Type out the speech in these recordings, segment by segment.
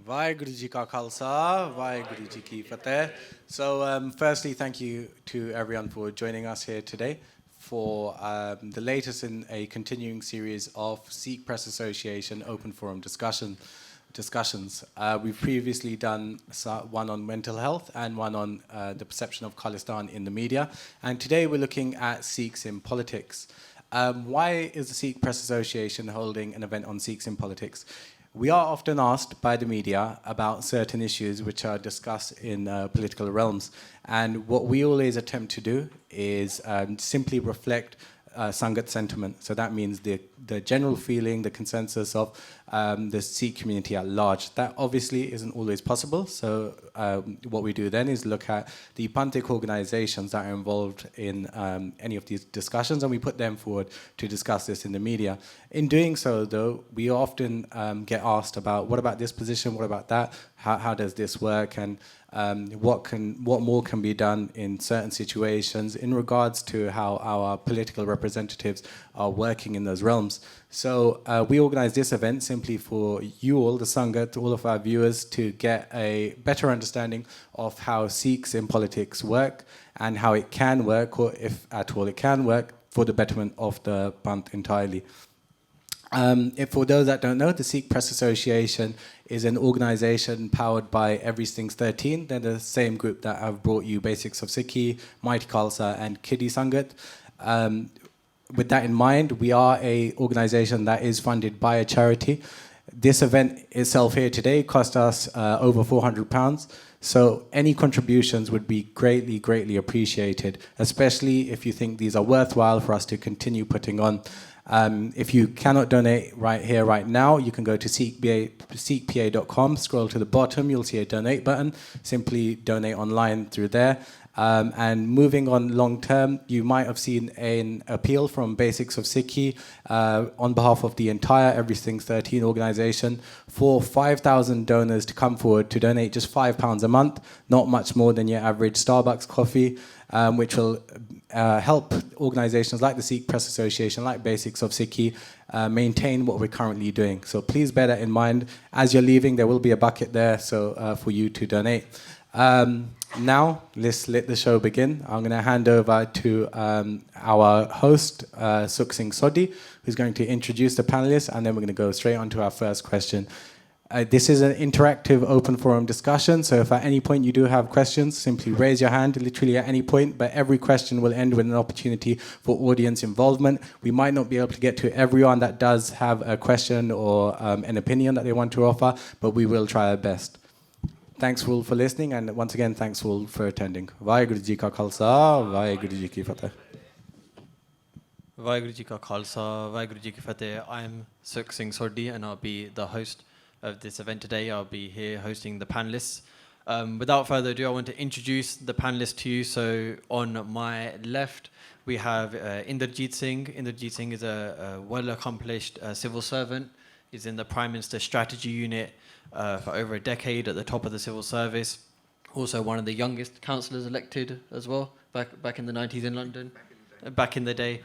Vaheguru Ji Ka Khalsa, Vaheguru Ji Ki Fateh. So firstly, thank you to everyone for joining us here today for the latest in a continuing series of Sikh Press Association open forum discussions. We've previously done one on mental health and one on the perception of Khalistan in the media. And today we're looking at Sikhs in politics. Why is the Sikh Press Association holding an event on Sikhs in politics? We are often asked by the media about certain issues which are discussed in political realms. And what we always attempt to do is simply reflect Sangat sentiment. So that means the general feeling, the consensus of the Sikh community at large. That obviously isn't always possible. So what we do then is look at the Panthic organizations that are involved in any of these discussions, and we put them forward to discuss this in the media. In doing so, though, we often get asked about, what about this position, what about that, how does this work, and what more can be done in certain situations in regards to how our political representatives are working in those realms. So we organize this event simply for you all, the Sangat, all of our viewers, to get a better understanding of how Sikhs in politics work and how it can work, or if at all it can work, for the betterment of the Panth entirely. For those that don't know, the Sikh Press Association is an organization powered by Everything's 13. They're the same group that have brought you Basics of Sikhi, Mighty Khalsa and Kiddie Sangat. With that in mind, we are an organization that is funded by a charity. This event itself here today cost us over £400. So any contributions would be greatly, greatly appreciated, especially if you think these are worthwhile for us to continue putting on. If you cannot donate right here, right now, you can go to SikhPA.com, scroll to the bottom, you'll see a donate button. Simply donate online through there. And moving on long term, you might have seen an appeal from Basics of Sikhi on behalf of the entire Everything's 13 organization for 5,000 donors to come forward to donate just £5 a month, not much more than your average Starbucks coffee, which will help organizations like the Sikh Press Association, like Basics of Sikhi, maintain what we're currently doing. So please bear that in mind. As you're leaving, there will be a bucket there for you to donate. Now, let's let the show begin. I'm going to hand over to our host, Sukh Singh Sodhi, who's going to introduce the panelists, and then we're going to go straight on to our first question. This is an interactive open forum discussion, so if at any point you do have questions, simply raise your hand, literally at any point, but every question will end with an opportunity for audience involvement. We might not be able to get to everyone that does have a question or an opinion that they want to offer, but we will try our best. Thanks all for listening, and once again, thanks all for attending. Vaheguru Ji Ka Khalsa, Vaheguru Ji Ki Fateh. Vaheguru Ji Ka Khalsa, Vaheguru Ji Ki Fateh. I'm Sukh Singh Sodhi, and I'll be the host of this event today. I'll be here hosting the panelists. Without further ado, I want to introduce the panelists to you. So on my left, we have Inderjeet Singh. Inderjeet Singh is a well-accomplished civil servant. He's in the Prime Minister's Strategy Unit for over a decade at the top of the civil service. Also one of the youngest councillors elected as well, back in the 90s in London. Back in the day.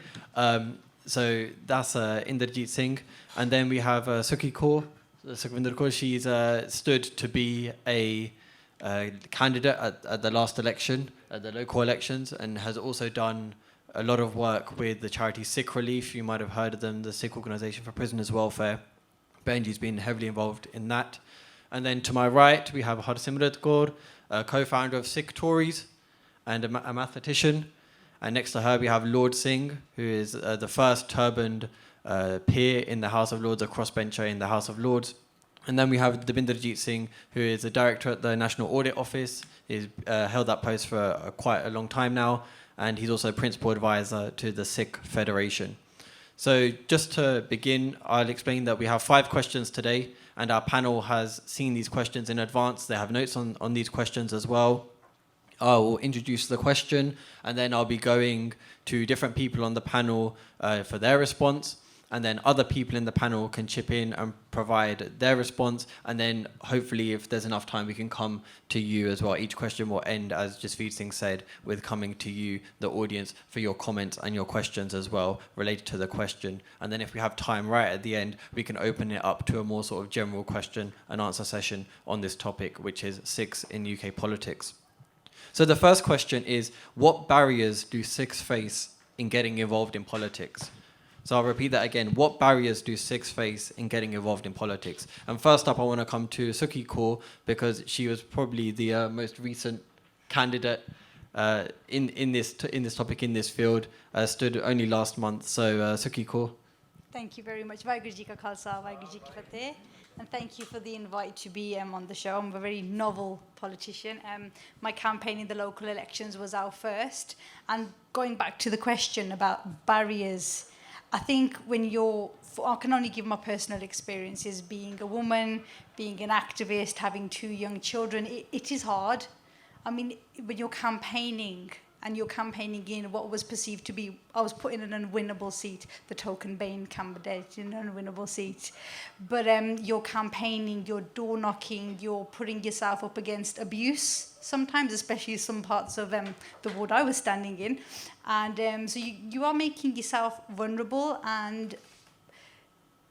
So that's Inderjeet Singh. And then we have Sukhi Kaur. Sukhvinder Kaur, she's stood to be a candidate at the last election, at the local elections, and has also done a lot of work with the charity Sikh Relief. You might have heard of them, the Sikh Organisation for Prisoners' Welfare. Benji's been heavily involved in that. And then to my right, we have Harsimrat Kaur, a co-founder of Sikh Tories and a mathematician. And next to her, we have Lord Singh, who is the first turbaned peer in the House of Lords, a crossbencher in the House of Lords. And then we have Dabinderjeet Singh, who is a director at the National Audit Office. He's held that post for quite a long time now, and he's also principal advisor to the Sikh Federation. So just to begin, I'll explain that we have 5 questions today, and our panel has seen these questions in advance. They have notes on these questions as well. I will introduce the question, and then I'll be going to different people on the panel for their response. and then other people in the panel can chip in and provide their response, and then hopefully if there's enough time we can come to you as well. Each question will end, as Jasveer Singh said, with coming to you, the audience, for your comments and your questions as well related to the question. And then if we have time right at the end, we can open it up to a more sort of general question and answer session on this topic, which is Sikhs in UK politics. So the first question is, what barriers do Sikhs face in getting involved in politics? So I'll repeat that again. What barriers do Sikhs face in getting involved in politics? And first up, I want to come to Sukhi Kaur, because she was probably the most recent candidate in this topic, in this field, stood only last month. So Sukhi Kaur. Thank you very much. Vaheguru Ji Ka Khalsa, Vaheguru Ji Ki Fateh. And thank you for the invite to be on the show. I'm a very novel politician. My campaign in the local elections was our first. And going back to the question about barriers, I think I can only give my personal experiences, being a woman, being an activist, having 2 young children, it is hard. I mean, when you're campaigning, and you're campaigning in what was perceived to be, I was put in an unwinnable seat, the token Bain candidate in an unwinnable seat. But you're campaigning, you're door knocking, you're putting yourself up against abuse sometimes, especially some parts of the ward I was standing in. And so you are making yourself vulnerable, and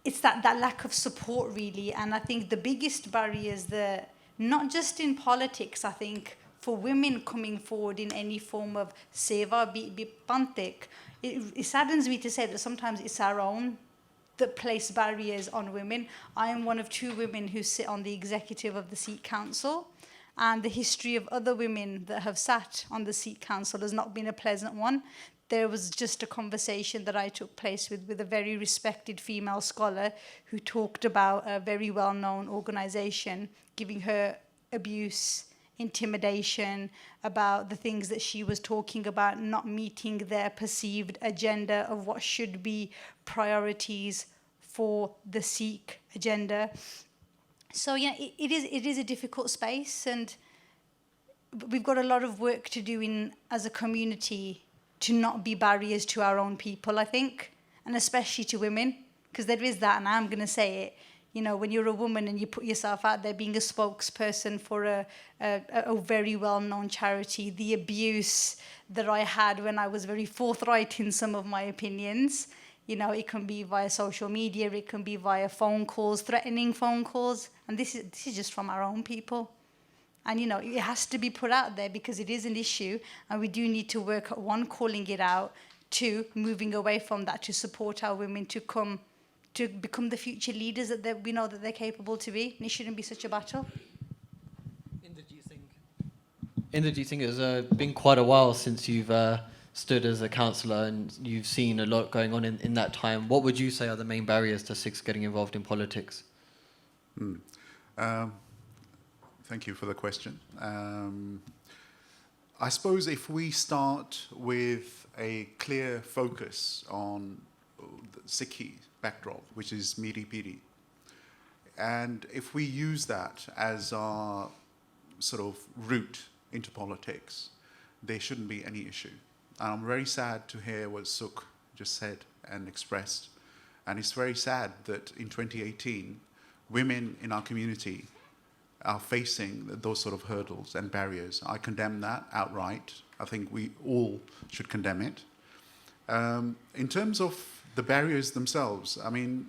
it's that lack of support really. And I think the biggest barriers that, not just in politics, I think, for women coming forward in any form of seva, be pantik, it saddens me to say that sometimes it's our own that place barriers on women. I am one of 2 women who sit on the executive of the Sikh Council, and the history of other women that have sat on the Sikh Council has not been a pleasant one. There was just a conversation that I took place with a very respected female scholar who talked about a very well-known organisation giving her abuse, intimidation, about the things that she was talking about not meeting their perceived agenda of what should be priorities for the Sikh agenda. So yeah, it is a difficult space, and we've got a lot of work to do as a community to not be barriers to our own people, I think, and especially to women, because there is that, and I'm going to say it. You know, when you're a woman and you put yourself out there being a spokesperson for a very well-known charity, the abuse that I had when I was very forthright in some of my opinions, you know, it can be via social media, it can be via phone calls, threatening phone calls, and this is just from our own people. And, you know, it has to be put out there because it is an issue, and we do need to work at 1, calling it out, 2, moving away from that to support our women to become the future leaders that we know that they're capable to be. And it shouldn't be such a battle. Inda, do you think it's been quite a while since you've stood as a councillor and you've seen a lot going on in that time? What would you say are the main barriers to Sikhs getting involved in politics? Thank you for the question. I suppose if we start with a clear focus on the Sikhi backdrop, which is Miri Piri, and if we use that as our sort of route into politics, there shouldn't be any issue. And I'm very sad to hear what Sukh just said and expressed. And it's very sad that in 2018, women in our community are facing those sort of hurdles and barriers. I condemn that outright. I think we all should condemn it. In terms of the barriers themselves, I mean,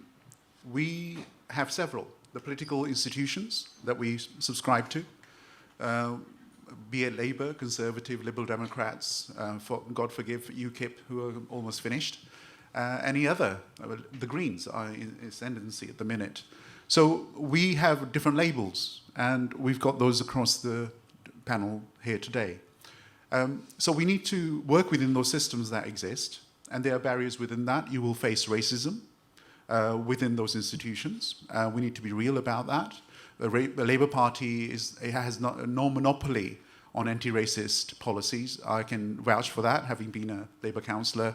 we have several. The political institutions that we subscribe to, be it Labour, Conservative, Liberal Democrats, for God forgive UKIP, who are almost finished, any other, the Greens are in ascendancy at the minute. So we have different labels, and we've got those across the panel here today. So we need to work within those systems that exist, and there are barriers within that. You will face racism within those institutions. We need to be real about that. The Labour Party has no monopoly on anti-racist policies. I can vouch for that, having been a Labour councillor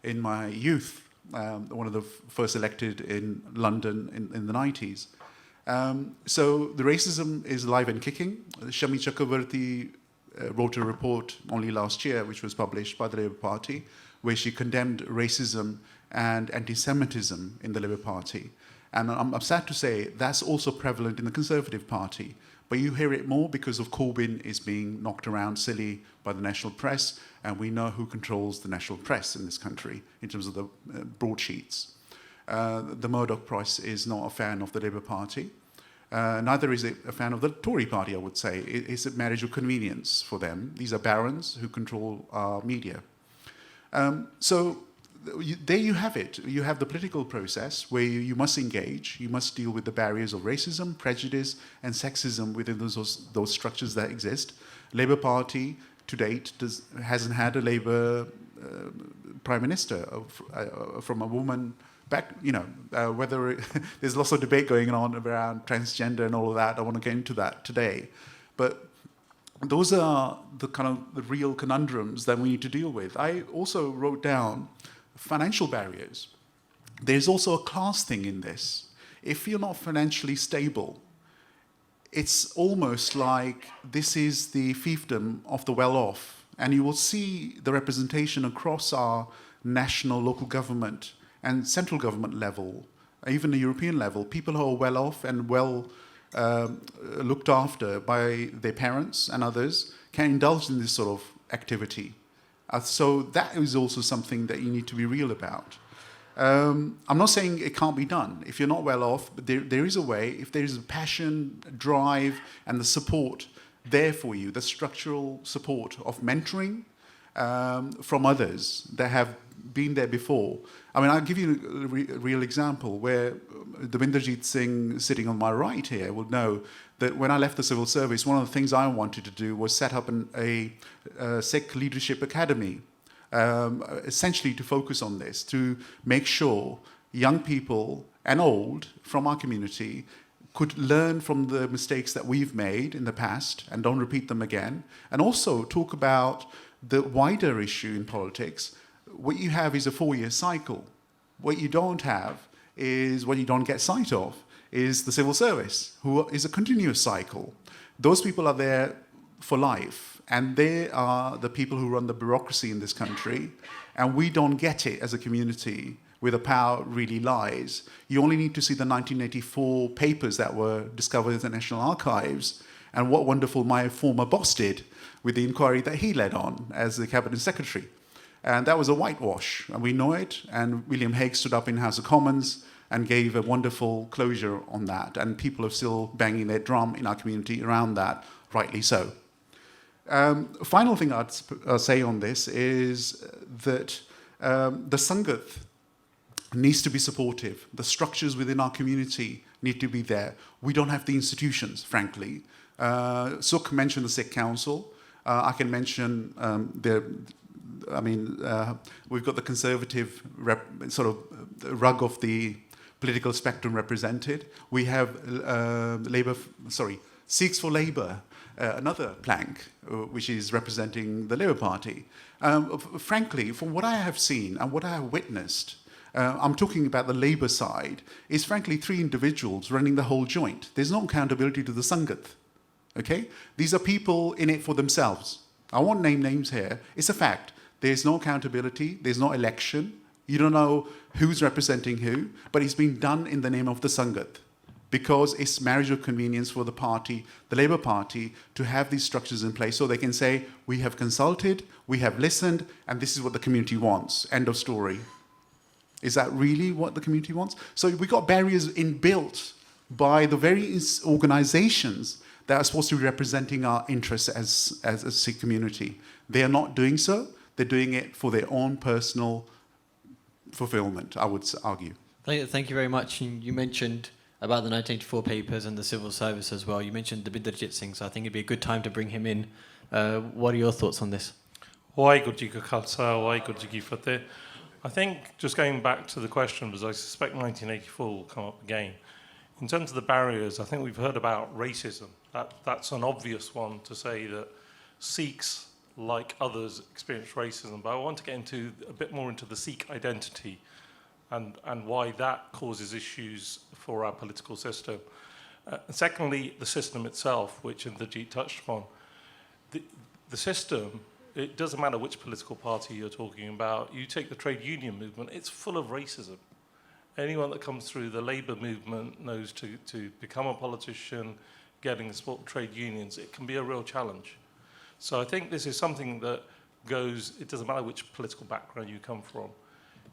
in my youth, one of the first elected in London in the 90s. So the racism is live and kicking. Shami Chakravarti wrote a report only last year, which was published by the Labour Party, where she condemned racism and anti-Semitism in the Labour Party. And I'm sad to say that's also prevalent in the Conservative Party. But you hear it more because of Corbyn is being knocked around silly by the national press, and we know who controls the national press in this country in terms of the broadsheets. The Murdoch press is not a fan of the Labour Party. Neither is it a fan of the Tory party, I would say. It's a marriage of convenience for them. These are barons who control our media. There you have it. You have the political process where you must engage, you must deal with the barriers of racism, prejudice, and sexism within those structures that exist. Labour Party, to date, hasn't had a Labour Prime Minister from a woman back, whether there's lots of debate going on around transgender and all of that. I want to get into that today. But those are the real conundrums that we need to deal with. I also wrote down financial barriers. There's also a class thing in this. If you're not financially stable, it's almost like this is the fiefdom of the well-off. And you will see the representation across our national, local government and central government level, even the European level, people who are well-off and well looked after by their parents and others can indulge in this sort of activity. So that is also something that you need to be real about. I'm not saying it can't be done. If you're not well off, but there is a way. If there is a passion, drive, and the support there for you, the structural support of mentoring from others that have been there before. I mean, I'll give you a real example where Devinderjeet Singh, sitting on my right here, will know that when I left the civil service, one of the things I wanted to do was set up a Sikh Leadership Academy, essentially to focus on this, to make sure young people and old from our community could learn from the mistakes that we've made in the past and don't repeat them again, and also talk about the wider issue in politics. What you have is a 4-year cycle. What you don't have is, what you don't get sight of, is the civil service, who is a continuous cycle. Those people are there for life, and they are the people who run the bureaucracy in this country, and we don't get it as a community where the power really lies. You only need to see the 1984 papers that were discovered in the National Archives, and what wonderful my former boss did with the inquiry that he led on as the Cabinet Secretary. And that was a whitewash, and we know it, and William Hague stood up in House of Commons and gave a wonderful closure on that, and people are still banging their drum in our community around that, rightly so. Final thing I'd say on this is that the Sangat needs to be supportive. The structures within our community need to be there. We don't have the institutions, frankly. Sukh mentioned the Sikh Council. I can mention we've got the conservative rug of the political spectrum represented. We have Sikhs for Labour, another plank, which is representing the Labour Party. Frankly, from what I have seen and what I have witnessed, I'm talking about the Labour side, is frankly 3 individuals running the whole joint. There's no accountability to the Sangat. Okay? These are people in it for themselves. I won't name names here. It's a fact. There's no accountability. There's no election. You don't know who's representing who, but it's being done in the name of the Sangat, because it's marriage of convenience for the party, the Labour Party, to have these structures in place so they can say, we have consulted, we have listened, and this is what the community wants. End of story. Is that really what the community wants? So we got barriers inbuilt by the very organizations that are supposed to be representing our interests as a Sikh community. They are not doing so. They're doing it for their own personal fulfillment, I would argue. Thank you very much. You mentioned about the 1984 papers and the civil service as well. You mentioned Devinderjeet Singh, so I think it'd be a good time to bring him in. What are your thoughts on this? Waheguru Ji Ka Khalsa, Waheguru Ji Ki Fateh. I think, just going back to the question, because I suspect 1984 will come up again. In terms of the barriers, I think we've heard about racism. That's an obvious one to say that Sikhs, like others, experience racism. But I want to get into a bit more into the Sikh identity and why that causes issues for our political system. And secondly, the system itself, which Indrajit touched upon. the system, it doesn't matter which political party you're talking about. You take the trade union movement, it's full of racism. Anyone that comes through the Labour movement knows to become a politician, getting the support of trade unions, it can be a real challenge. So I think this is something that goes, it doesn't matter which political background you come from,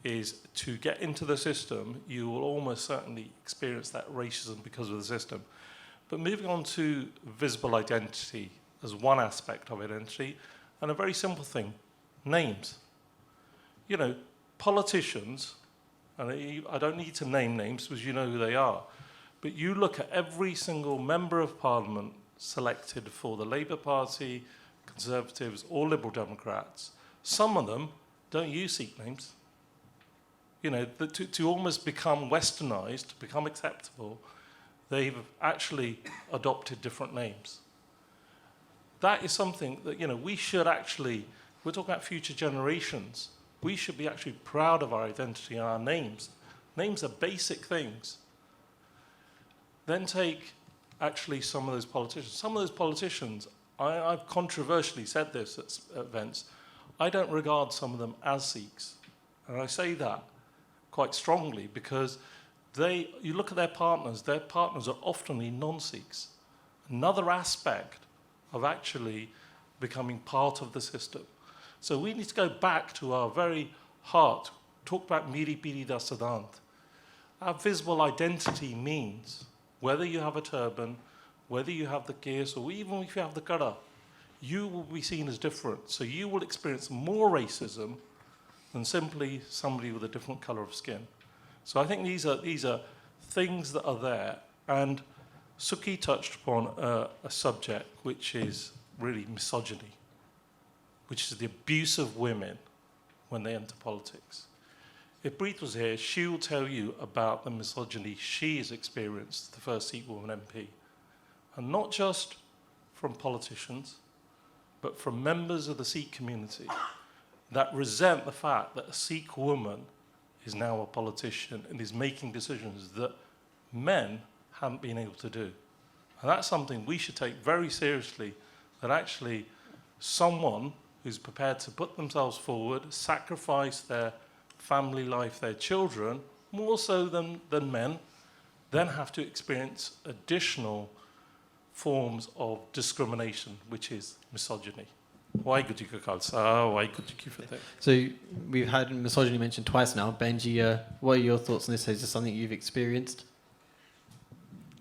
is to get into the system, you will almost certainly experience that racism because of the system. But moving on to visible identity as one aspect of identity, and a very simple thing, names. You know, politicians, and I don't need to name names because you know who they are, but you look at every single member of parliament selected for the Labour Party, Conservatives or Liberal Democrats, some of them don't use Sikh names. You know, to almost become westernised, to become acceptable, they've actually adopted different names. That is something that, you know, we should actually, we're talking about future generations, we should be actually proud of our identity and our names. Names are basic things. Then take actually some of those politicians. Some of those politicians, I've controversially said this at events, I don't regard some of them as Sikhs. And I say that quite strongly because you look at their partners are often non-Sikhs. Another aspect of actually becoming part of the system. So we need to go back to our very heart, talk about Miri Piri da Siddhant. Our visible identity means whether you have a turban, whether you have the gears, or even if you have the kara, you will be seen as different. So you will experience more racism than simply somebody with a different colour of skin. So I think these are things that are there. And Suki touched upon a subject which is really misogyny, which is the abuse of women when they enter politics. If Breed was here, she will tell you about the misogyny she has experienced, the first Sikh woman MP. And not just from politicians, but from members of the Sikh community that resent the fact that a Sikh woman is now a politician and is making decisions that men haven't been able to do. And that's something we should take very seriously, that actually someone who's prepared to put themselves forward, sacrifice their family life, their children, more so than men, then have to experience additional forms of discrimination, which is misogyny. Waheguru Ji Ka Khalsa, Waheguru Ji Ki Fateh. So we've had misogyny mentioned twice now. Benji, what are your thoughts on this? Is this something you've experienced?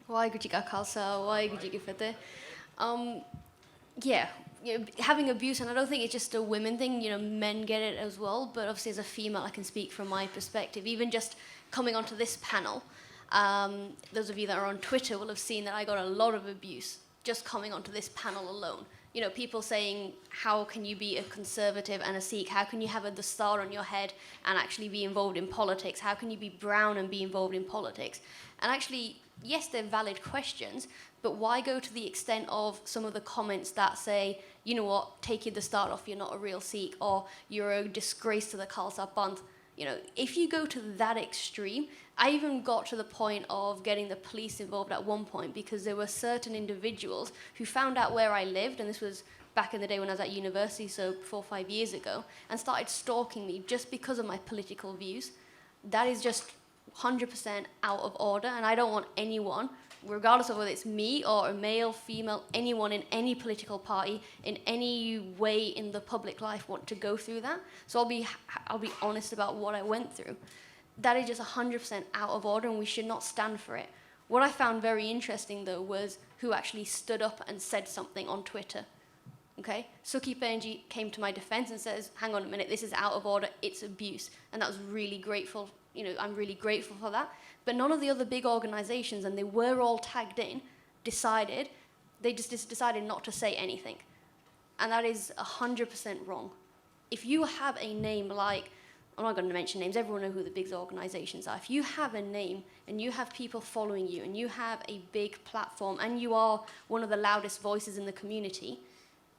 Waheguru Ji Ka Khalsa, Waheguru Ji Ki Fateh. Yeah, you know, having abuse, and I don't think it's just a women thing, you know, men get it as well, but obviously as a female I can speak from my perspective. Even just coming onto this panel, those of you that are on Twitter will have seen that I got a lot of abuse just coming onto this panel alone. You know, people saying, how can you be a conservative and a Sikh? How can you have the star on your head and actually be involved in politics? How can you be brown and be involved in politics? And actually, yes, they're valid questions, but why go to the extent of some of the comments that say, you know what, take the star off, you're not a real Sikh, or you're a disgrace to the Khalsa Panth. You know, if you go to that extreme, I even got to the point of getting the police involved at one point because there were certain individuals who found out where I lived, and this was back in the day when I was at university, so 4 or 5 years ago, and started stalking me just because of my political views. That is just 100% out of order, and I don't want anyone, regardless of whether it's me or a male, female, anyone in any political party, in any way in the public life want to go through that. So I'll be honest about what I went through. That is just 100% out of order, and we should not stand for it. What I found very interesting, though, was who actually stood up and said something on Twitter. Okay? Suki PA came to my defense and says, hang on a minute, this is out of order, it's abuse. And that was really grateful. You know, I'm really grateful for that. But none of the other big organizations, and they were all tagged in, decided not to say anything. And that is 100% wrong. If you have a name like, I'm not going to mention names, everyone knows who the big organizations are. If you have a name and you have people following you and you have a big platform and you are one of the loudest voices in the community,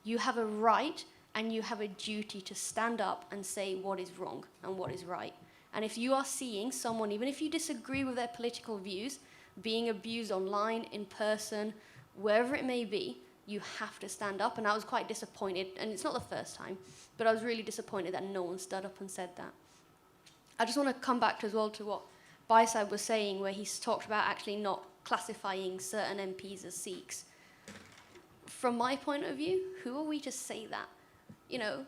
you have a right and you have a duty to stand up and say what is wrong and what is right. And if you are seeing someone, even if you disagree with their political views, being abused online, in person, wherever it may be, you have to stand up. And I was quite disappointed, and it's not the first time, but I was really disappointed that no one stood up and said that. I just want to come back as well to what Baisab was saying, where he's talked about actually not classifying certain MPs as Sikhs. From my point of view, who are we to say that? You know,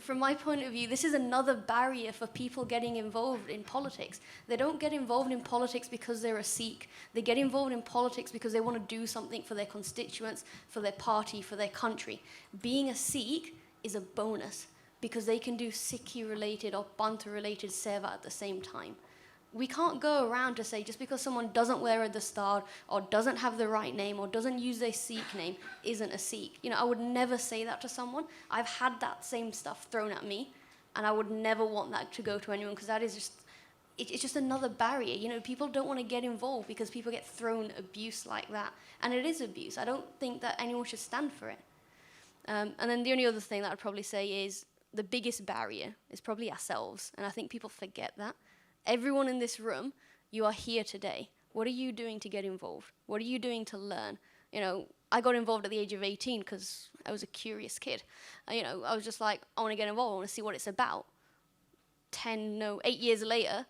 from my point of view, this is another barrier for people getting involved in politics. They don't get involved in politics because they're a Sikh. They get involved in politics because they want to do something for their constituents, for their party, for their country. Being a Sikh is a bonus because they can do Sikhi-related or Banta-related seva at the same time. We can't go around to say just because someone doesn't wear a dastar or doesn't have the right name or doesn't use their Sikh name isn't a Sikh. You know, I would never say that to someone. I've had that same stuff thrown at me, and I would never want that to go to anyone because that is just, it's just another barrier. You know, people don't want to get involved because people get thrown abuse like that. And it is abuse. I don't think that anyone should stand for it. And then the only other thing that I'd probably say is the biggest barrier is probably ourselves. And I think people forget that. Everyone in this room, you are here today. What are you doing to get involved? What are you doing to learn? You know, I got involved at the age of 18 because I was a curious kid. You know, I was just like, I want to get involved. I want to see what it's about. 8 years later,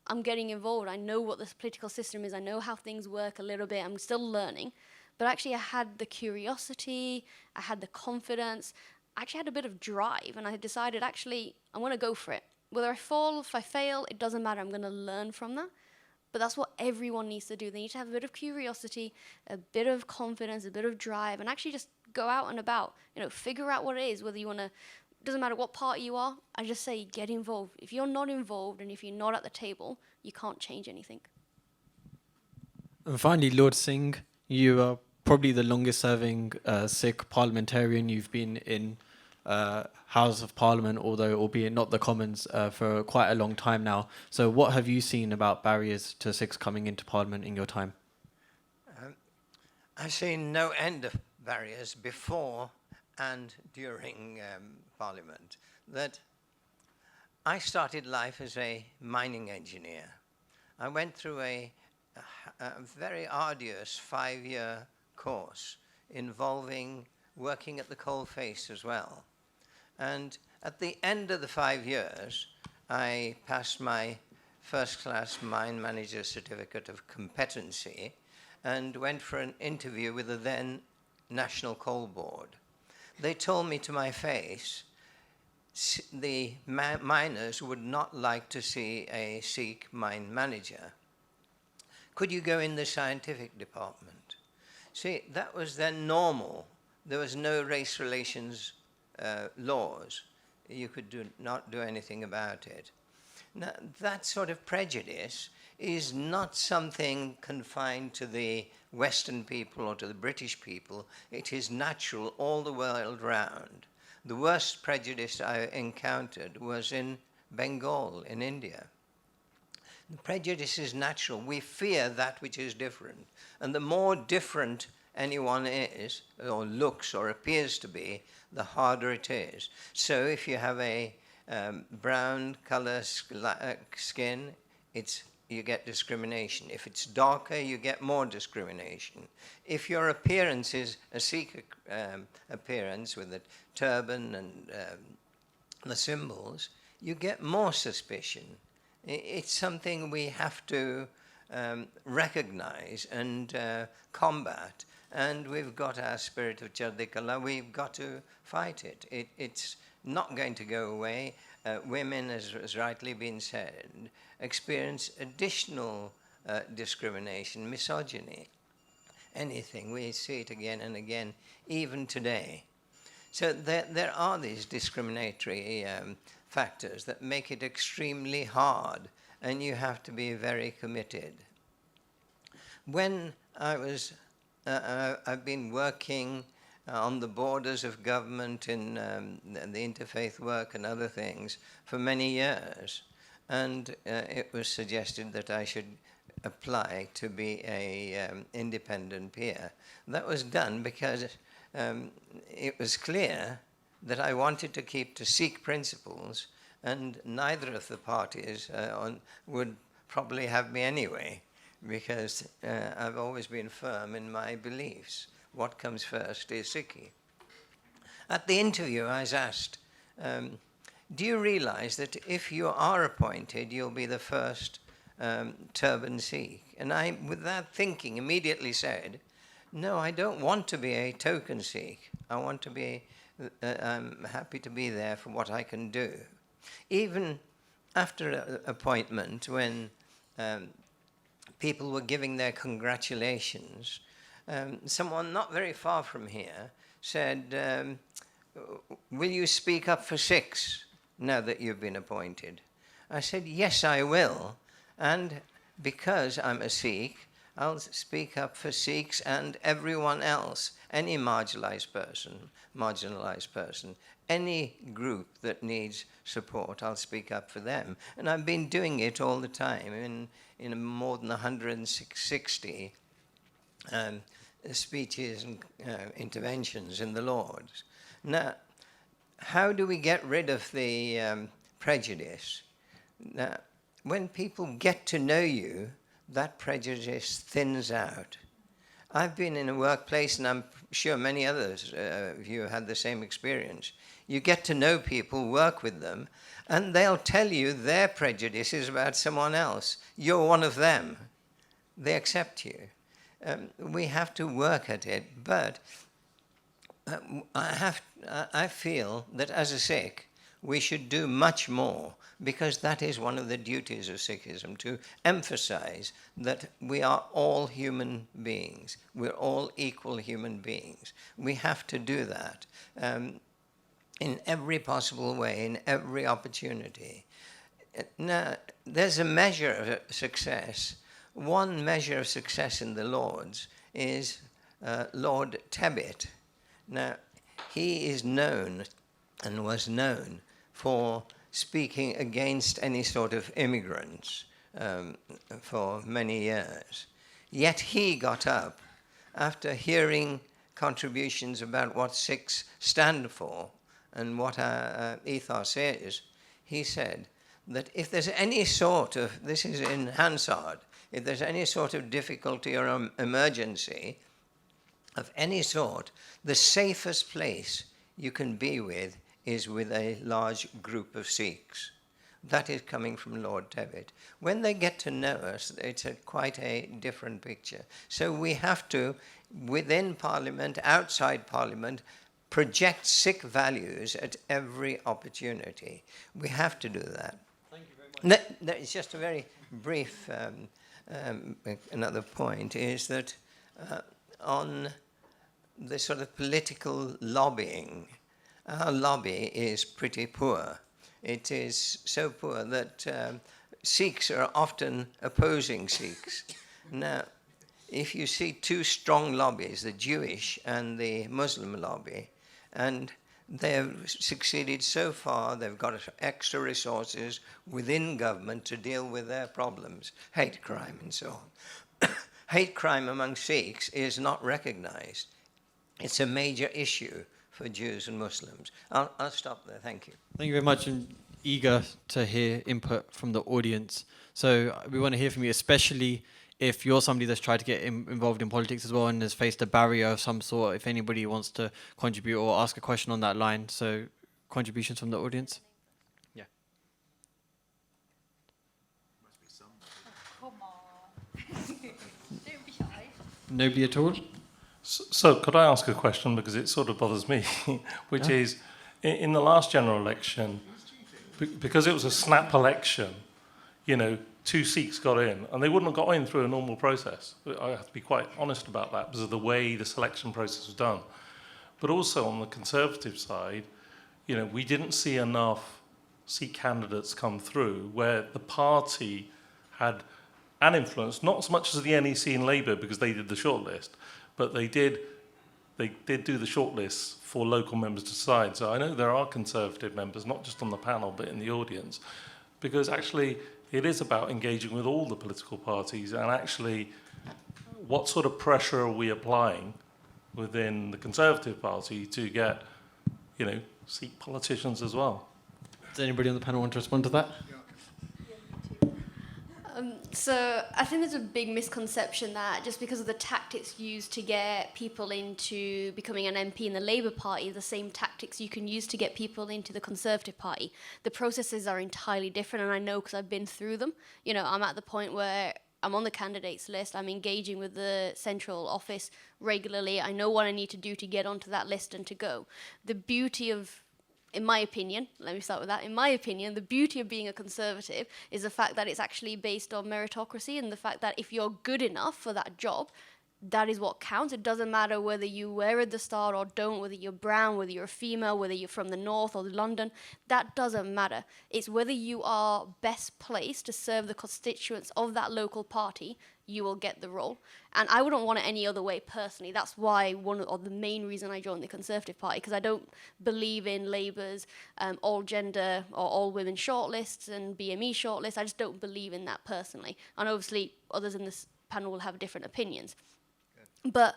I'm getting involved. I know what this political system is. I know how things work a little bit. I'm still learning. But actually, I had the curiosity. I had the confidence. I actually had a bit of drive. And I decided, actually, I want to go for it. Whether I fall, if I fail, it doesn't matter. I'm going to learn from that. But that's what everyone needs to do. They need to have a bit of curiosity, a bit of confidence, a bit of drive, and actually just go out and about. You know, figure out what it is, whether you want to, doesn't matter what party you are, I just say get involved. If you're not involved and if you're not at the table, you can't change anything. And finally, Lord Singh, you are probably the longest serving Sikh parliamentarian. You've been in House of Parliament, although albeit not the Commons, for quite a long time now. So what have you seen about barriers to Sikhs coming into Parliament in your time? I've seen no end of barriers before and during Parliament. That I started life as a mining engineer. I went through a very arduous 5-year course involving working at the coalface as well. And at the end of the 5 years, I passed my first-class mine manager certificate of competency and went for an interview with the then National Coal Board. They told me to my face, the miners would not like to see a Sikh mine manager. Could you go in the scientific department? See, that was then normal. There was no race relations laws. You could not do anything about it. Now, that sort of prejudice is not something confined to the Western people or to the British people. It is natural all the world round. The worst prejudice I encountered was in Bengal, in India. The prejudice is natural. We fear that which is different. And the more different anyone is, or looks, or appears to be, the harder it is. So if you have a brown color skin, you get discrimination. If it's darker, you get more discrimination. If your appearance is a Sikh appearance with a turban and the symbols, you get more suspicion. It's something we have to recognize and combat. And we've got our spirit of Chardikala, we've got to fight it. It's not going to go away. Women, as has rightly been said, experience additional discrimination, misogyny, anything. We see it again and again, even today. So there are these discriminatory factors that make it extremely hard, and you have to be very committed. When I've been working on the borders of government in the interfaith work and other things for many years. And it was suggested that I should apply to be an independent peer. That was done because it was clear that I wanted to keep to Sikh principles, and neither of the parties would probably have me anyway, because I've always been firm in my beliefs. what comes first is Sikhi. At the interview, I was asked, do you realize that if you are appointed, you'll be the first turban Sikh? And I, with that thinking, immediately said, no, I don't want to be a token Sikh. I want to be, I'm happy to be there for what I can do. Even after appointment, when people were giving their congratulations, someone not very far from here said, will you speak up for Sikhs now that you've been appointed? I said, yes, I will. And because I'm a Sikh, I'll speak up for Sikhs and everyone else, any marginalized person, any group that needs support, I'll speak up for them. And I've been doing it all the time in more than 160 speeches and interventions in the Lords. Now, how do we get rid of the prejudice? Now, when people get to know you, that prejudice thins out. I've been in a workplace, and I'm sure many others of you have had the same experience. You get to know people, work with them, and they'll tell you their prejudice is about someone else. You're one of them. They accept you. We have to work at it, but I feel that as a Sikh, we should do much more, because that is one of the duties of Sikhism, to emphasize that we are all human beings. We're all equal human beings. We have to do that in every possible way, in every opportunity. Now, there's a measure of success. One measure of success in the Lords is Lord Tebbit. Now, he is known and was known for speaking against any sort of immigrants for many years. Yet he got up after hearing contributions about what Sikhs stand for and what our ethos is. He said that if there's any sort of, this is in Hansard, if there's any sort of difficulty or emergency of any sort, the safest place you can be with is with a large group of Sikhs. That is coming from Lord Tebbit. When they get to know us, it's quite a different picture. So we have to, within Parliament, outside Parliament, project Sikh values at every opportunity. We have to do that. Thank you very much. It's just a very brief, another point is that on the sort of political lobbying, our lobby is pretty poor. It is so poor that Sikhs are often opposing Sikhs. Now, if you see two strong lobbies, the Jewish and the Muslim lobby, and they've succeeded so far, they've got extra resources within government to deal with their problems, hate crime and so on. Hate crime among Sikhs is not recognized. It's a major issue for Jews and Muslims. I'll stop there. Thank you. Thank you very much. I'm eager to hear input from the audience. So we want to hear from you, especially if you're somebody that's tried to get involved in politics as well and has faced a barrier of some sort. If anybody wants to contribute or ask a question on that line. So contributions from the audience. Yeah. Come on. Don't be shy. Nobody at all? So could I ask a question, because it sort of bothers me, which is, in the last general election, because it was a snap election, you know, 2 Sikhs got in, and they wouldn't have got in through a normal process. I have to be quite honest about that, because of the way the selection process was done. But also on the Conservative side, you know, we didn't see enough Sikh candidates come through where the party had an influence, not as much as the NEC and Labour, because they did the shortlist, but they did do the shortlist for local members to decide. So I know there are Conservative members, not just on the panel, but in the audience, because actually it is about engaging with all the political parties, and actually what sort of pressure are we applying within the Conservative Party to get, you know, Sikh politicians as well? Does anybody on the panel want to respond to that? So I think there's a big misconception that just because of the tactics used to get people into becoming an MP in the Labour Party, the same tactics you can use to get people into the Conservative Party. The processes are entirely different, and I know because I've been through them. You know, I'm at the point where I'm on the candidates list, I'm engaging with the central office regularly, I know what I need to do to get onto that list and to go. The beauty of, in my opinion, let me start with that. In my opinion, the beauty of being a Conservative is the fact that it's actually based on meritocracy and the fact that if you're good enough for that job, that is what counts. It doesn't matter whether you wear it the star or don't, whether you're brown, whether you're a female, whether you're from the north or London. That doesn't matter. It's whether you are best placed to serve the constituents of that local party, you will get the role. And I wouldn't want it any other way personally. That's why the main reason I joined the Conservative Party, because I don't believe in Labour's all gender or all women shortlists and BME shortlists. I just don't believe in that personally. And obviously others in this panel will have different opinions. But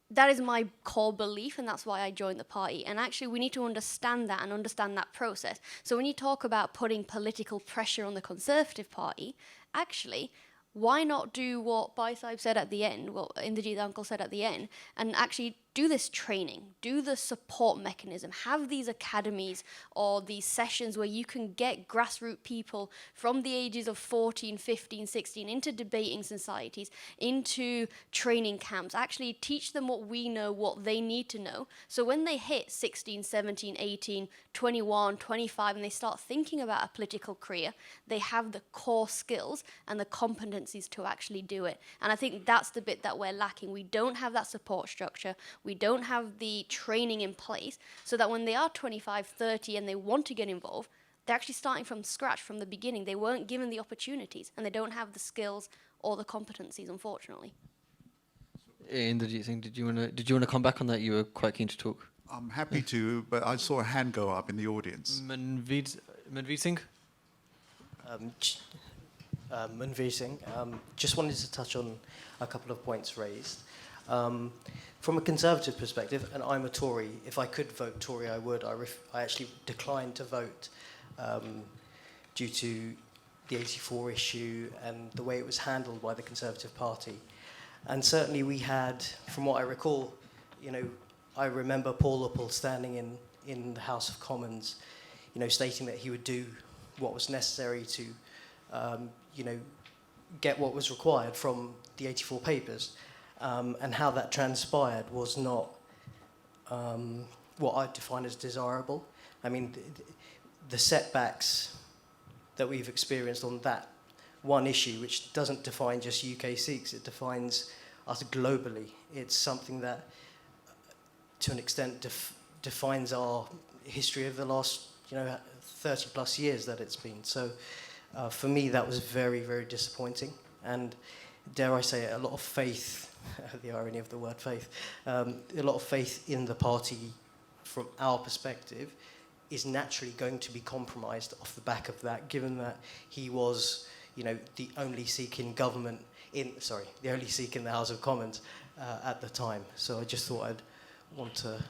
that is my core belief, and that's why I joined the party. And actually, we need to understand that and understand that process. So when you talk about putting political pressure on the Conservative Party, actually, why not do what Baisahib said at the end, what Indrajit uncle said at the end, and actually do this training, do the support mechanism, have these academies or these sessions where you can get grassroots people from the ages of 14, 15, 16 into debating societies, into training camps, actually teach them what we know, what they need to know. So when they hit 16, 17, 18, 21, 25, and they start thinking about a political career, they have the core skills and the competencies to actually do it. And I think that's the bit that we're lacking. We don't have that support structure. We don't have the training in place so that when they are 25, 30 and they want to get involved, they're actually starting from scratch from the beginning. They weren't given the opportunities and they don't have the skills or the competencies, unfortunately. Indrajit Singh, did you want to come back on that? You were quite keen to talk. I'm happy to, but I saw a hand go up in the audience. Manveer Singh? Manveer Singh. Just wanted to touch on a couple of points raised. From a Conservative perspective, and I'm a Tory, if I could vote Tory, I would. I actually declined to vote due to the 84 issue and the way it was handled by the Conservative Party. And certainly we had, from what I recall, you know, I remember Paul Uppal standing in the House of Commons, you know, stating that he would do what was necessary to, you know, get what was required from the 84 papers. And how that transpired was not what I define as desirable. I mean, the setbacks that we've experienced on that one issue, which doesn't define just UK Sikhs, it defines us globally. It's something that, to an extent, defines our history of the last, 30 plus years that it's been. So, for me, that was very, very disappointing. And dare I say it, a lot of faith, the irony of the word faith, a lot of faith in the party from our perspective is naturally going to be compromised off the back of that, given that he was, the only Sikh in government, the only Sikh in the House of Commons at the time. So I just thought I'd want to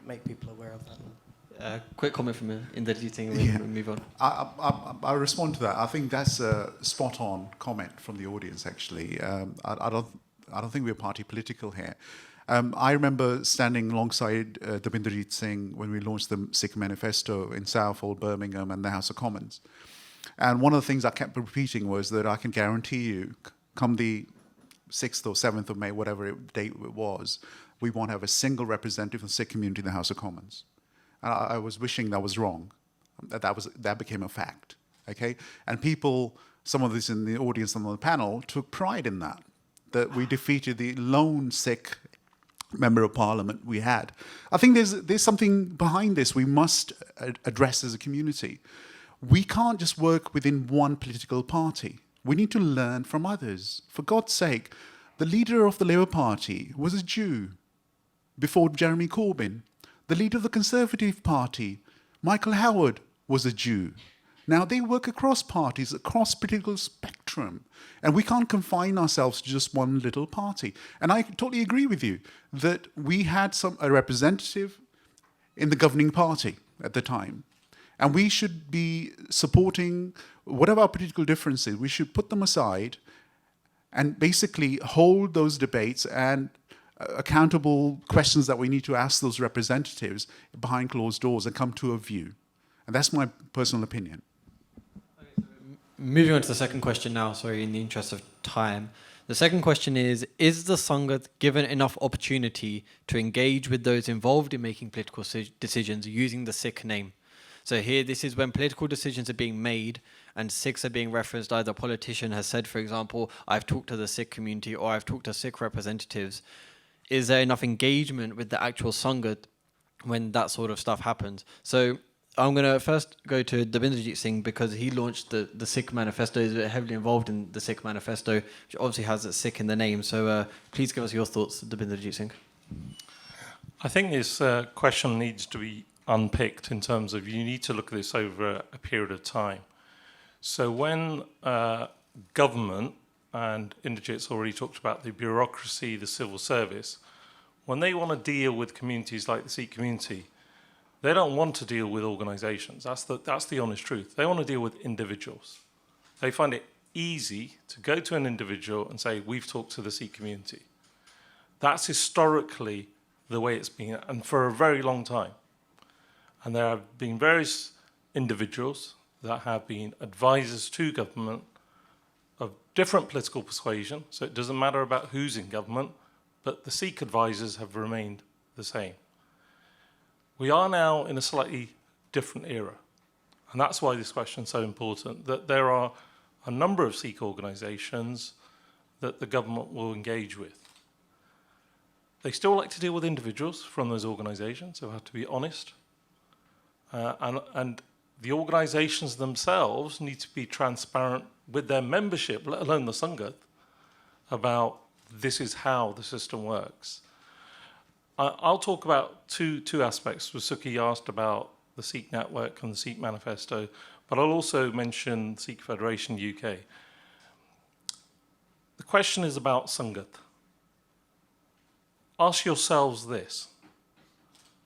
make people aware of that. Quick comment from Indrajit Singh, we'll move on. I'll respond to that. I think that's a spot-on comment from the audience, actually. I don't think we're party political here. I remember standing alongside Indrajit Singh when we launched the Sikh Manifesto in Southall, Birmingham, and the House of Commons. And one of the things I kept repeating was that I can guarantee you, come the 6th or 7th of May, whatever date it was, we won't have a single representative of the Sikh community in the House of Commons. And I was wishing that was wrong. That became a fact, okay? And people, some of this in the audience and on the panel, took pride in that we defeated the lone Sikh member of parliament we had. I think there's something behind this we must address as a community. We can't just work within one political party. We need to learn from others. For God's sake, the leader of the Labour Party was a Jew before Jeremy Corbyn. The leader of the Conservative Party, Michael Howard, was a Jew. Now, they work across parties, across political spectrum, and we can't confine ourselves to just one little party. And I totally agree with you that we had a representative in the governing party at the time, And we should be supporting whatever our political differences, we should put them aside and basically hold those debates and accountable questions that we need to ask those representatives behind closed doors and come to a view. And that's my personal opinion. Moving on to the second question now, sorry, in the interest of time. The second question is the Sangat given enough opportunity to engage with those involved in making political decisions using the Sikh name? So here, this is when political decisions are being made and Sikhs are being referenced. Either a politician has said, for example, I've talked to the Sikh community or I've talked to Sikh representatives. Is there enough engagement with the actual Sangat when that sort of stuff happens? So I'm going to first go to Dabinderjeet Singh because he launched the Sikh Manifesto. He's heavily involved in the Sikh Manifesto, which obviously has a Sikh in the name. So please give us your thoughts, Dabinderjeet Singh. I think this question needs to be unpicked in terms of you need to look at this over a period of time. So when government, and Inderjeet's already talked about the bureaucracy, the civil service, when they want to deal with communities like the Sikh community, they don't want to deal with organisations. That's the honest truth. They want to deal with individuals. They find it easy to go to an individual and say, we've talked to the Sikh community. That's historically the way it's been, and for a very long time. And there have been various individuals that have been advisors to government of different political persuasion, so it doesn't matter about who's in government, but the Sikh advisors have remained the same. We are now in a slightly different era, and that's why this question is so important, that there are a number of Sikh organisations that the government will engage with. They still like to deal with individuals from those organisations, so I have to be honest. And the organisations themselves need to be transparent with their membership, let alone the Sangat, about this is how the system works. I'll talk about two aspects. Suki asked about the Sikh Network and the Sikh Manifesto, but I'll also mention Sikh Federation UK. The question is about Sangat. Ask yourselves this.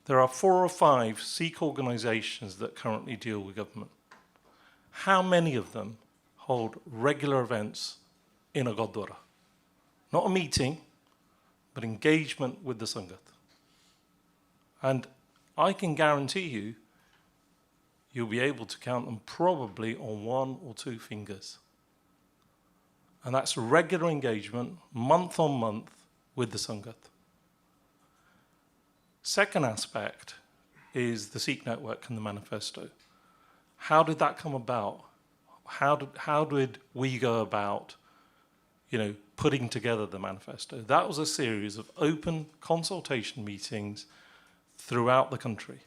There are 4 or 5 Sikh organisations that currently deal with government. How many of them hold regular events in a Gurdwara? Not a meeting, but engagement with the Sangat. And I can guarantee you, you'll be able to count them probably on 1 or 2 fingers. And that's regular engagement, month on month, with the Sangat. Second aspect is the Sikh Network and the Manifesto. How did that come about? How did we go about, putting together the manifesto? That was a series of open consultation meetings throughout the country.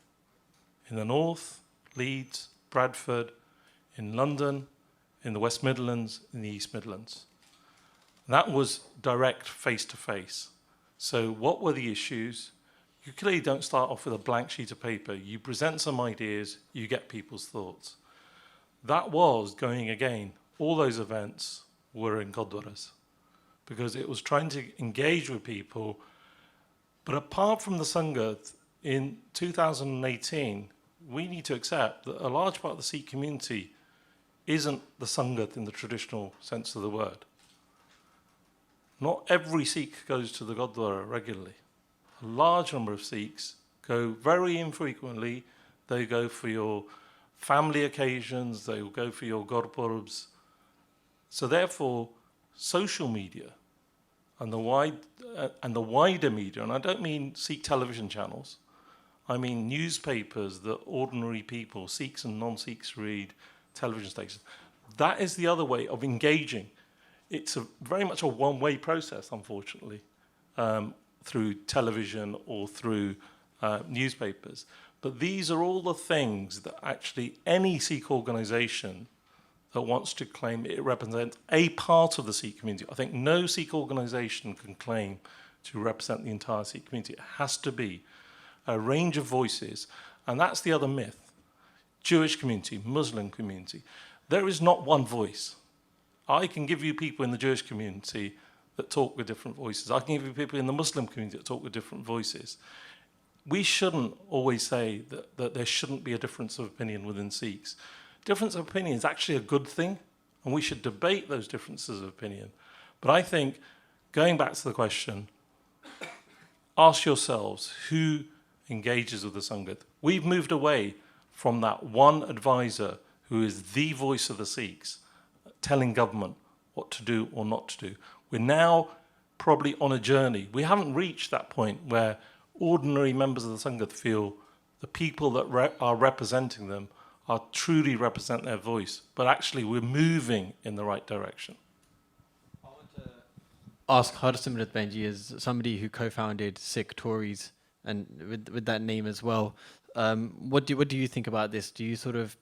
In the North, Leeds, Bradford, in London, in the West Midlands, in the East Midlands. That was direct face-to-face. So what were the issues? You clearly don't start off with a blank sheet of paper. You present some ideas, you get people's thoughts. That was going again. All those events were in Gurdwaras because it was trying to engage with people. But apart from the Sangat, in 2018, we need to accept that a large part of the Sikh community isn't the Sangat in the traditional sense of the word. Not every Sikh goes to the Gurdwara regularly. A large number of Sikhs go very infrequently. They go for your family occasions, they will go for your Gurpurbs. So therefore, social media and the wider media, and I don't mean Sikh television channels, I mean newspapers that ordinary people, Sikhs and non-Sikhs, read, television stations. That is the other way of engaging. It's very much a one-way process, unfortunately, through television or through newspapers. But these are all the things that actually any Sikh organisation that wants to claim it represents a part of the Sikh community. I think no Sikh organisation can claim to represent the entire Sikh community. It has to be a range of voices. And that's the other myth. Jewish community, Muslim community. There is not one voice. I can give you people in the Jewish community that talk with different voices. I can give you people in the Muslim community that talk with different voices. we shouldn't always say that there shouldn't be a difference of opinion within Sikhs. Difference of opinion is actually a good thing, and we should debate those differences of opinion. But I think, going back to the question, ask yourselves who engages with the Sangat. We've moved away from that one advisor who is the voice of the Sikhs, telling government what to do or not to do. We're now probably on a journey. We haven't reached that point where ordinary members of the Sangat feel the people that are representing them are truly represent their voice, but actually we're moving in the right direction. I want to ask Harsimrat Benji, as somebody who co-founded Sikh Tories, and with that name as well, what do you think about this? Do you sort of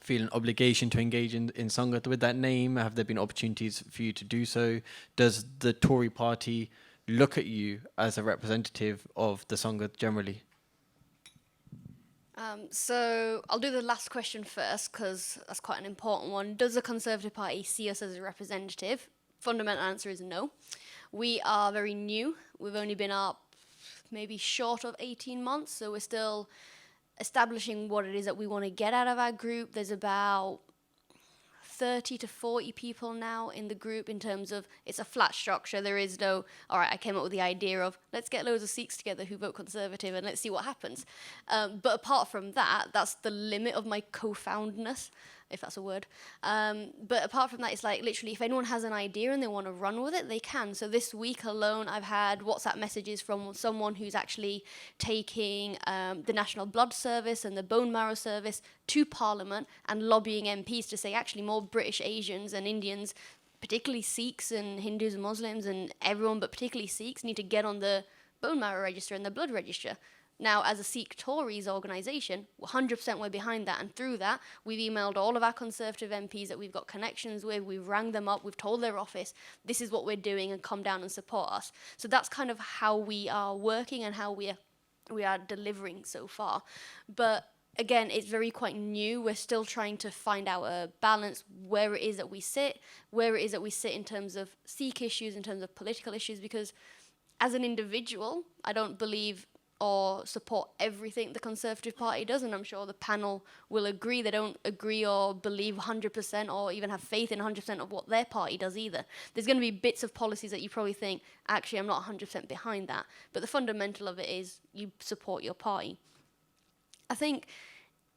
feel an obligation to engage in Sangat with that name? Have there been opportunities for you to do so? Does the Tory party look at you as a representative of the Sangat generally? So I'll do the last question first, because that's quite an important one. Does the Conservative Party see us as a representative? Fundamental answer is no. We are very new. We've only been up maybe short of 18 months, so we're still establishing what it is that we want to get out of our group. There's about 30 to 40 people now in the group, in terms of it's a flat structure. There is no, all right, I came up with the idea of let's get loads of Sikhs together who vote Conservative and let's see what happens. But apart from that, that's the limit of my co-foundness, if that's a word. But apart from that, it's like literally if anyone has an idea and they want to run with it, they can. So this week alone, I've had WhatsApp messages from someone who's actually taking the National Blood Service and the Bone Marrow Service to Parliament and lobbying MPs to say actually more British Asians and Indians, particularly Sikhs and Hindus and Muslims and everyone, but particularly Sikhs, need to get on the bone marrow register and the blood register. Now, as a Sikh Tories organisation, 100% we're behind that, and through that, we've emailed all of our Conservative MPs that we've got connections with, we've rang them up, we've told their office, this is what we're doing, and come down and support us. So that's kind of how we are working and how we are delivering so far. But again, it's very quite new. We're still trying to find out a balance, where it is that we sit in terms of Sikh issues, in terms of political issues, because as an individual, I don't believe or support everything the Conservative Party does, and I'm sure the panel will agree. They don't agree or believe 100% or even have faith in 100% of what their party does either. There's going to be bits of policies that you probably think, actually, I'm not 100% behind that. But the fundamental of it is you support your party. I think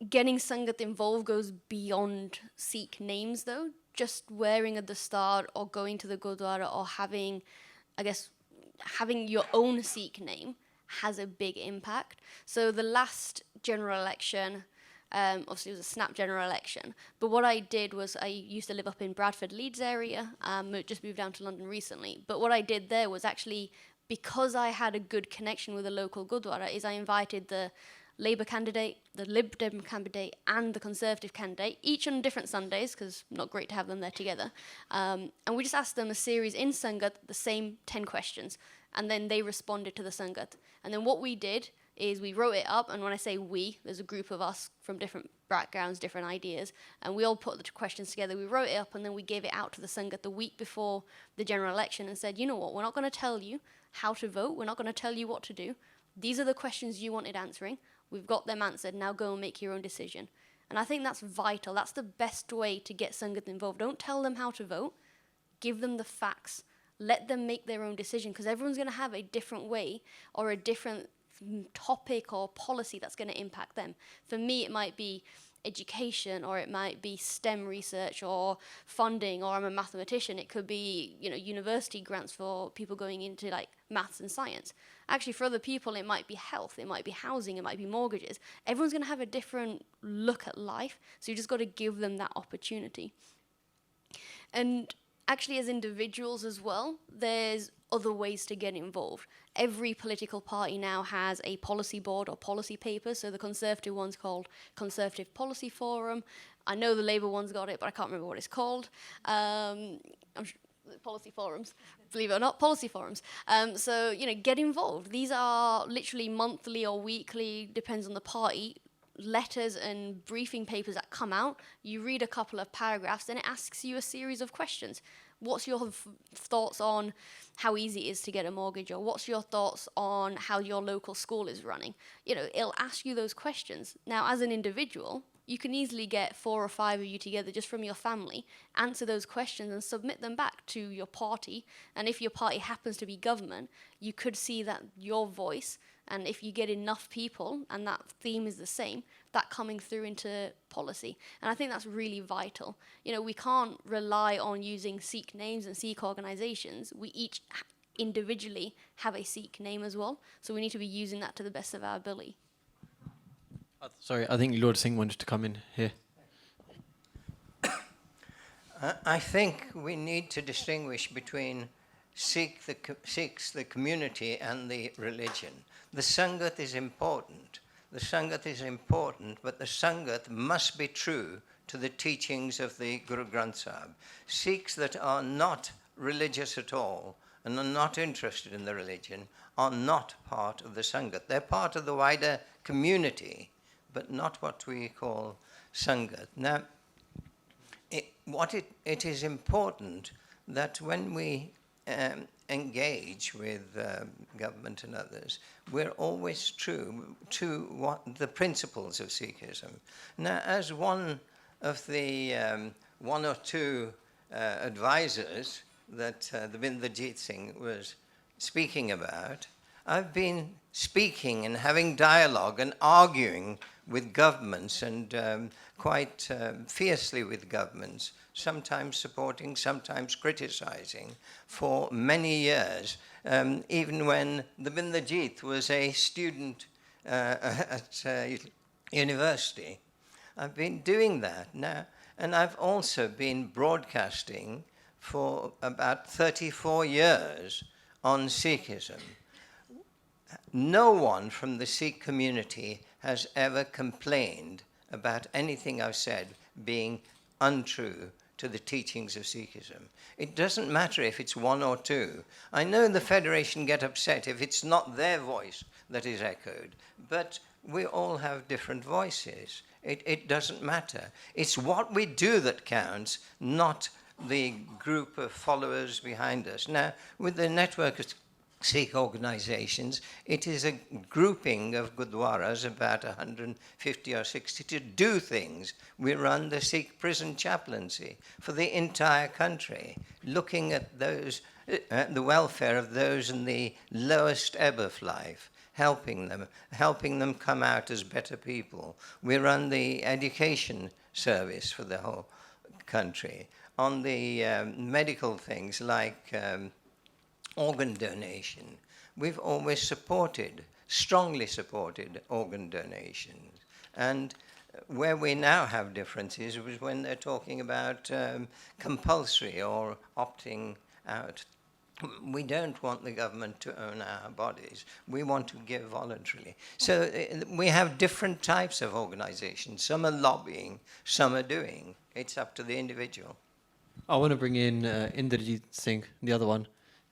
getting Sangat involved goes beyond Sikh names, though. Just wearing a dastar or going to the Gurdwara or having your own Sikh name has a big impact. So the last general election, obviously it was a snap general election, but what I did was, I used to live up in Bradford, Leeds area, just moved down to London recently, but what I did there was actually, because I had a good connection with the local Gurdwara, is I invited the Labour candidate, the Lib Dem candidate, and the Conservative candidate, each on different Sundays, because not great to have them there together, and we just asked them a series in Sangat, the same 10 questions, and then they responded to the Sangat. And then what we did is we wrote it up, and when I say we, there's a group of us from different backgrounds, different ideas, and we all put the questions together, we wrote it up, and then we gave it out to the Sangat the week before the general election and said, you know what, we're not going to tell you how to vote, we're not going to tell you what to do, these are the questions you wanted answering, we've got them answered, now go and make your own decision. And I think that's vital, that's the best way to get Sangat involved. Don't tell them how to vote, give them the facts. Let them make their own decision, because everyone's going to have a different way or a different topic or policy that's going to impact them. For me, it might be education, or it might be STEM research or funding, or I'm a mathematician. It could be, university grants for people going into like maths and science. Actually, for other people, it might be health, it might be housing, it might be mortgages. Everyone's going to have a different look at life, so you just got to give them that opportunity. And actually, as individuals as well, there's other ways to get involved. Every political party now has a policy board or policy paper. So the Conservative one's called Conservative Policy Forum. I know the Labour one's got it, but I can't remember what it's called. Policy forums, believe it or not, policy forums. So, get involved. These are literally monthly or weekly, depends on the party, letters and briefing papers that come out, you read a couple of paragraphs, and it asks you a series of questions. What's your thoughts on how easy it is to get a mortgage, or what's your thoughts on how your local school is running? You know, it'll ask you those questions. Now, as an individual, you can easily get 4 or 5 of you together just from your family, answer those questions and submit them back to your party. And if your party happens to be government, you could see that your voice, and if you get enough people and that theme is the same, that coming through into policy. And I think that's really vital. You know, we can't rely on using Sikh names and Sikh organizations. We each individually have a Sikh name as well. So we need to be using that to the best of our ability. Sorry, I think Lord Singh wanted to come in here. I think we need to distinguish between Sikhs, the community, and the religion. The Sangat is important. The Sangat is important, but the Sangat must be true to the teachings of the Guru Granth Sahib. Sikhs that are not religious at all and are not interested in the religion are not part of the Sangat. They're part of the wider community, but not what we call Sangat. Now, it is important that when we engage with government and others, we're always true to what the principles of Sikhism. Now, as one of the 1 or 2 advisors that Davinderjeet Singh was speaking about, I've been speaking and having dialogue and arguing with governments, and quite fiercely with governments, sometimes supporting, sometimes criticizing, for many years, even when Davinderjeet was a student at university. I've been doing that now, and I've also been broadcasting for about 34 years on Sikhism. No one from the Sikh community has ever complained about anything I've said being untrue to the teachings of Sikhism. It doesn't matter if it's 1 or 2. I know the Federation get upset if it's not their voice that is echoed, but we all have different voices. It doesn't matter. It's what we do that counts, not the group of followers behind us. Now, with the network of Sikh organizations, it is a grouping of gurdwaras, about 150 or 60, to do things. We run the Sikh prison chaplaincy for the entire country, looking at those, the welfare of those in the lowest ebb of life, helping them come out as better people. We run the education service for the whole country. On the medical things like organ donation, we've always strongly supported organ donations. And where we now have differences was when they're talking about compulsory or opting out. We don't want the government to own our bodies. We want to give voluntarily. So we have different types of organizations. Some are lobbying, some are doing. It's up to the individual. I want to bring in Inderjeet Singh, the other one,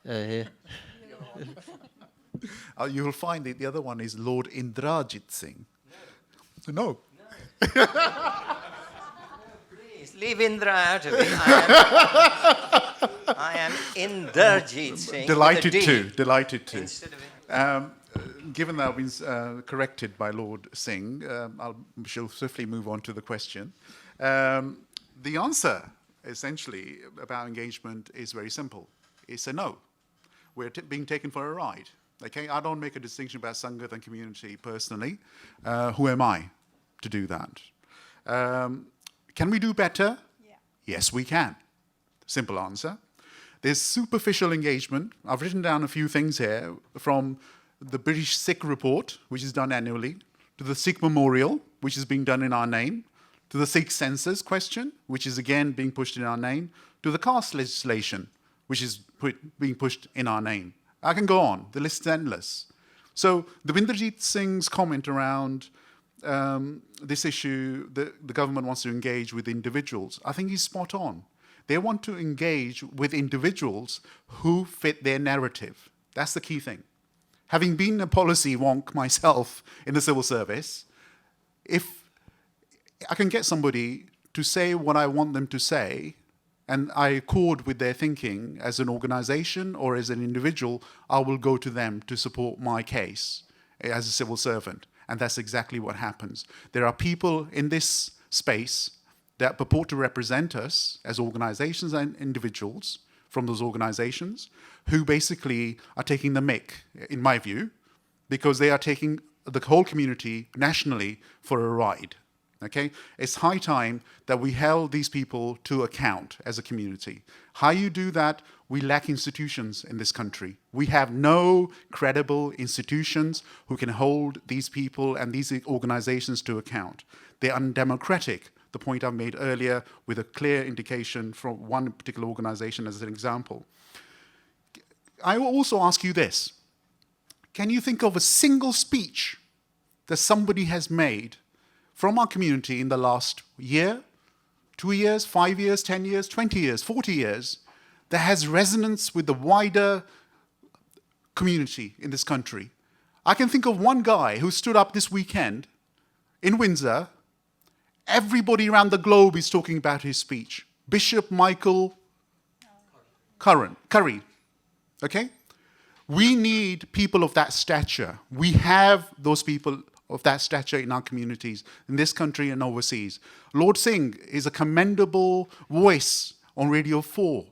here. You will find that the other one is Lord Indrajit Singh. No. Please, leave Indra out of it. I am Inderjeet Singh. Delighted to. Instead of Given that I've been corrected by Lord Singh, I shall swiftly move on to the question. The answer, essentially, about engagement is very simple. It's a no. We're being taken for a ride. Okay, I don't make a distinction about Sangat and community personally. Who am I to do that? Can we do better? Yeah. Yes, we can. Simple answer. There's superficial engagement. I've written down a few things here, from the British Sikh report, which is done annually, to the Sikh memorial, which is being done in our name, to the Sikh census question, which is again being pushed in our name, to the caste legislation, which is being pushed in our name. I can go on. The list is endless. So Davinderjeet Singh's comment around this issue, the government wants to engage with individuals, I think he's spot on. They want to engage with individuals who fit their narrative. That's the key thing. Having been a policy wonk myself in the civil service, if I can get somebody to say what I want them to say, and I accord with their thinking as an organization or as an individual, I will go to them to support my case as a civil servant. And that's exactly what happens. There are people in this space that purport to represent us as organizations and individuals from those organizations who basically are taking the mick, in my view, because they are taking the whole community nationally for a ride. Okay? It's high time that we held these people to account as a community. How you do that? We lack institutions in this country. We have no credible institutions who can hold these people and these organizations to account. They're undemocratic, the point I made earlier, with a clear indication from one particular organization as an example. I will also ask you this. Can you think of a single speech that somebody has made from our community in the last year, 2 years, 5 years, 10 years, 20 years, 40 years, that has resonance with the wider community in this country? I can think of one guy who stood up this weekend in Windsor. Everybody around the globe is talking about his speech. Bishop Michael Curry. Okay? We need people of that stature. We have those people of that stature in our communities, in this country and overseas. Lord Singh is a commendable voice on Radio 4.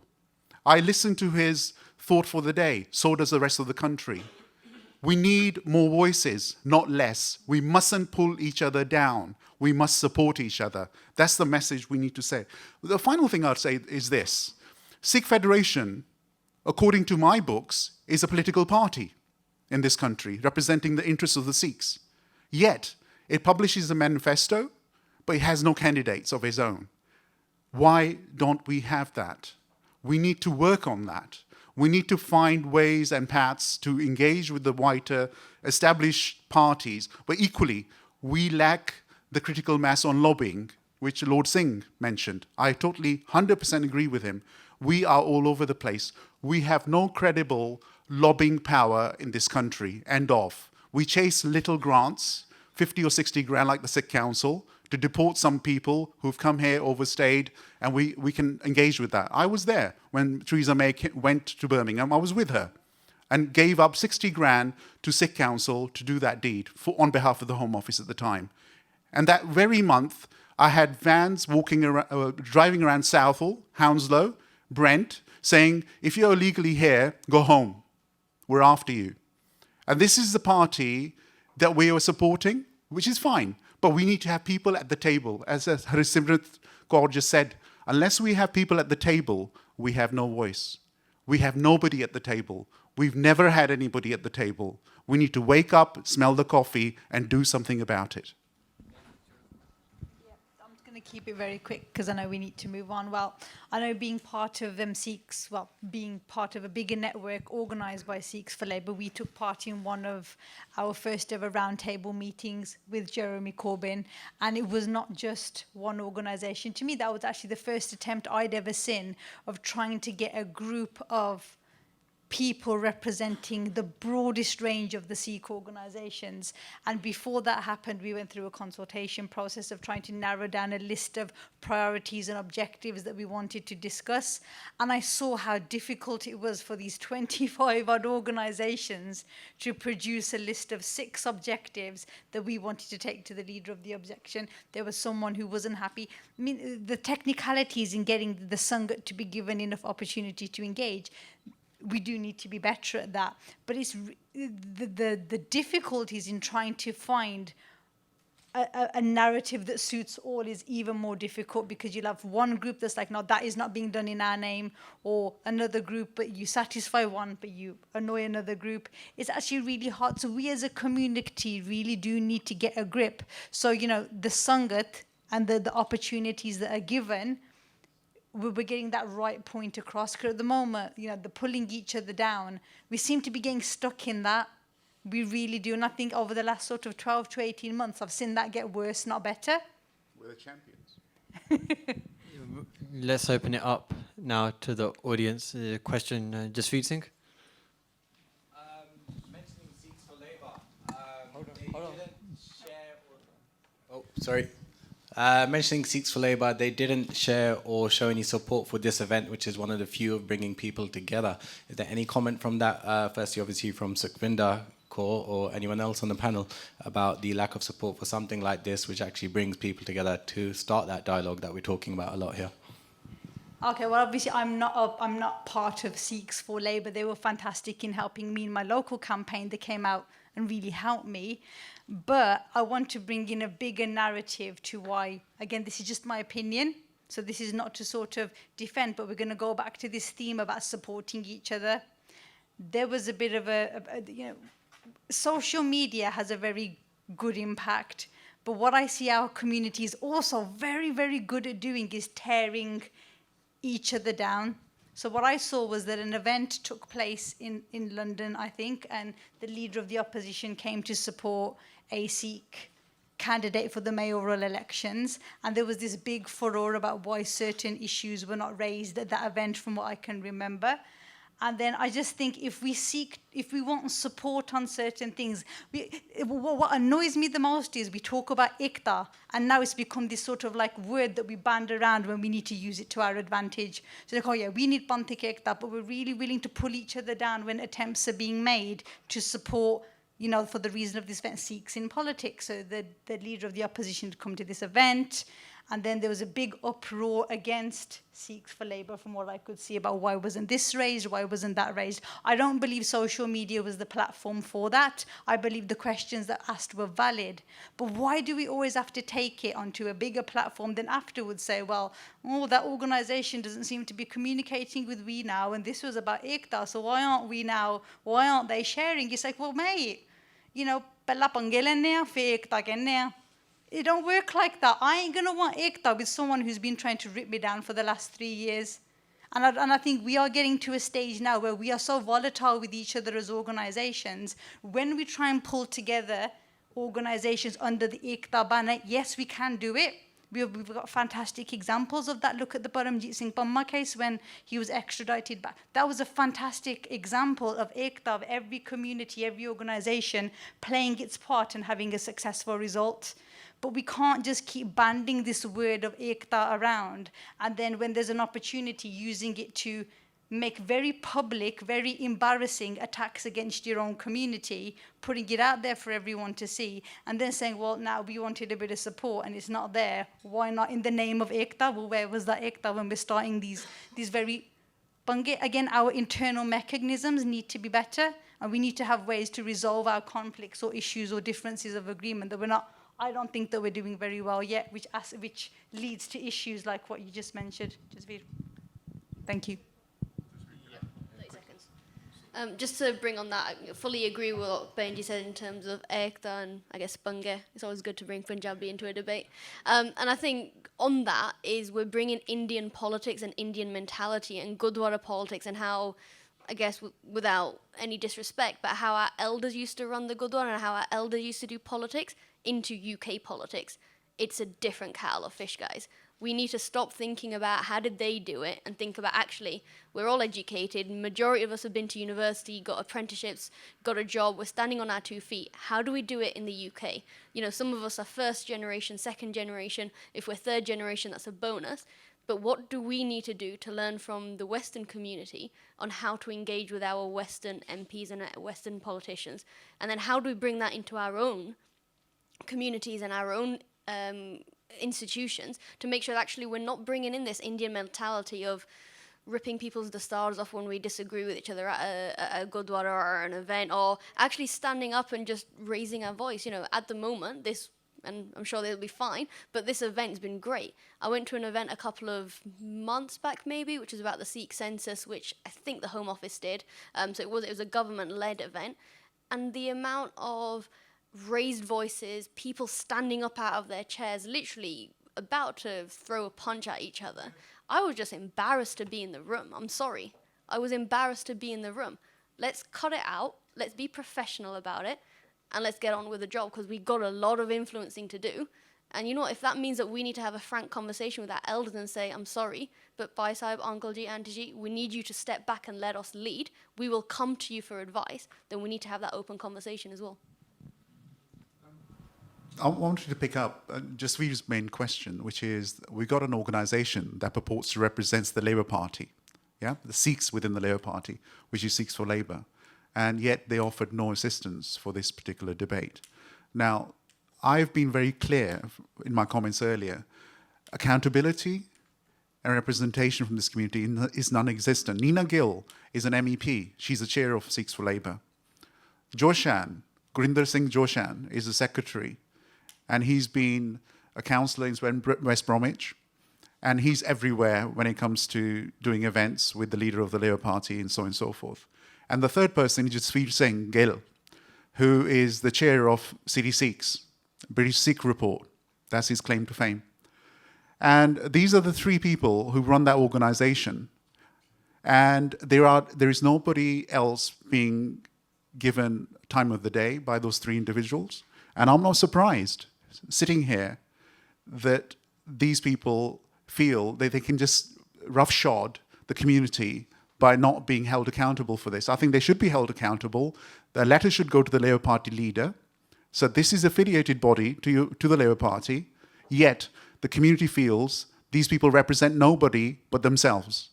I listen to his thought for the day. So does the rest of the country. We need more voices, not less. We mustn't pull each other down. We must support each other. That's the message we need to say. The final thing I'd say is this. Sikh Federation, according to my books, is a political party in this country, representing the interests of the Sikhs. Yet, it publishes a manifesto, but it has no candidates of its own. Why don't we have that? We need to work on that. We need to find ways and paths to engage with the wider established parties, but equally, we lack the critical mass on lobbying, which Lord Singh mentioned. I totally 100% agree with him. We are all over the place. We have no credible lobbying power in this country, end of. We chase little grants, 50 or 60 grand like the Sikh Council, to deport some people who've come here, overstayed, and we can engage with that. I was there when Theresa May went to Birmingham. I was with her and gave up 60 grand to Sikh Council to do that deed on behalf of the Home Office at the time. And that very month, I had vans walking around, driving around Southall, Hounslow, Brent, saying, if you're illegally here, go home. We're after you. And this is the party that we are supporting, which is fine. But we need to have people at the table. As Harisimrat Kaur just said, unless we have people at the table, we have no voice. We have nobody at the table. We've never had anybody at the table. We need to wake up, smell the coffee, and do something about it. I'm just going to keep it very quick because I know we need to move on. Well, I know being part of Sikhs, being part of a bigger network organised by Sikhs for Labour, we took part in one of our first ever roundtable meetings with Jeremy Corbyn, and it was not just one organisation. To me, that was actually the first attempt I'd ever seen of trying to get a group of people representing the broadest range of the Sikh organisations. And before that happened, we went through a consultation process of trying to narrow down a list of priorities and objectives that we wanted to discuss. And I saw how difficult it was for these 25 odd organisations to produce a list of 6 objectives that we wanted to take to the leader of the objection. There was someone who wasn't happy. I mean, the technicalities in getting the Sangat to be given enough opportunity to engage, we do need to be better at that. But it's the difficulties in trying to find a narrative that suits all is even more difficult, because you'll have one group that's like, no, that is not being done in our name, or another group, but you satisfy one, but you annoy another group. It's actually really hard. So we as a community really do need to get a grip. So, you know, the Sangat and the opportunities that are given, we're getting that right point across. Because at the moment, you know, the pulling each other down, we seem to be getting stuck in that. We really do. And I think over the last sort of 12 to 18 months, I've seen that get worse, not better. We're the champions. Let's open it up now to the audience. Question, Jasveet Singh. Mentioning Sikhs for Labour, hold on. Sorry. Mentioning Sikhs for Labour, they didn't share or show any support for this event, which is one of the few of bringing people together. Is there any comment from that, firstly, obviously, from Sukhvinder Kaur or anyone else on the panel about the lack of support for something like this, which actually brings people together to start that dialogue that we're talking about a lot here? Okay, well, obviously, I'm not part of Sikhs for Labour. They were fantastic in helping me in my local campaign. They came out and really helped me. But I want to bring in a bigger narrative to why, again, this is just my opinion. So this is not to sort of defend, but we're going to go back to this theme about supporting each other. There was a bit of social media has a very good impact. But what I see our community is also very, very good at doing is tearing each other down. So what I saw was that an event took place in London, I think, and the leader of the opposition came to support a Sikh candidate for the mayoral elections. And there was this big furore about why certain issues were not raised at that event, from what I can remember. And then I just think if we want support on certain things, what annoys me the most is we talk about ekta, and now it's become this sort of like word that we band around when we need to use it to our advantage. So like, oh yeah, we need panthik ekta, but we're really willing to pull each other down when attempts are being made to support, you know, for the reason of this event, Sikhs in politics. So the leader of the opposition had come to this event, and then there was a big uproar against Sikhs for Labour, from what I could see, about why wasn't this raised, why wasn't that raised. I don't believe social media was the platform for that. I believe the questions that asked were valid. But why do we always have to take it onto a bigger platform, then afterwards say, well, oh, that organisation doesn't seem to be communicating with we now, and this was about ekta, so why aren't they sharing? It's like, well, mate, you know, pehla pange lenne aa, fir ekta kehne aa. It don't work like that. I ain't going to want ekta with someone who's been trying to rip me down for the last 3 years. And I think we are getting to a stage now where we are so volatile with each other as organizations. When we try and pull together organizations under the ekta banner, yes, we can do it. We've got fantastic examples of that. Look at the Paramjit Singh Panma case when he was extradited back. That was a fantastic example of ekta, of every community, every organization playing its part and having a successful result. But we can't just keep banding this word of ekta around, and then when there's an opportunity, using it to make very public, very embarrassing attacks against your own community, putting it out there for everyone to see, and then saying, well, now we wanted a bit of support and it's not there. Why not in the name of ekta? Well, where was that ekta when we're starting these very... Again, our internal mechanisms need to be better, and we need to have ways to resolve our conflicts or issues or differences of agreement that we're not... I don't think that we're doing very well yet, which leads to issues like what you just mentioned. Thank you. 30 seconds. Just to bring on that, I fully agree with what Benji said in terms of ekta and I guess Bange. It's always good to bring Punjabi into a debate. And I think on that is we're bringing Indian politics and Indian mentality and Gurdwara politics, and how, I guess without any disrespect, but how our elders used to run the Gurdwara and how our elders used to do politics into UK politics. It's a different kettle of fish, guys. We need to stop thinking about how did they do it and think about, actually, we're all educated. Majority of us have been to university, got apprenticeships, got a job. We're standing on our 2 feet. How do we do it in the UK? You know, some of us are first generation, second generation. If we're third generation, that's a bonus. But what do we need to do to learn from the Western community on how to engage with our Western MPs and Western politicians? And then how do we bring that into our own communities and our own institutions to make sure that actually we're not bringing in this Indian mentality of ripping people's dastars off when we disagree with each other at a Gurdwara or an event, or actually standing up and just raising our voice. You know, at the moment, this, and I'm sure they'll be fine, but this event's been great. I went to an event a couple of months back maybe, which was about the Sikh census, which I think the Home Office did. So it was a government-led event, and the amount of raised voices, people standing up out of their chairs, literally about to throw a punch at each other. I was just embarrassed to be in the room. I'm sorry. I was embarrassed to be in the room. Let's cut it out. Let's be professional about it. And let's get on with the job, because we've got a lot of influencing to do. And you know what? If that means that we need to have a frank conversation with our elders and say, I'm sorry, but Bhai Sahib, Uncle Ji, Auntie Ji, we need you to step back and let us lead. We will come to you for advice. Then we need to have that open conversation as well. I wanted to pick up Jasveer's main question, which is we got an organisation that purports to represent the Labour Party, yeah, the Sikhs within the Labour Party, which is Sikhs for Labour, and yet they offered no assistance for this particular debate. Now, I've been very clear in my comments earlier. Accountability and representation from this community is non-existent. Nina Gill is an MEP. She's the chair of Sikhs for Labour. Joshan, Gurinder Singh Joshan, is a secretary, and he's been a councillor in West Bromwich, and he's everywhere when it comes to doing events with the leader of the Labour Party and so on and so forth. And the third person is Jasveer Singh Gill, who is the chair of City Sikhs, British Sikh Report. That's his claim to fame. And these are the three people who run that organisation. And there is nobody else being given time of the day by those three individuals. And I'm not surprised, sitting here, that these people feel that they can just roughshod the community by not being held accountable for this. I think they should be held accountable. The letter should go to the Labour Party leader. So this is affiliated body to the Labour Party, yet the community feels these people represent nobody but themselves.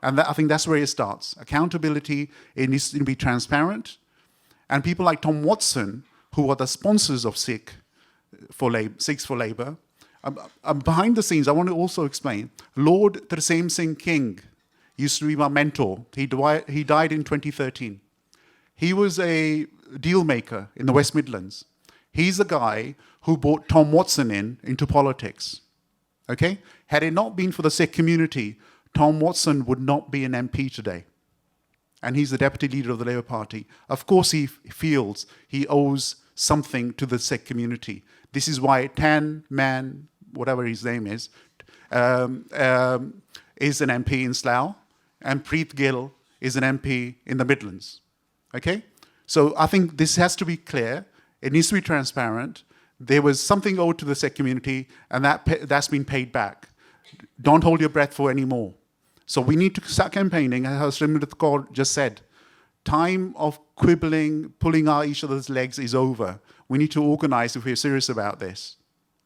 And I think that's where it starts. Accountability, it needs to be transparent. And people like Tom Watson, who are the sponsors of Sikhs for Labour, behind the scenes, I want to also explain, Lord Terseem Singh King used to be my mentor. He died in 2013. He was a deal maker in the West Midlands. He's the guy who brought Tom Watson into politics. Okay? Had it not been for the Sikh community, Tom Watson would not be an MP today. And he's the deputy leader of the Labour Party. Of course he feels he owes something to the Sikh community. This is why Tan Man, whatever his name is an MP in Slough, and Preet Gill is an MP in the Midlands. Okay? So I think this has to be clear. It needs to be transparent. There was something owed to the Sikh community, and that's been paid back. Don't hold your breath for any more. So we need to start campaigning, as Srimit Kaur just said. Time of quibbling, pulling out each other's legs is over. We need to organise if we're serious about this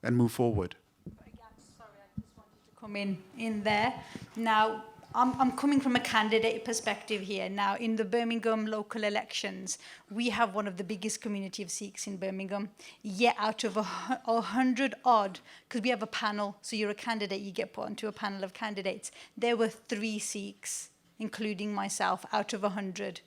and move forward. Sorry, I just wanted to come in there. Now, I'm coming from a candidate perspective here. Now, in the Birmingham local elections, we have one of the biggest community of Sikhs in Birmingham. Yet out of 100 odd, because we have a panel, so you're a candidate, you get put onto a panel of candidates. There were 3 Sikhs, including myself, out of 100.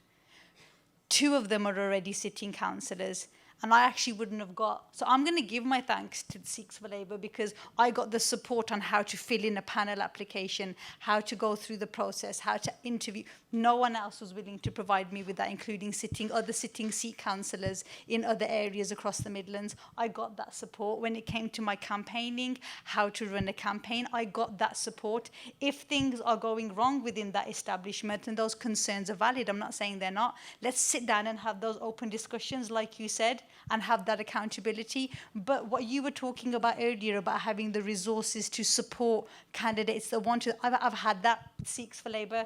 2 of them are already sitting councillors. And I actually wouldn't have got... So I'm going to give my thanks to Sikhs for Labour because I got the support on how to fill in a panel application, how to go through the process, how to interview. No one else was willing to provide me with that, including other sitting Sikh councillors in other areas across the Midlands. I got that support. When it came to my campaigning, how to run a campaign, I got that support. If things are going wrong within that establishment and those concerns are valid, I'm not saying they're not, let's sit down and have those open discussions, like you said, and have that accountability. But what you were talking about earlier about having the resources to support candidates that want to, I've had that with Sikhs for Labour.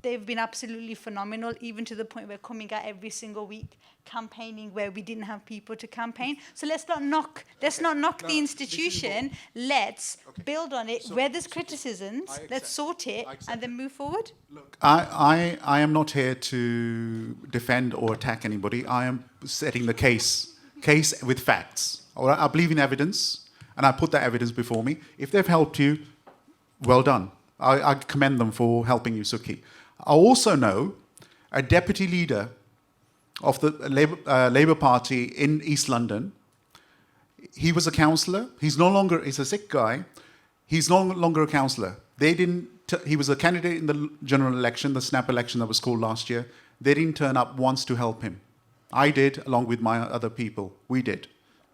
They've been absolutely phenomenal, even to the point where coming out every single week, campaigning where we didn't have people to campaign. So let's not knock the institution. Let's build on it. So, where there's criticisms, let's sort it and then move forward. Look, I am not here to defend or attack anybody. I am setting the case with facts. I believe in evidence, and I put that evidence before me. If they've helped you, well done. I commend them for helping you, Sukhi. I also know a deputy leader of the Labour Party in East London. He was a councillor. He's a Sikh guy. He's no longer a councillor. He was a candidate in the general election, the snap election that was called last year. They didn't turn up once to help him. I did, along with my other people. We did.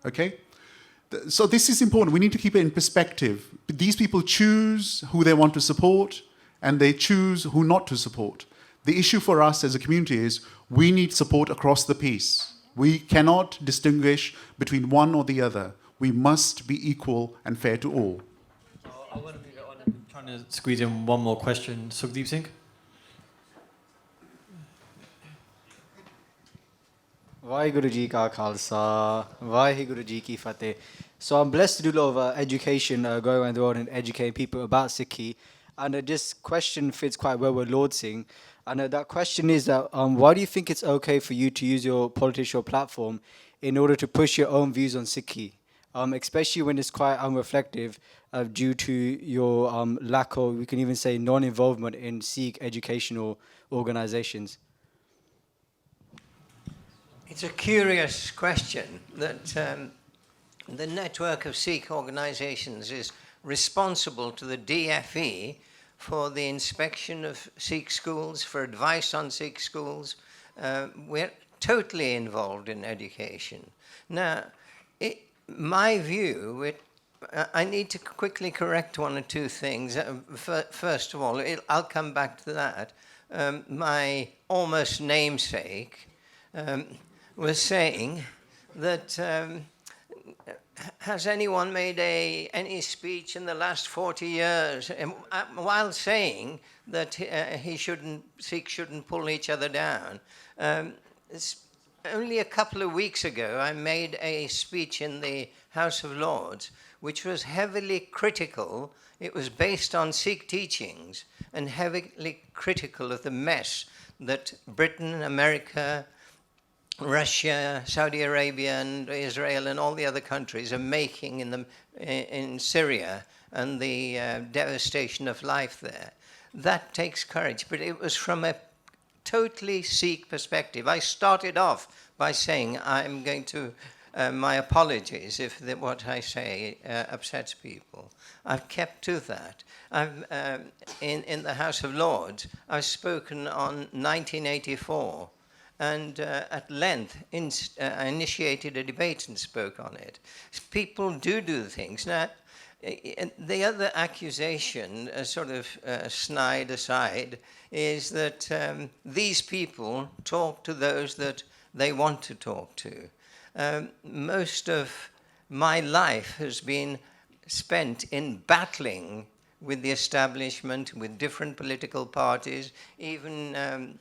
Okay? So this is important. We need to keep it in perspective. These people choose who they want to support, and they choose who not to support. The issue for us as a community is we need support across the piece. We cannot distinguish between one or the other. We must be equal and fair to all. I want to move it on. I'm trying to squeeze in one more question. Sukhdeep Singh? Vaheguru Ji Ka Khalsa, Vaheguru Ji Ki Fateh. So I'm blessed to do a lot of education, going around the world and educating people about Sikhi. And this question fits quite well with Lord Singh. And that question is that why do you think it's okay for you to use your political platform in order to push your own views on Sikhi? Especially when it's quite unreflective due to your lack of, we can even say, non-involvement in Sikh educational organizations. It's a curious question that the network of Sikh organizations is responsible to the DFE for the inspection of Sikh schools, for advice on Sikh schools. We're totally involved in education. Now, my view, I need to quickly correct one or two things. First of all, I'll come back to that. My almost namesake was saying that has anyone made any speech in the last 40 years while saying that Sikhs shouldn't pull each other down? Only a couple of weeks ago, I made a speech in the House of Lords, which was heavily critical. It was based on Sikh teachings and heavily critical of the mess that Britain, America, Russia, Saudi Arabia, and Israel, and all the other countries are making in Syria and the devastation of life there. That takes courage, but it was from a totally Sikh perspective. I started off by saying I'm going to, my apologies if what I say upsets people. I've kept to that. In the House of Lords, I've spoken on 1984, and at length I initiated a debate and spoke on it. People do things. Now, the other accusation, sort of snide aside, is that these people talk to those that they want to talk to. Most of my life has been spent in battling with the establishment, with different political parties, even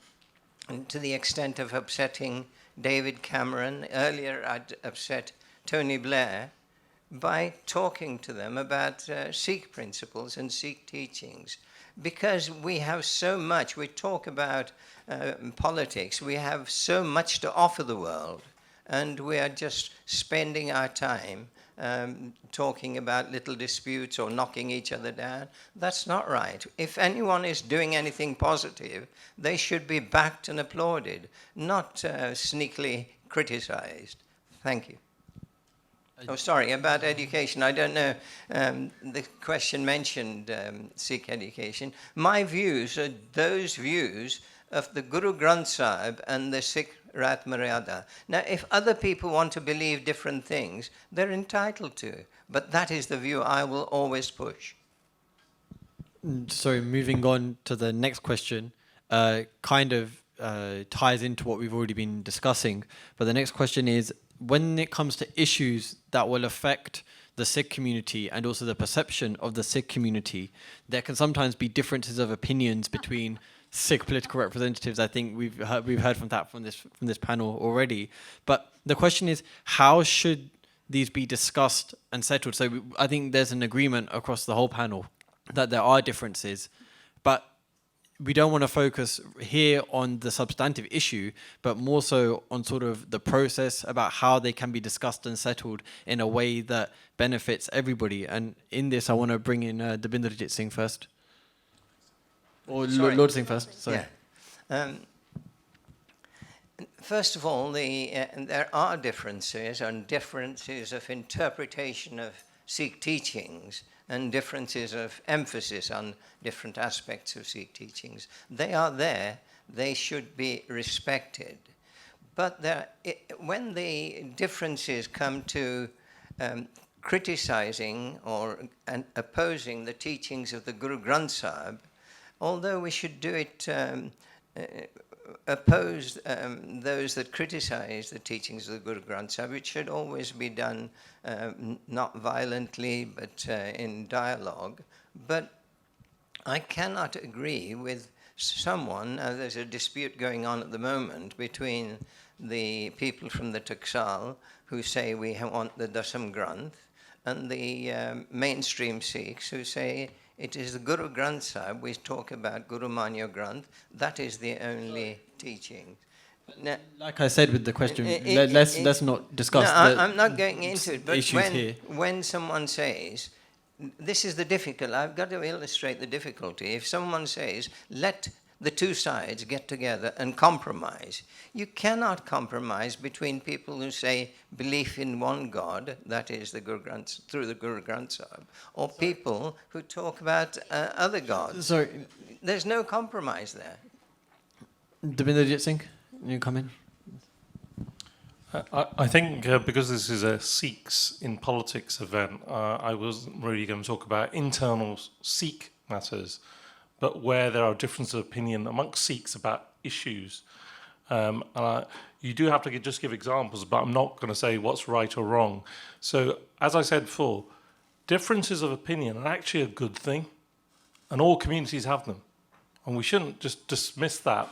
to the extent of upsetting David Cameron. Earlier, I'd upset Tony Blair by talking to them about Sikh principles and Sikh teachings. Because we have so much, we talk about politics, we have so much to offer the world, and we are just spending our time talking about little disputes or knocking each other down. That's not right. If anyone is doing anything positive, they should be backed and applauded, not sneakily criticized. Thank you. Oh, sorry, about education. I don't know, the question mentioned Sikh education. My views are those views of the Guru Granth Sahib and the Sikh Rat Maryada. Now, if other people want to believe different things, they're entitled to. But that is the view I will always push. Sorry, moving on to the next question, kind of ties into what we've already been discussing. But the next question is, when it comes to issues that will affect the Sikh community and also the perception of the Sikh community, there can sometimes be differences of opinions between Sikh political representatives. I think we've heard from this panel already. But the question is, how should these be discussed and settled? So I think there's an agreement across the whole panel that there are differences, but we don't want to focus here on the substantive issue, but more so on sort of the process about how they can be discussed and settled in a way that benefits everybody. And in this, I want to bring in Dabinderjit Singh first. Or Lord Singh first, sorry. Yeah. First of all, there are differences and differences of interpretation of Sikh teachings and differences of emphasis on different aspects of Sikh teachings. They are there. They should be respected. But when the differences come to criticizing or opposing the teachings of the Guru Granth Sahib, although we should do it, oppose those that criticize the teachings of the Guru Granth Sahib, it should always be done not violently, but in dialogue. But I cannot agree with someone, there's a dispute going on at the moment between the people from the Taksal who say we want the Dasam Granth, and the mainstream Sikhs who say it is the Guru Granth Sahib, we talk about Guru Manya Granth, that is the only teaching. Now, Like I said with the question, let's not discuss I'm not going into it, but issues here. when someone says, this is the difficult, I've got to illustrate the difficulty. If someone says, let the two sides get together and compromise, you cannot compromise between people who say belief in one God, that is the Guru Granth, through the Guru Granth Sahib, or people who talk about other gods. Sorry, There's no compromise there. Davinderjit Singh, you come in. I think because this is a Sikhs in politics event, I wasn't really going to talk about internal Sikh matters, but where there are differences of opinion amongst Sikhs about issues. You do have to just give examples, but I'm not going to say what's right or wrong. So, as I said before, differences of opinion are actually a good thing, and all communities have them. And we shouldn't just dismiss that.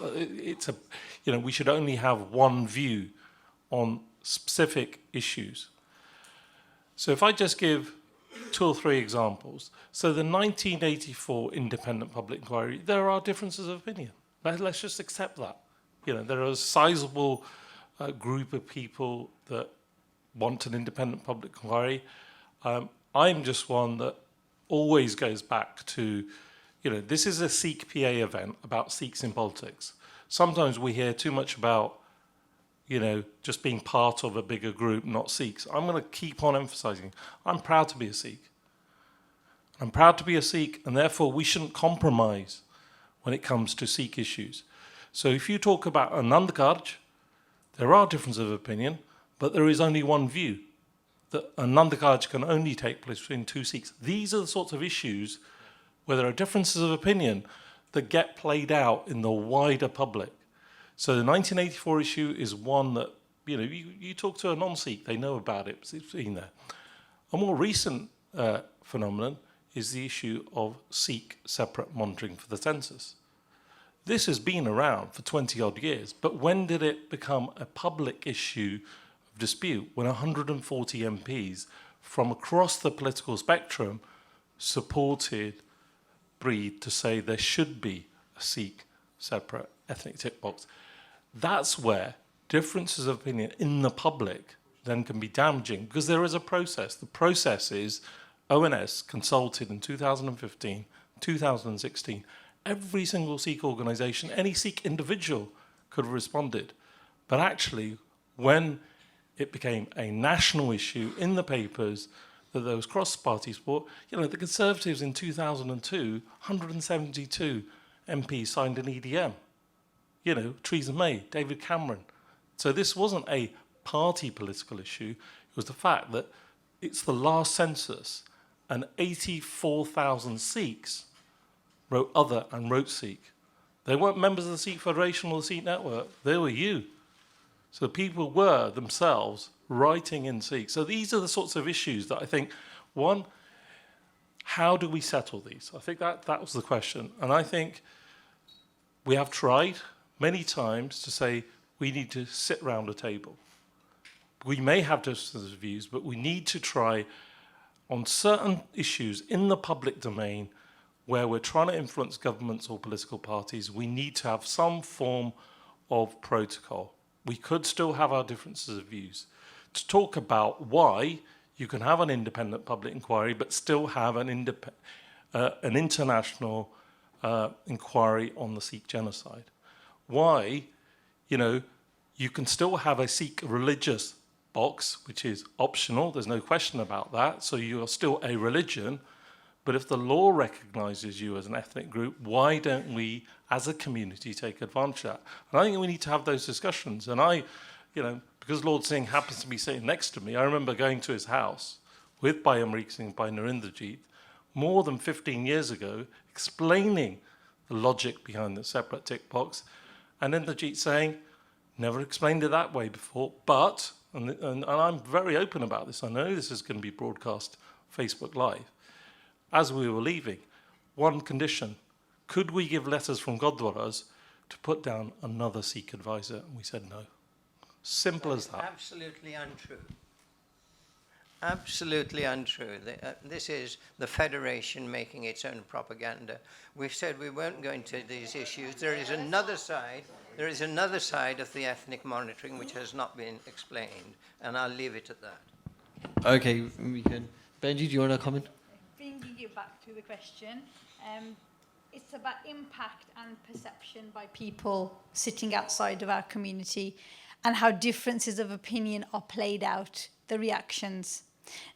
We should only have one view on specific issues. So if I just give 2 or 3 examples. So the 1984 independent public inquiry, there are differences of opinion. Let's just accept that. There are a sizable group of people that want an independent public inquiry. I'm just one that always goes back to, this is a Sikh PA event about Sikhs in politics. Sometimes we hear too much about just being part of a bigger group, not Sikhs. I'm going to keep on emphasizing, I'm proud to be a Sikh. I'm proud to be a Sikh, and therefore we shouldn't compromise when it comes to Sikh issues. So if you talk about Anandakarj, there are differences of opinion, but there is only one view, that Anandakarj can only take place between 2 Sikhs. These are the sorts of issues where there are differences of opinion that get played out in the wider public. So the 1984 issue is one that, you talk to a non-Sikh, they know about it, it's been there. A more recent phenomenon is the issue of Sikh separate monitoring for the census. This has been around for 20-odd years, but when did it become a public issue of dispute? When 140 MPs from across the political spectrum supported Breed to say there should be a Sikh separate ethnic tick box. That's where differences of opinion in the public then can be damaging, because there is a process. The process is ONS consulted in 2015, 2016. Every single Sikh organisation, any Sikh individual could have responded. But actually, when it became a national issue in the papers that there was cross-party support, the Conservatives in 2002, 172 MPs signed an EDM. Theresa May, David Cameron. So this wasn't a party political issue. It was the fact that it's the last census and 84,000 Sikhs wrote other and wrote Sikh. They weren't members of the Sikh Federation or the Sikh Network. They were you. So people were themselves writing in Sikh. So these are the sorts of issues that I think, one, how do we settle these? I think that was the question. And I think we have tried many times to say we need to sit round a table. We may have differences of views, but we need to try on certain issues in the public domain where we're trying to influence governments or political parties, we need to have some form of protocol. We could still have our differences of views. To talk about why you can have an independent public inquiry but still have an international inquiry on the Sikh genocide. Why, you can still have a Sikh religious box, which is optional, there's no question about that, so you are still a religion, but if the law recognises you as an ethnic group, why don't we, as a community, take advantage of that? And I think we need to have those discussions. And because Lord Singh happens to be sitting next to me, I remember going to his house with Bhai Amrik Singh, Bhai Narendrajit, more than 15 years ago, explaining the logic behind the separate tick box, and Indrajit saying, never explained it that way before, but, and I'm very open about this, I know this is going to be broadcast Facebook Live, as we were leaving, one condition, could we give letters from Gurdwaras to put down another Sikh advisor? And we said no. Simple as that. Absolutely untrue. Absolutely untrue. This is the Federation making its own propaganda. We've said we won't go into these issues. There is another side. There is another side of the ethnic monitoring which has not been explained, and I'll leave it at that. Okay, we can. Benji, do you want to comment? Bringing it back to the question, it's about impact and perception by people sitting outside of our community and how differences of opinion are played out, the reactions.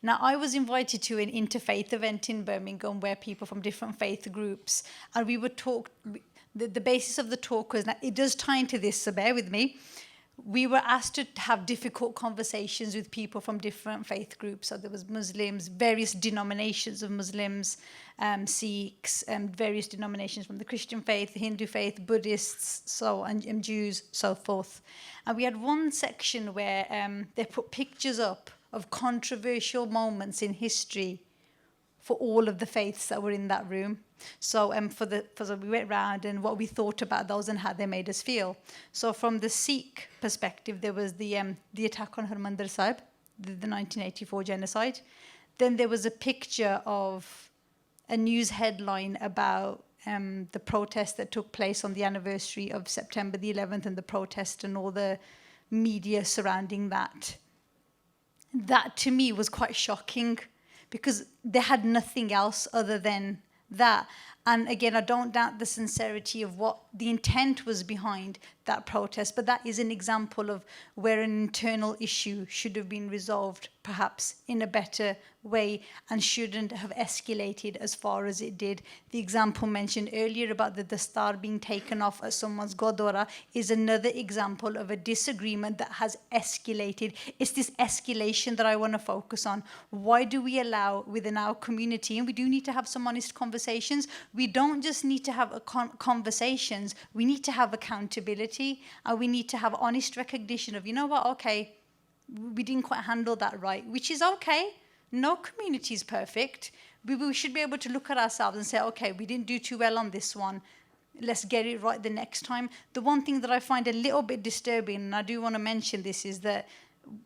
Now, I was invited to an interfaith event in Birmingham where people from different faith groups, and we were the basis of the talk was, now it does tie into this, so bear with me. We were asked to have difficult conversations with people from different faith groups. So there was Muslims, various denominations of Muslims, Sikhs, various denominations from the Christian faith, the Hindu faith, Buddhists, and Jews, so forth. And we had one section where they put pictures up of controversial moments in history for all of the faiths that were in that room. So so we went round and what we thought about those and how they made us feel. So from the Sikh perspective, there was the attack on Harmandir Sahib, the 1984 genocide. Then there was a picture of a news headline about the protest that took place on the anniversary of September the 11th and the protest and all the media surrounding that. That to me was quite shocking because they had nothing else other than that. And again, I don't doubt the sincerity of what the intent was behind that protest, but that is an example of where an internal issue should have been resolved perhaps in a better way and shouldn't have escalated as far as it did. The example mentioned earlier about the dastar being taken off at someone's godora is another example of a disagreement that has escalated. It's this escalation that I want to focus on. Why do we allow within our community, and we do need to have some honest conversations, we don't just need to have conversations, we need to have accountability, and we need to have honest recognition of, you know what, okay, we didn't quite handle that right, which is okay. No community is perfect. We should be able to look at ourselves and say, okay, we didn't do too well on this one. Let's get it right the next time. The one thing that I find a little bit disturbing, and I do want to mention this, is that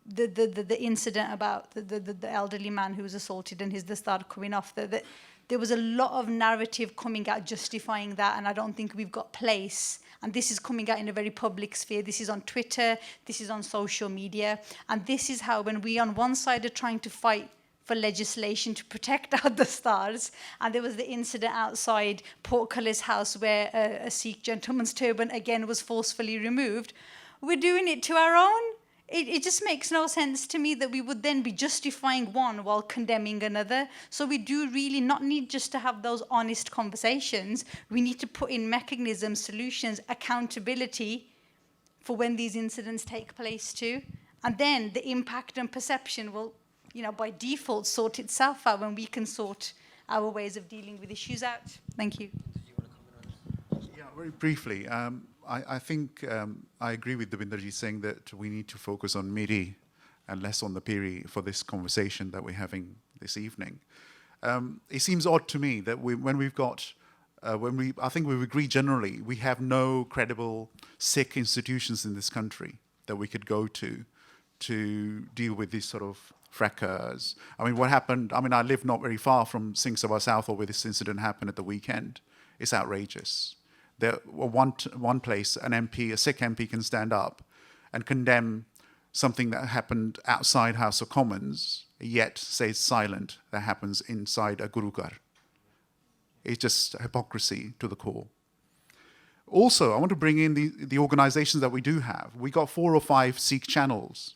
the incident about the elderly man who was assaulted and his dastar coming off, that there was a lot of narrative coming out justifying that, and I don't think we've got place. And this is coming out in a very public sphere. This is on Twitter, this is on social media. And this is how, when we on one side are trying to fight for legislation to protect our dastars, and there was the incident outside Portcullis House where a Sikh gentleman's turban again was forcefully removed, we're doing it to our own. It just makes no sense to me that we would then be justifying one while condemning another. So we do really not need just to have those honest conversations. We need to put in mechanisms, solutions, accountability for when these incidents take place too. And then the impact and perception will, by default sort itself out when we can sort our ways of dealing with issues out. Thank you. Yeah, very briefly. I think I agree with Devinderji saying that we need to focus on Miri and less on the Piri for this conversation that we're having this evening. It seems odd to me that I think we agree generally, we have no credible Sikh institutions in this country that we could go to deal with these sort of fracas. I mean, what happened, I live not very far from Singh Sabha South where this incident happened at the weekend. It's outrageous. There, one place, a Sikh MP can stand up and condemn something that happened outside House of Commons, yet stays silent that happens inside a Gurukar. It's just hypocrisy to the core. Also, I want to bring in the organizations that we do have. We got 4 or 5 Sikh channels.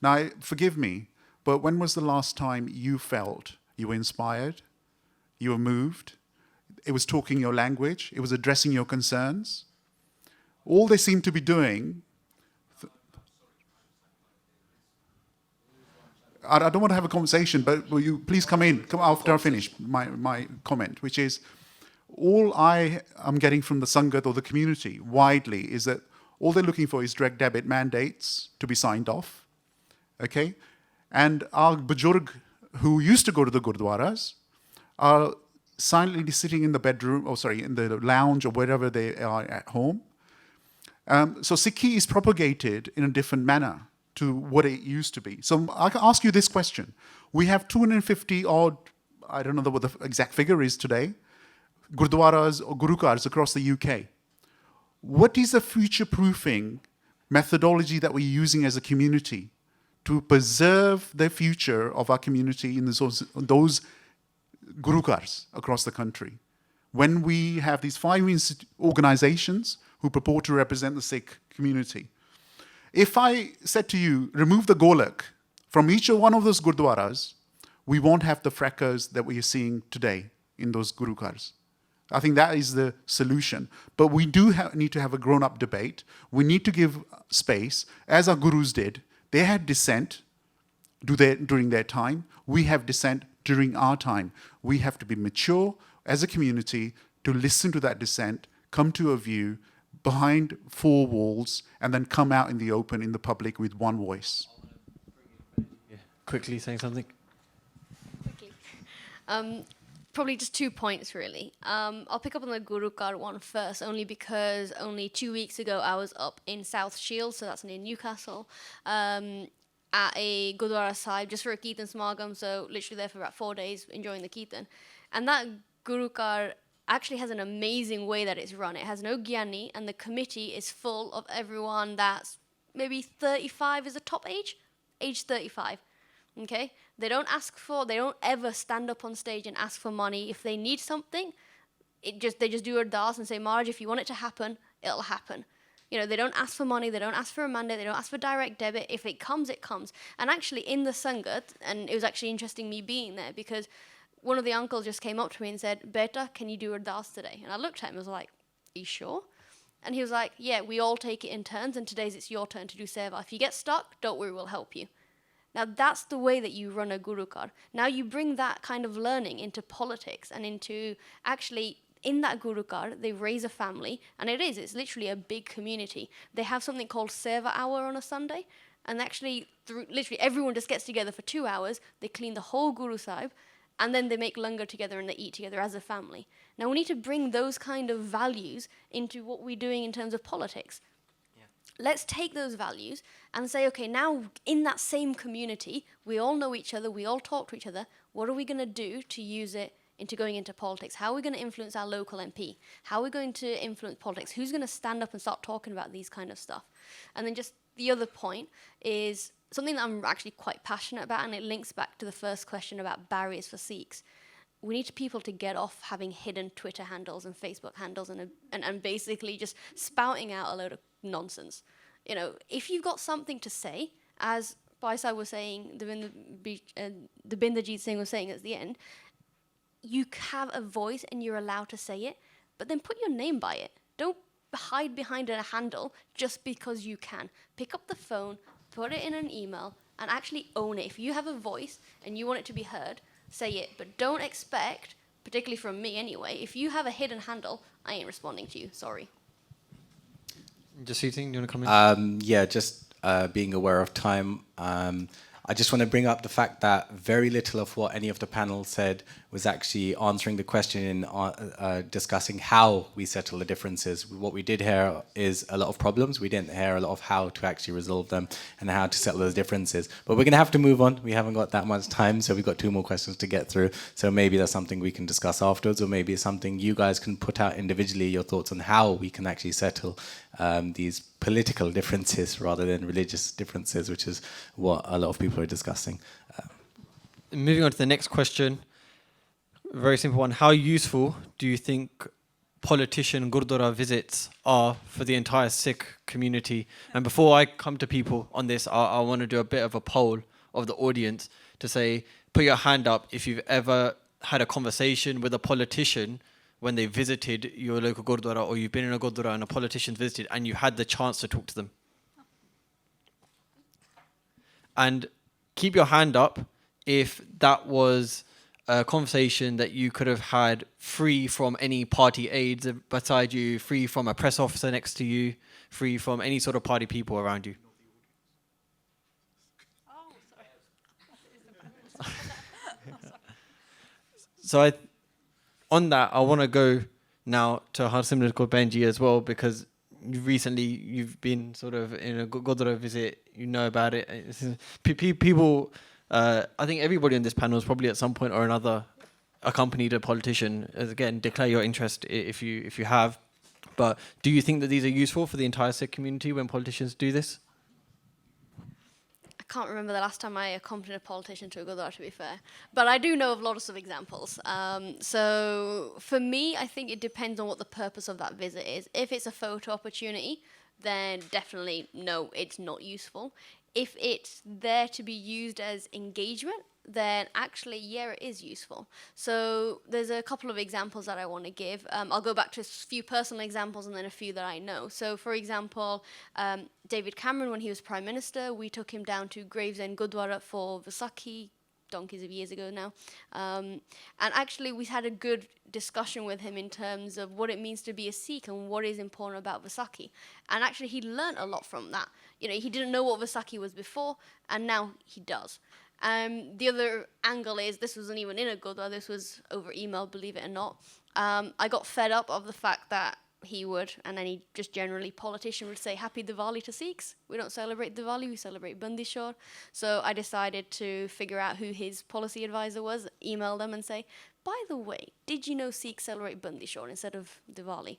Now, forgive me, but when was the last time you felt you were inspired, you were moved, it was talking your language, it was addressing your concerns? All they seem to be doing... I don't want to have a conversation, but will you please come after I finish my comment, which is, all I am getting from the Sangat or the community widely is that all they're looking for is direct debit mandates to be signed off, okay? And our Bajurg who used to go to the Gurdwaras are silently sitting in the bedroom, in the lounge or wherever they are at home. So Sikhi is propagated in a different manner to what it used to be. So I can ask you this question. We have 250 odd, I don't know what the exact figure is today, gurdwaras or gurukars across the UK. What is the future-proofing methodology that we're using as a community to preserve the future of our community in those gurukars across the country? When we have these 5 organizations who purport to represent the Sikh community. If I said to you, remove the golak from each one of those gurdwaras, we won't have the fracas that we are seeing today in those gurukars. I think that is the solution. But we do need to have a grown-up debate. We need to give space, as our gurus did. They had dissent during their time. We have dissent during our time. We have to be mature as a community to listen to that dissent, come to a view behind 4 walls, and then come out in the open, in the public, with one voice. Quickly saying something. Quickly. Probably just 2 points, really. I'll pick up on the Gurukar one first, only because only 2 weeks ago I was up in South Shields, so that's near Newcastle, at a Gurdwara Sahib just for a Kirtan Samagam, so literally there for about 4 days enjoying the Kirtan. And that Gurukar actually has an amazing way that it's run. It has no gyani, and the committee is full of everyone that's maybe 35 is the top age 35. Okay? They don't ever stand up on stage and ask for money. If they need something, they just do a ardas and say, Maharaj, if you want it to happen, it'll happen. You know, they don't ask for money, they don't ask for a mandate, they don't ask for direct debit. If it comes, it comes. And actually in the Sangat, and it was actually interesting me being there, because one of the uncles just came up to me and said, Beta, can you do ardas today? And I looked at him and was like, are you sure? And he was like, yeah, we all take it in turns, and today's it's your turn to do seva. If you get stuck, don't worry, we'll help you. Now that's the way that you run a Gurukar. Now you bring that kind of learning into politics and into actually in that Gurukar, they raise a family, and it's literally a big community. They have something called Seva Hour on a Sunday, and actually, literally everyone just gets together for 2 hours, they clean the whole Guru Sahib, and then they make langar together and they eat together as a family. Now we need to bring those kind of values into what we're doing in terms of politics. Let's take those values and say, okay, now in that same community, we all know each other, we all talk to each other, what are we going to do to use it into going into politics? How are we going to influence our local MP? How are we going to influence politics? Who's going to stand up and start talking about these kind of stuff? And then just the other point is something that I'm actually quite passionate about, and it links back to the first question about barriers for Sikhs. We need people to get off having hidden Twitter handles and Facebook handles and basically just spouting out a load of nonsense. You know, if you've got something to say, as Baisai was saying, the Bindajit Singh was saying at the end, you have a voice and you're allowed to say it, but then put your name by it. Don't hide behind a handle just because you can. Pick up the phone, put it in an email, and actually own it. If you have a voice and you want it to be heard, say it, but don't expect, particularly from me anyway, if you have a hidden handle, I ain't responding to you, sorry. Just eating, do you want to come in? Just being aware of time. I just want to bring up the fact that very little of what any of the panel said was actually answering the question in discussing how we settle the differences. What we did hear is a lot of problems. We didn't hear a lot of how to actually resolve them and how to settle those differences. But we're going to have to move on. We haven't got that much time, so we've got 2 more questions to get through. So maybe that's something we can discuss afterwards, or maybe it's something you guys can put out individually, your thoughts on how we can actually settle these political differences rather than religious differences, which is what a lot of people are discussing. Moving on to the next question, very simple one. How useful do you think politician Gurdwara visits are for the entire Sikh community? And before I come to people on this, I want to do a bit of a poll of the audience to say, put your hand up if you've ever had a conversation with a politician when they visited your local Gurdwara, or you've been in a Gurdwara and a politician visited and you had the chance to talk to them. And keep your hand up if that was a conversation that you could have had free from any party aides beside you, free from a press officer next to you, free from any sort of party people around you. Oh, sorry. On that, I want to go now to Harsimrat Kaur Benji as well, because you've been sort of in a Gurdwara visit, you know about it. People, I think everybody on this panel is probably at some point or another accompanied a politician. Again, declare your interest if you have. But do you think that these are useful for the entire Sikh community when politicians do this? I can't remember the last time I accompanied a politician to a Gurdwara, to be fair. But I do know of lots of examples. So for me, I think it depends on what the purpose of that visit is. If it's a photo opportunity, then definitely no, it's not useful. If it's there to be used as engagement, then actually, yeah, it is useful. So there's a couple of examples that I want to give. I'll go back to a few personal examples and then a few that I know. So for example, David Cameron, when he was Prime Minister, we took him down to Gravesend Gurdwara for Vaisakhi, donkeys of years ago now. And actually, we had a good discussion with him in terms of what it means to be a Sikh and what is important about Vaisakhi. And actually, he learned a lot from that. You know, he didn't know what Vaisakhi was before, and now he does. The other angle is, this wasn't even in a Gurdwara, this was over email, believe it or not. I got fed up of the fact that he would, and any just generally politician would say Happy Diwali to Sikhs. We don't celebrate Diwali, we celebrate Bandi Chhor. So I decided to figure out who his policy advisor was, email them and say, by the way, did you know Sikhs celebrate Bandi Chhor instead of Diwali?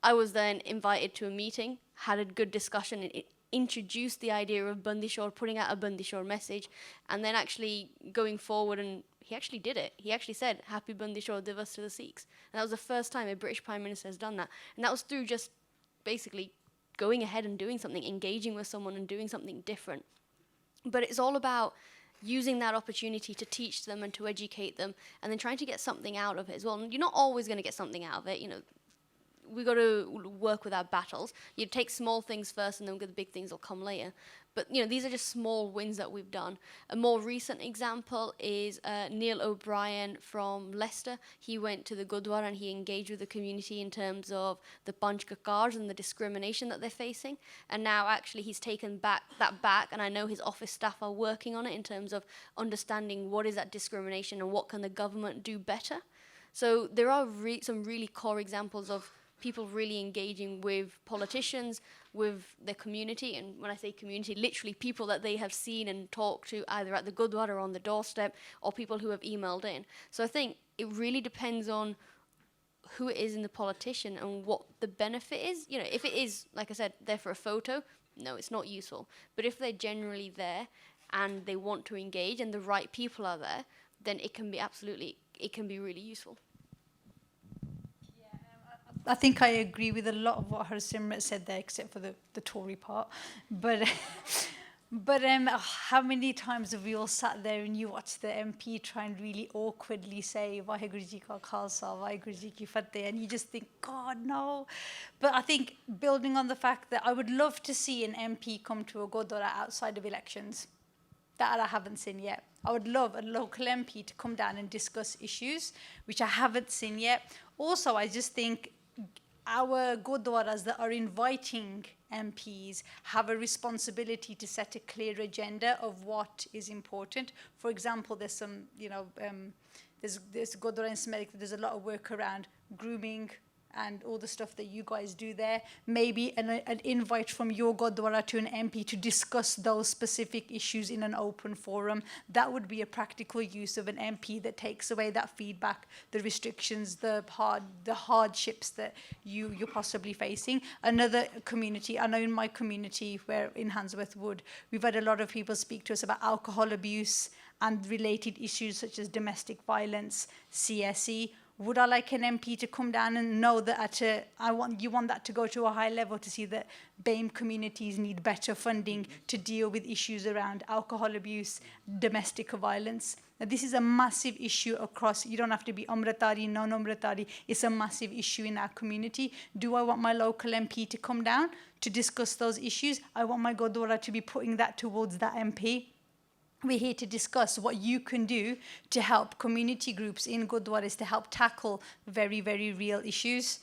I was then invited to a meeting, had a good discussion, and introduced the idea of Bandi Chhor, putting out a Bandi Chhor message, and then actually going forward, and he actually did it. He actually said, Happy Bandi Chhor Divas to the Sikhs. And that was the first time a British Prime Minister has done that. And that was through just basically going ahead and doing something, engaging with someone and doing something different. But it's all about using that opportunity to teach them and to educate them, and then trying to get something out of it as well. And you're not always going to get something out of it, you know. We got to work with our battles. You take small things first, and then the big things will come later. But you know, these are just small wins that we've done. A more recent example is Neil O'Brien from Leicester. He went to the Gurdwara and he engaged with the community in terms of the Panch Kakars and the discrimination that they're facing. And now actually he's taken that back, and I know his office staff are working on it in terms of understanding what is that discrimination and what can the government do better. So there are some really core examples of people really engaging with politicians, with their community. And when I say community, literally people that they have seen and talked to either at the Gurdwara or on the doorstep, or people who have emailed in. So I think it really depends on who it is in the politician and what the benefit is. You know, if it is, like I said, there for a photo, no, it's not useful. But if they're generally there and they want to engage and the right people are there, then it can be really useful. I think I agree with a lot of what Harsimrat said there, except for the Tory part. But how many times have we all sat there and you watch the MP try and really awkwardly say Vaheguru Ji Ka Khalsa, Vaheguru Ji Ki Fateh, and you just think, God, no. But I think building on the fact that I would love to see an MP come to a Gurdwara outside of elections. That I haven't seen yet. I would love a local MP to come down and discuss issues, which I haven't seen yet. Also, I just think our Gurdwaras that are inviting MPs have a responsibility to set a clear agenda of what is important. For example, there's some, there's Gurdwara in Smerwick, there's a lot of work around grooming and all the stuff that you guys do there. Maybe an invite from your Gurdwara to an MP to discuss those specific issues in an open forum. That would be a practical use of an MP that takes away that feedback, the restrictions, the hardships that you're possibly facing. Another community, I know in my community, where in Handsworth Wood, we've had a lot of people speak to us about alcohol abuse and related issues such as domestic violence, CSE. Would I like an MP to come down and know that you want that to go to a high level to see that BAME communities need better funding to deal with issues around alcohol abuse, domestic violence? Now, this is a massive issue across, you don't have to be Amritari, non-Amritari, it's a massive issue in our community. Do I want my local MP to come down to discuss those issues? I want my Gurdwara to be putting that towards that MP. We're here to discuss what you can do to help community groups in Gurdwaras to help tackle very, very real issues.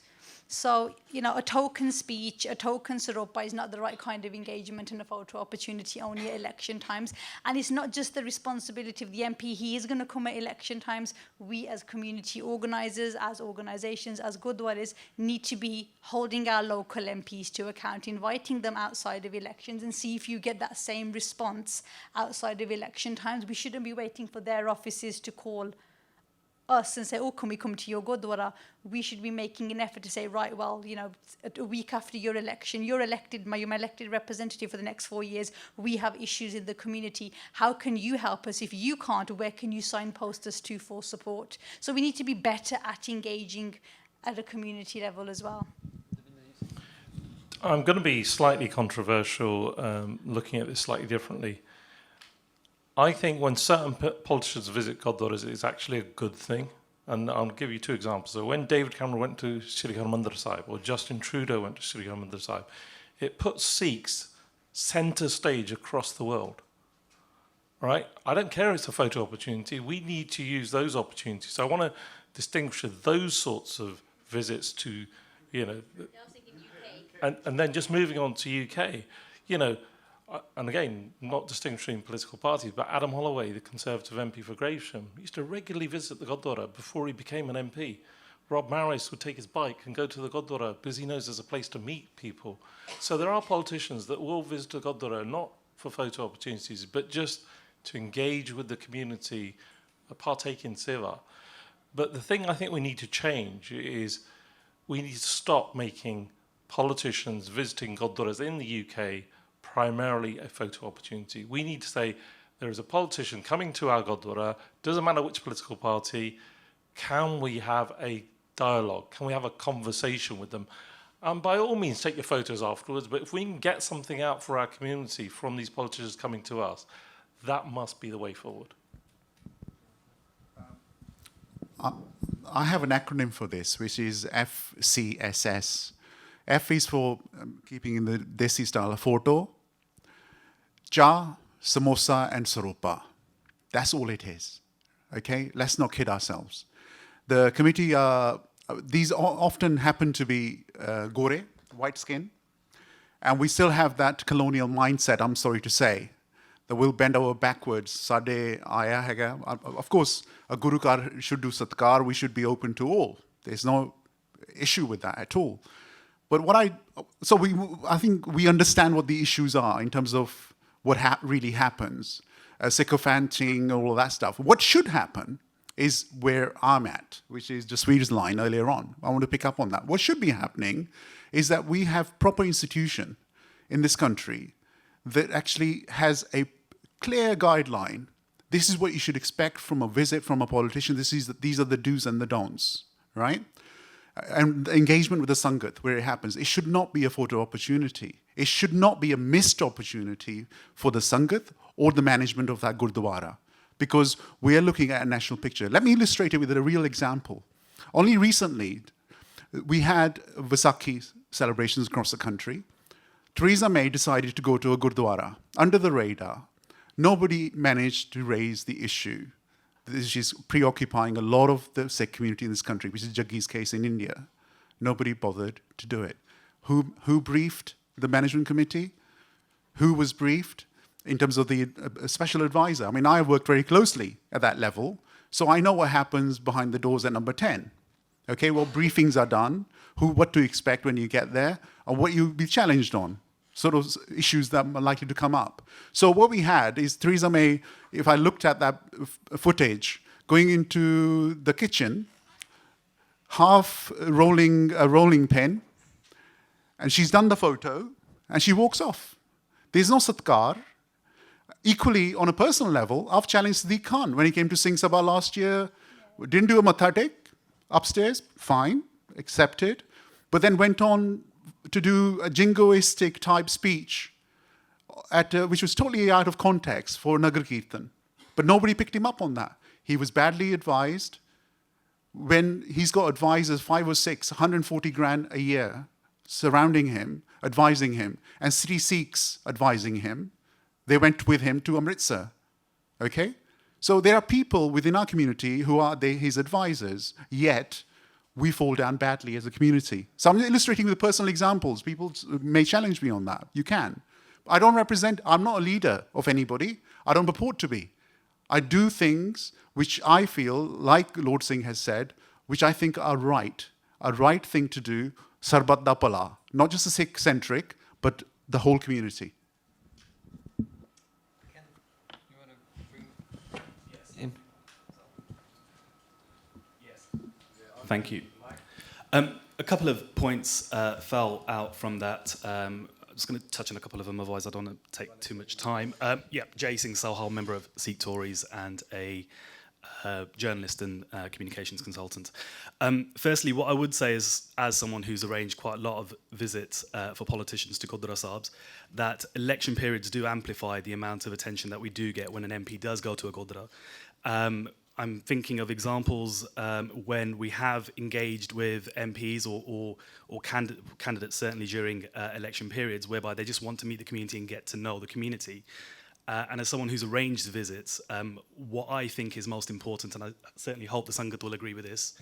So, you know, a token speech, a token saropa is not the right kind of engagement and a photo opportunity only at election times. And it's not just the responsibility of the MP. He is going to come at election times. We as community organisers, as organisations, as gurdwaras, need to be holding our local MPs to account, inviting them outside of elections and see if you get that same response outside of election times. We shouldn't be waiting for their offices to call us and say, oh, can we come to your Gurdwara? We should be making an effort to say, right, well, you know, a week after your election, you're my elected representative for the next 4 years. We have issues in the community. How can you help us? If you can't, where can you signpost us to for support? So we need to be better at engaging at a community level as well. I'm going to be slightly controversial, looking at this slightly differently. I think when certain politicians visit Gurdwaras, it's actually a good thing. And I'll give you two examples. So when David Cameron went to Sri Harmandir Sahib, or Justin Trudeau went to Sri Harmandir Sahib, it puts Sikhs centre stage across the world. Right? I don't care if it's a photo opportunity. We need to use those opportunities. So I want to distinguish those sorts of visits to, you know, and then just moving on to UK, you know, and again, not distinguishing political parties, but Adam Holloway, the Conservative MP for Gravesham, used to regularly visit the Gurdwara before he became an MP. Rob Maris would take his bike and go to the Gurdwara because he knows there's a place to meet people. So there are politicians that will visit the Gurdwara, not for photo opportunities, but just to engage with the community, partake in seva. But the thing I think we need to change is we need to stop making politicians visiting Gurdwaras in the UK primarily a photo opportunity. We need to say there is a politician coming to our Gurdwara, doesn't matter which political party, can we have a dialogue? Can we have a conversation with them? And by all means, take your photos afterwards, but if we can get something out for our community from these politicians coming to us, that must be the way forward. I have an acronym for this, which is FCSS. F is for, keeping in the Desi style, a photo, cha, samosa, and saropa. That's all it is. Okay? Let's not kid ourselves. The committee, these often happen to be gore, white skin, and we still have that colonial mindset, I'm sorry to say, that we'll bend over backwards. Sade aya hega. Of course, a gurukar should do satkar. We should be open to all. There's no issue with that at all. But I think we understand what the issues are in terms of what really happens, sycophanting, all of that stuff. What should happen is where I'm at, which is Jasweer's line earlier on. I want to pick up on that. What should be happening is that we have proper institution in this country that actually has a clear guideline. This is what you should expect from a visit from a politician. These are the do's and the don'ts, right? And the engagement with the Sangat, where it happens, it should not be a photo opportunity. It should not be a missed opportunity for the Sangat or the management of that Gurdwara, because we are looking at a national picture. Let me illustrate it with a real example. Only recently, we had Vaisakhi celebrations across the country. Theresa May decided to go to a Gurdwara, under the radar. Nobody managed to raise the issue. This is preoccupying a lot of the Sikh community in this country, which is Jaggi's case in India. Nobody bothered to do it. Who briefed the management committee? Who was briefed in terms of the special advisor? I mean, I worked very closely at that level, so I know what happens behind the doors at number 10. Okay, well, briefings are done, what to expect when you get there, and what you'll be challenged on, sort of issues that are likely to come up. So what we had is Theresa May, if I looked at that footage, going into the kitchen, half rolling a rolling pin, and she's done the photo, and she walks off. There's no satkar. Equally, on a personal level, I've challenged Sadiq Khan when he came to Singh Sabha last year. Didn't do a matha tek upstairs, fine, accepted, but then went on to do a jingoistic type speech which was totally out of context for Nagar Kirtan. But nobody picked him up on that. He was badly advised. When he's got advisors, 5 or 6, 140 grand a year, surrounding him, advising him, and city Sikhs advising him, they went with him to Amritsar. Okay? So there are people within our community who are his advisors, yet we fall down badly as a community. So I'm illustrating with personal examples. People may challenge me on that. You can. I'm not a leader of anybody. I don't purport to be. I do things which I feel, like Lord Singh has said, which I think are right. A right thing to do, sarbat da pala. Not just a Sikh-centric, but the whole community. Thank you. A couple of points fell out from that. I'm just going to touch on a couple of them, otherwise I don't want to take too much time. Jay Singh Sohal, member of Sikh Tories and a journalist and communications consultant. Firstly, what I would say is, as someone who's arranged quite a lot of visits for politicians to Gurdwara Sahibs, that election periods do amplify the amount of attention that we do get when an MP does go to a Gurdwara. I'm thinking of examples when we have engaged with MPs or candidates, certainly during election periods, whereby they just want to meet the community and get to know the community. And as someone who's arranged visits, what I think is most important, and I certainly hope the Sangat will agree with this,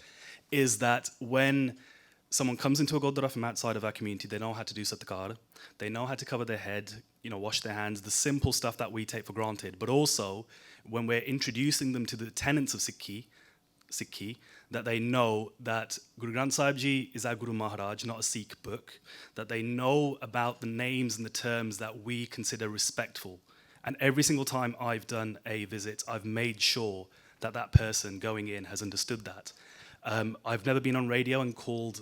is that when someone comes into a Gurdwara from outside of our community, they know how to do satkar, they know how to cover their head, wash their hands, the simple stuff that we take for granted, but also when we're introducing them to the tenets of Sikhi, that they know that Guru Granth Sahib Ji is our Guru Maharaj, not a Sikh book, that they know about the names and the terms that we consider respectful. And every single time I've done a visit, I've made sure that that person going in has understood that. I've never been on radio and called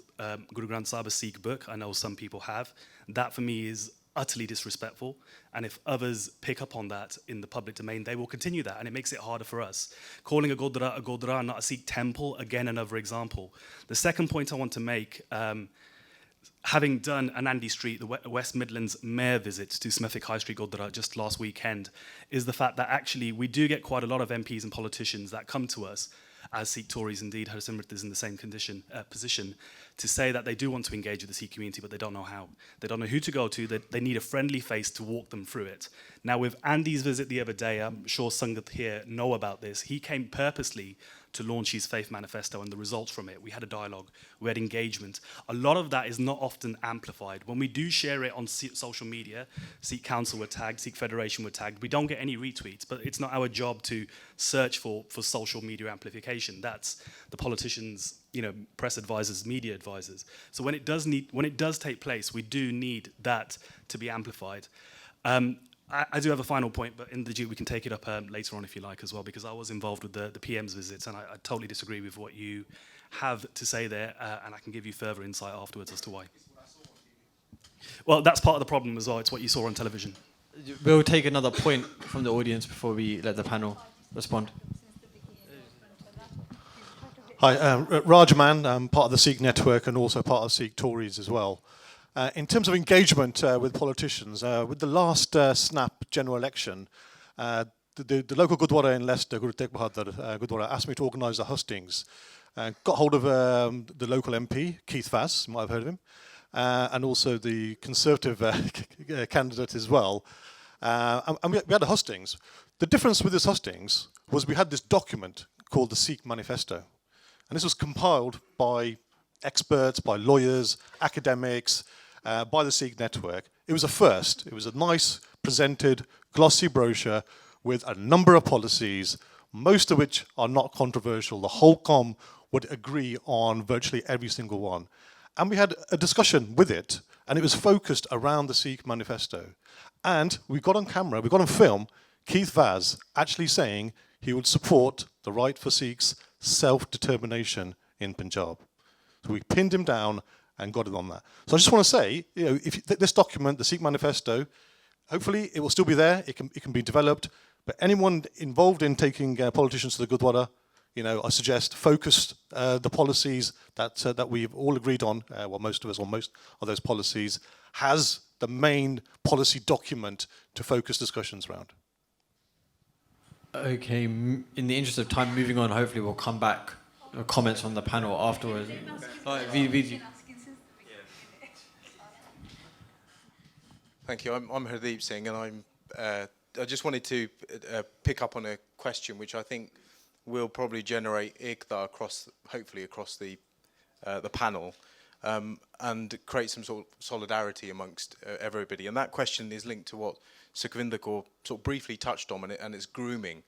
Guru Granth Sahib a Sikh book. I know some people have. That for me is utterly disrespectful, and if others pick up on that in the public domain, they will continue that, and it makes it harder for us. Calling a Gurdwara, not a Sikh temple, again, another example. The second point I want to make, having done an Andy Street, the West Midlands mayor visit to Smethwick High Street Gurdwara just last weekend, is the fact that actually we do get quite a lot of MPs and politicians that come to us, as Sikh Tories, indeed, Harsimrat is in the same position, to say that they do want to engage with the Sikh community, but they don't know how. They don't know who to go to. They need a friendly face to walk them through it. Now, with Andy's visit the other day, I'm sure Sangat here know about this. He came purposely to launch his Faith Manifesto and the results from it. We had a dialogue, we had engagement. A lot of that is not often amplified. When we do share it on social media, Sikh Council were tagged, Sikh Federation were tagged, we don't get any retweets, but it's not our job to search for social media amplification. That's the politicians, press advisors, media advisors. So when it does take place, we do need that to be amplified. I do have a final point, but in the due we can take it up later on if you like as well, because I was involved with the PM's visits, and I totally disagree with what you have to say there, and I can give you further insight afterwards as to why. Well, that's part of the problem as well. It's what you saw on television. We'll take another point from the audience before we let the panel respond. Hi, Rajman, I'm part of the Sikh network and also part of Sikh Tories as well. In terms of engagement with politicians, with the last snap general election, the local Gurdwara in Leicester, Guru Tegh Bahadur Gurdwara, asked me to organise the hustings. Got hold of the local MP, Keith Vaz, you might have heard of him, and also the Conservative candidate as well. And we had the hustings. The difference with this hustings was we had this document called the Sikh Manifesto. And this was compiled by experts, by lawyers, academics, by the Sikh network. It was a first. It was a nice, presented, glossy brochure with a number of policies, most of which are not controversial. The whole com would agree on virtually every single one. And we had a discussion with it, and it was focused around the Sikh Manifesto. And we got on camera, we got on film, Keith Vaz actually saying he would support the right for Sikhs' self-determination in Punjab. So we pinned him down and got it on that. So I just want to say, if this document, the Sikh Manifesto, hopefully it will still be there, it can be developed, but anyone involved in taking politicians to the Gurdwara, I suggest focus the policies that we've all agreed on, most of us on most of those policies, has the main policy document to focus discussions around. Okay, in the interest of time, moving on, hopefully we'll come back, comments from the panel afterwards. Thank you. I'm Hardeep Singh, and I just wanted to pick up on a question which I think will probably generate ekta hopefully across the the panel, and create some sort of solidarity amongst everybody. And that question is linked to what Sukhvinder Kaur sort of briefly touched on, and it's grooming,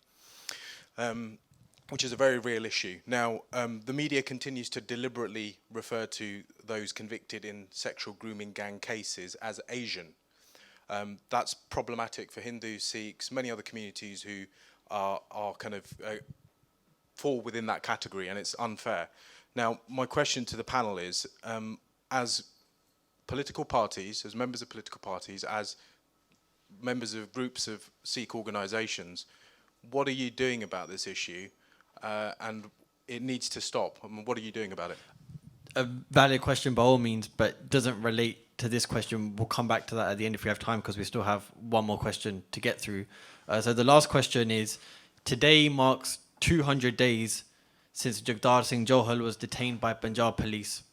which is a very real issue. Now, the media continues to deliberately refer to those convicted in sexual grooming gang cases as Asian. That's problematic for Hindus, Sikhs, many other communities who are kind of fall within that category, and it's unfair. Now, my question to the panel is, as political parties, as members of political parties, as members of groups of Sikh organisations, what are you doing about this issue? And it needs to stop. I mean, what are you doing about it? A valid question by all means, but doesn't relate to this question. We'll come back to that at the end if we have time, because we still have one more question to get through. So the last question is, today marks 200 days since Jagdar Singh Johal was detained by Punjab police.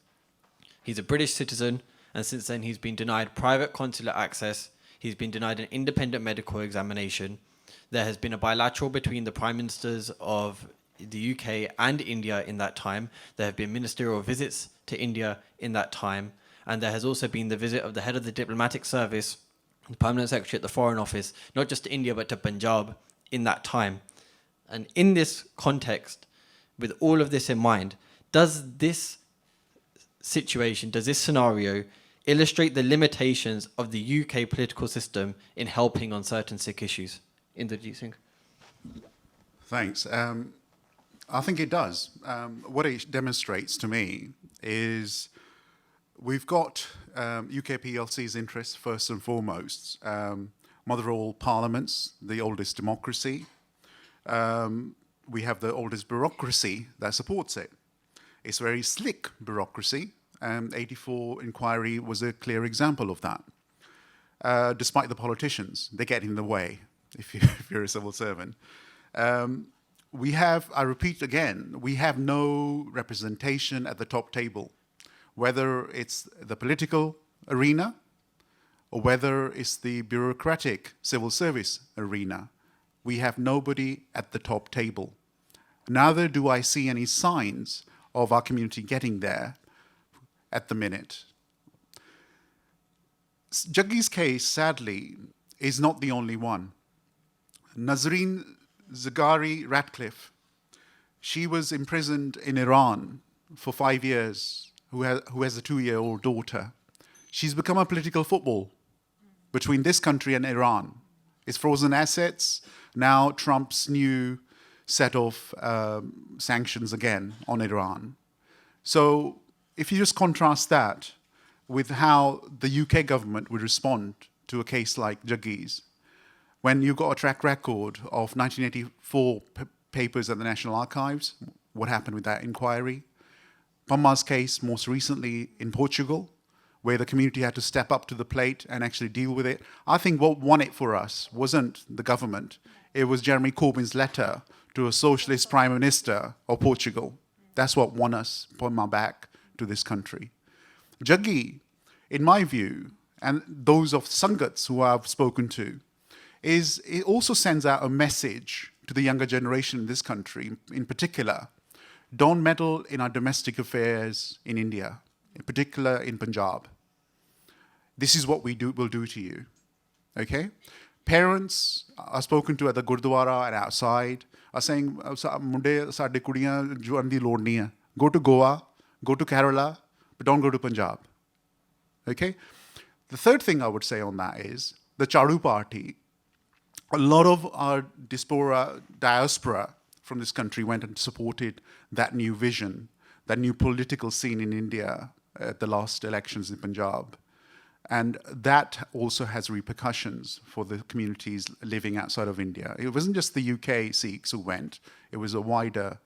He's a British citizen, and since then he's been denied private consular access, he's been denied an independent medical examination. There has been a bilateral between the Prime Ministers of the UK and India in that time. There have been ministerial visits to India in that time, and there has also been the visit of the head of the diplomatic service, the permanent secretary at the Foreign Office, not just to India but to Punjab in that time. And in this context, with all of this in mind, does this situation, does this scenario illustrate the limitations of the UK political system in helping on certain Sikh issues? Inderjeet Singh. Thanks. I think it does. What it demonstrates to me is we've got UK PLC's interests first and foremost. Mother of all parliaments, the oldest democracy. We have the oldest bureaucracy that supports it. It's a very slick bureaucracy. 84 inquiry was a clear example of that. Despite the politicians, they get in the way if you're a civil servant. We have, I repeat again, we have no representation at the top table, whether it's the political arena or whether it's the bureaucratic civil service arena. We have nobody at the top table. Neither do I see any signs of our community getting there at the minute. Jaggi's case, sadly, is not the only one. Nazreen Zaghari Ratcliffe, she was imprisoned in Iran for 5 years, who has a 2-year-old daughter. She's become a political football between this country and Iran. It's frozen assets, now Trump's new set of sanctions again on Iran. So if you just contrast that with how the UK government would respond to a case like Jaggi's, when you've got a track record of 1984 papers at the National Archives, what happened with that inquiry? Pamma's case most recently in Portugal, where the community had to step up to the plate and actually deal with it. I think what won it for us wasn't the government. It was Jeremy Corbyn's letter to a socialist prime minister of Portugal. That's what won us, Pamma back to this country. Jaggi, in my view, and those of Sangats who I've spoken to, is it also sends out a message to the younger generation in this country, in particular. Don't meddle in our domestic affairs in India, in particular in Punjab. This is what will do to you, okay? Parents are spoken to at the Gurdwara and outside are saying, "Munde sade kudiyan joan di lod nahi hai. Go to Goa, go to Kerala, but don't go to Punjab." Okay? The third thing I would say on that is the Charu party. A lot of our diaspora from this country went and supported that new vision, that new political scene in India at the last elections in Punjab. And that also has repercussions for the communities living outside of India. It wasn't just the UK Sikhs who went, it was a wider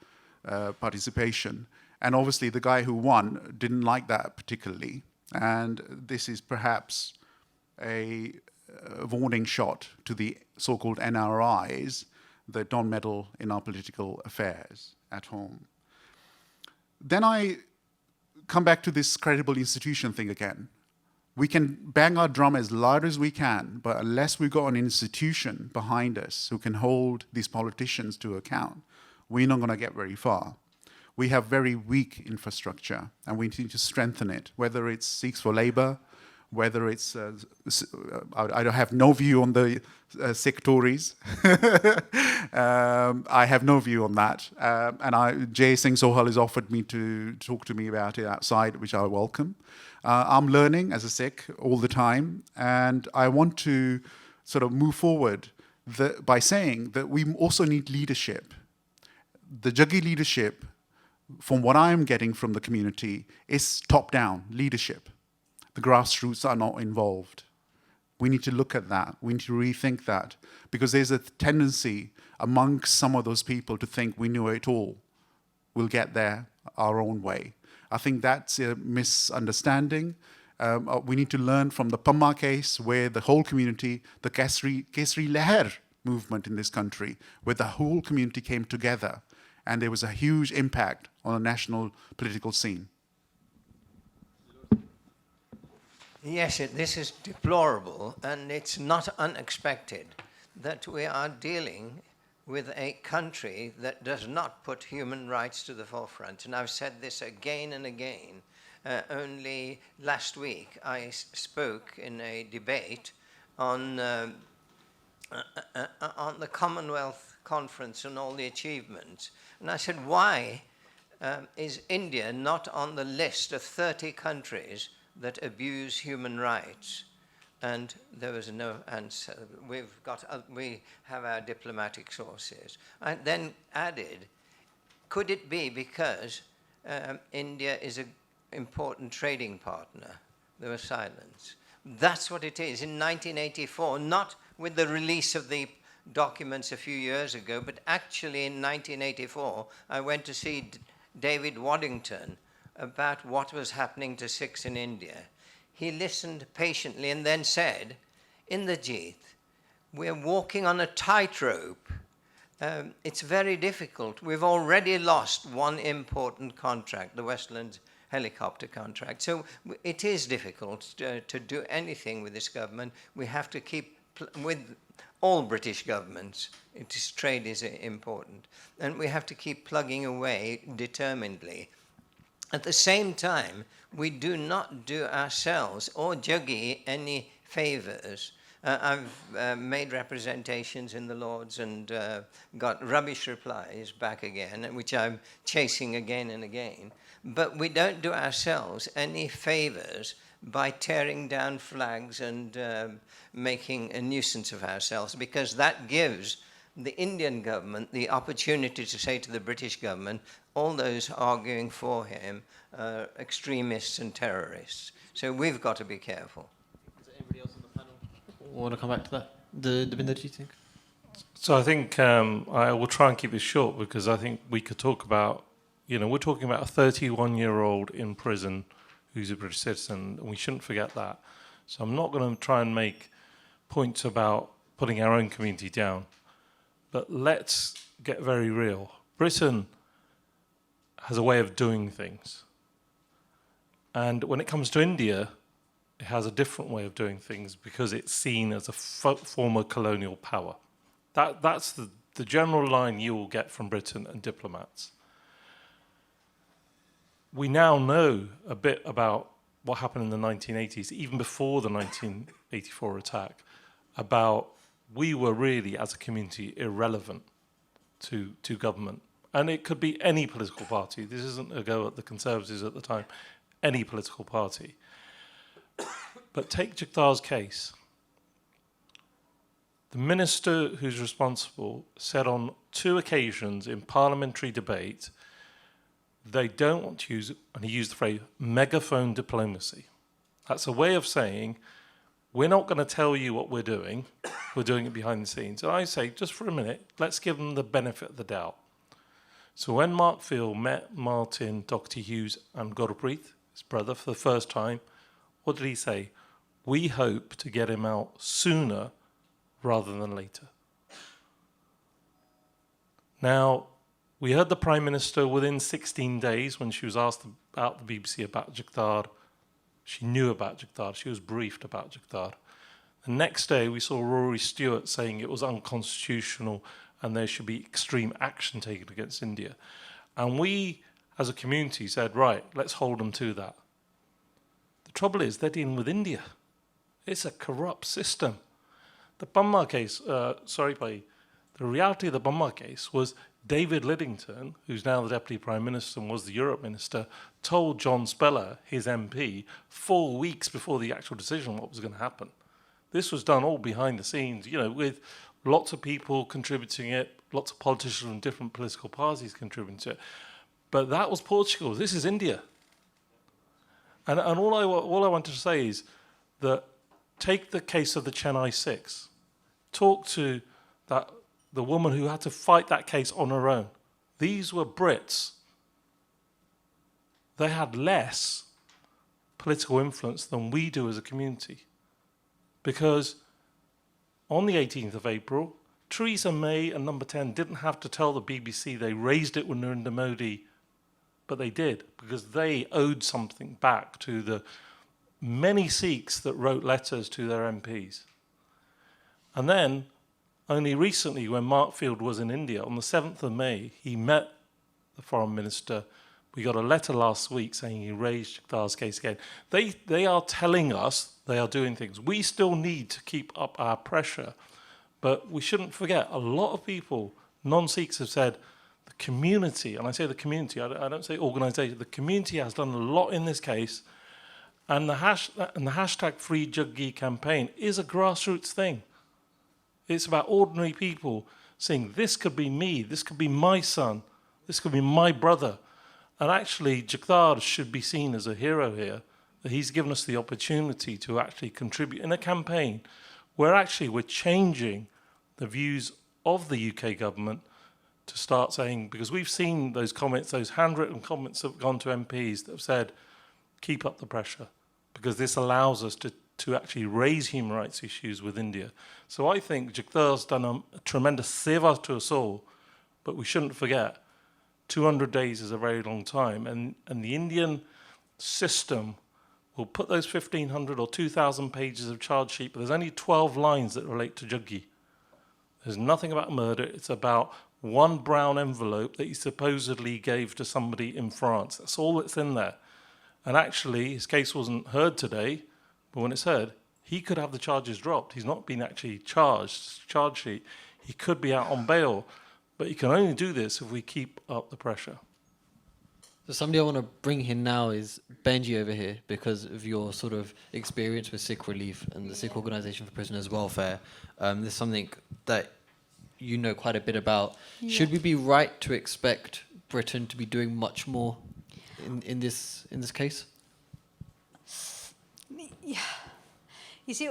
participation. And obviously the guy who won didn't like that particularly. And this is perhaps a warning shot to the so-called NRIs that don't meddle in our political affairs at home. Then I come back to this credible institution thing again. We can bang our drum as loud as we can, but unless we've got an institution behind us who can hold these politicians to account, we're not going to get very far. we have very weak infrastructure, and we need to strengthen it, whether it's Sikhs for Labour, whether it's, I have no view on the Sikh Tories. I have no view on that. And Jay Singh Sohal has offered me to talk to me about it outside, which I welcome. I'm learning as a Sikh all the time, and I want to sort of move forward by saying that we also need leadership. The Jaggi leadership, from what I'm getting from the community, is top-down leadership. The grassroots are not involved. We need to look at that. We need to rethink that, because there's a tendency amongst some of those people to think we know it all. We'll get there our own way. I think that's a misunderstanding. We need to learn from the Pamma case, where the whole community, the Kesri Leher movement in this country, where the whole community came together, and there was a huge impact on the national political scene. Yes, this is deplorable, and it's not unexpected that we are dealing with a country that does not put human rights to the forefront. And I've said this again and again. Only last week I spoke in a debate on the Commonwealth Conference and all the achievements. And I said, why is India not on the list of 30 countries that abuse human rights? And there was no answer. We have our diplomatic sources. I then added, could it be because India is an important trading partner? There was silence. That's what it is. In 1984, not with the release of the documents a few years ago, but actually in 1984, I went to see David Waddington about what was happening to Sikhs in India. He listened patiently and then said, Indrajit, we're walking on a tightrope. It's very difficult. We've already lost one important contract, the Westland helicopter contract. So it is difficult to do anything with this government. We have to keep, with all British governments, trade is important. And we have to keep plugging away determinedly. At the same time, we do not do ourselves or Jaggi any favours. I've made representations in the Lords and got rubbish replies back again, which I'm chasing again and again. But we don't do ourselves any favours by tearing down flags and making a nuisance of ourselves, because that gives the Indian government the opportunity to say to the British government, all those arguing for him are extremists and terrorists. So we've got to be careful. Is there anybody else on the panel want to come back to that? Devinder, do you think? So I think I will try and keep this short, because I think we could talk about, we're talking about a 31-year-old in prison who's a British citizen, and we shouldn't forget that. So I'm not going to try and make points about putting our own community down. But let's get very real. Britain has a way of doing things. And when it comes to India, it has a different way of doing things, because it's seen as a former colonial power. That's the general line you will get from Britain and diplomats. We now know a bit about what happened in the 1980s, even before the 1984 attack, about we were really, as a community, irrelevant to government. And it could be any political party. This isn't a go at the Conservatives at the time. Any political party. But take Jagtar's case. The minister who's responsible said on 2 occasions in parliamentary debate, they don't want to use, and he used the phrase, megaphone diplomacy. That's a way of saying, we're not going to tell you what we're doing it behind the scenes. And I say, just for a minute, let's give them the benefit of the doubt. So when Mark Field met Martin, Dr. Hughes and Gurpreet, his brother, for the first time, what did he say? We hope to get him out sooner rather than later. Now, we heard the Prime Minister within 16 days, when she was asked about the BBC about Jagtar, she knew about Jagtar, she was briefed about Jagtar. The next day, we saw Rory Stewart saying it was unconstitutional and there should be extreme action taken against India. And we as a community, said, right, let's hold them to that. The trouble is, they're dealing with India. It's a corrupt system. The Bumma case, the reality of the Bumma case was David Lidington, who's now the Deputy Prime Minister and was the Europe Minister, told John Speller, his MP, 4 weeks before the actual decision what was going to happen. This was done all behind the scenes, with lots of people contributing it, lots of politicians from different political parties contributing to it. But that was Portugal. This is India. And all I wanted to say is that take the case of the Chennai Sikhs. Talk to the woman who had to fight that case on her own. These were Brits. They had less political influence than we do as a community. Because on the 18th of April, Theresa May and Number 10 didn't have to tell the BBC they raised it with Narendra Modi, but they did, because they owed something back to the many Sikhs that wrote letters to their MPs. And then, only recently, when Mark Field was in India, on the 7th of May, he met the Foreign Minister. We got a letter last week saying he raised Jagdar's case again. They are telling us they are doing things. We still need to keep up our pressure, but we shouldn't forget, a lot of people, non-Sikhs, have said, the community, and I say the community, I don't say organisation, the community has done a lot in this case, and the hashtag Free Jaggi campaign is a grassroots thing. It's about ordinary people saying, this could be me, this could be my son, this could be my brother. And actually, Jagdar should be seen as a hero here, that he's given us the opportunity to actually contribute in a campaign where actually we're changing the views of the UK government to start saying, because we've seen those comments, those handwritten comments that have gone to MPs that have said, keep up the pressure, because this allows us to actually raise human rights issues with India. So I think Jagdar's done a tremendous seva to us all, but we shouldn't forget, 200 days is a very long time, and the Indian system will put those 1,500 or 2,000 pages of charge sheet, but there's only 12 lines that relate to Jaggi. There's nothing about murder. It's about one brown envelope that he supposedly gave to somebody in France. That's all that's in there. And actually, his case wasn't heard today, but when it's heard, he could have the charges dropped. He's not been actually charged, charge sheet. He could be out on bail, but he can only do this if we keep up the pressure. So somebody I want to bring in now is Benji over here, because of your sort of experience with Sikh Relief and the Sikh Organisation for Prisoners' Welfare. There's something that you know quite a bit about. Yeah. Should we be right to expect Britain to be doing much more in this case? Yeah. You see,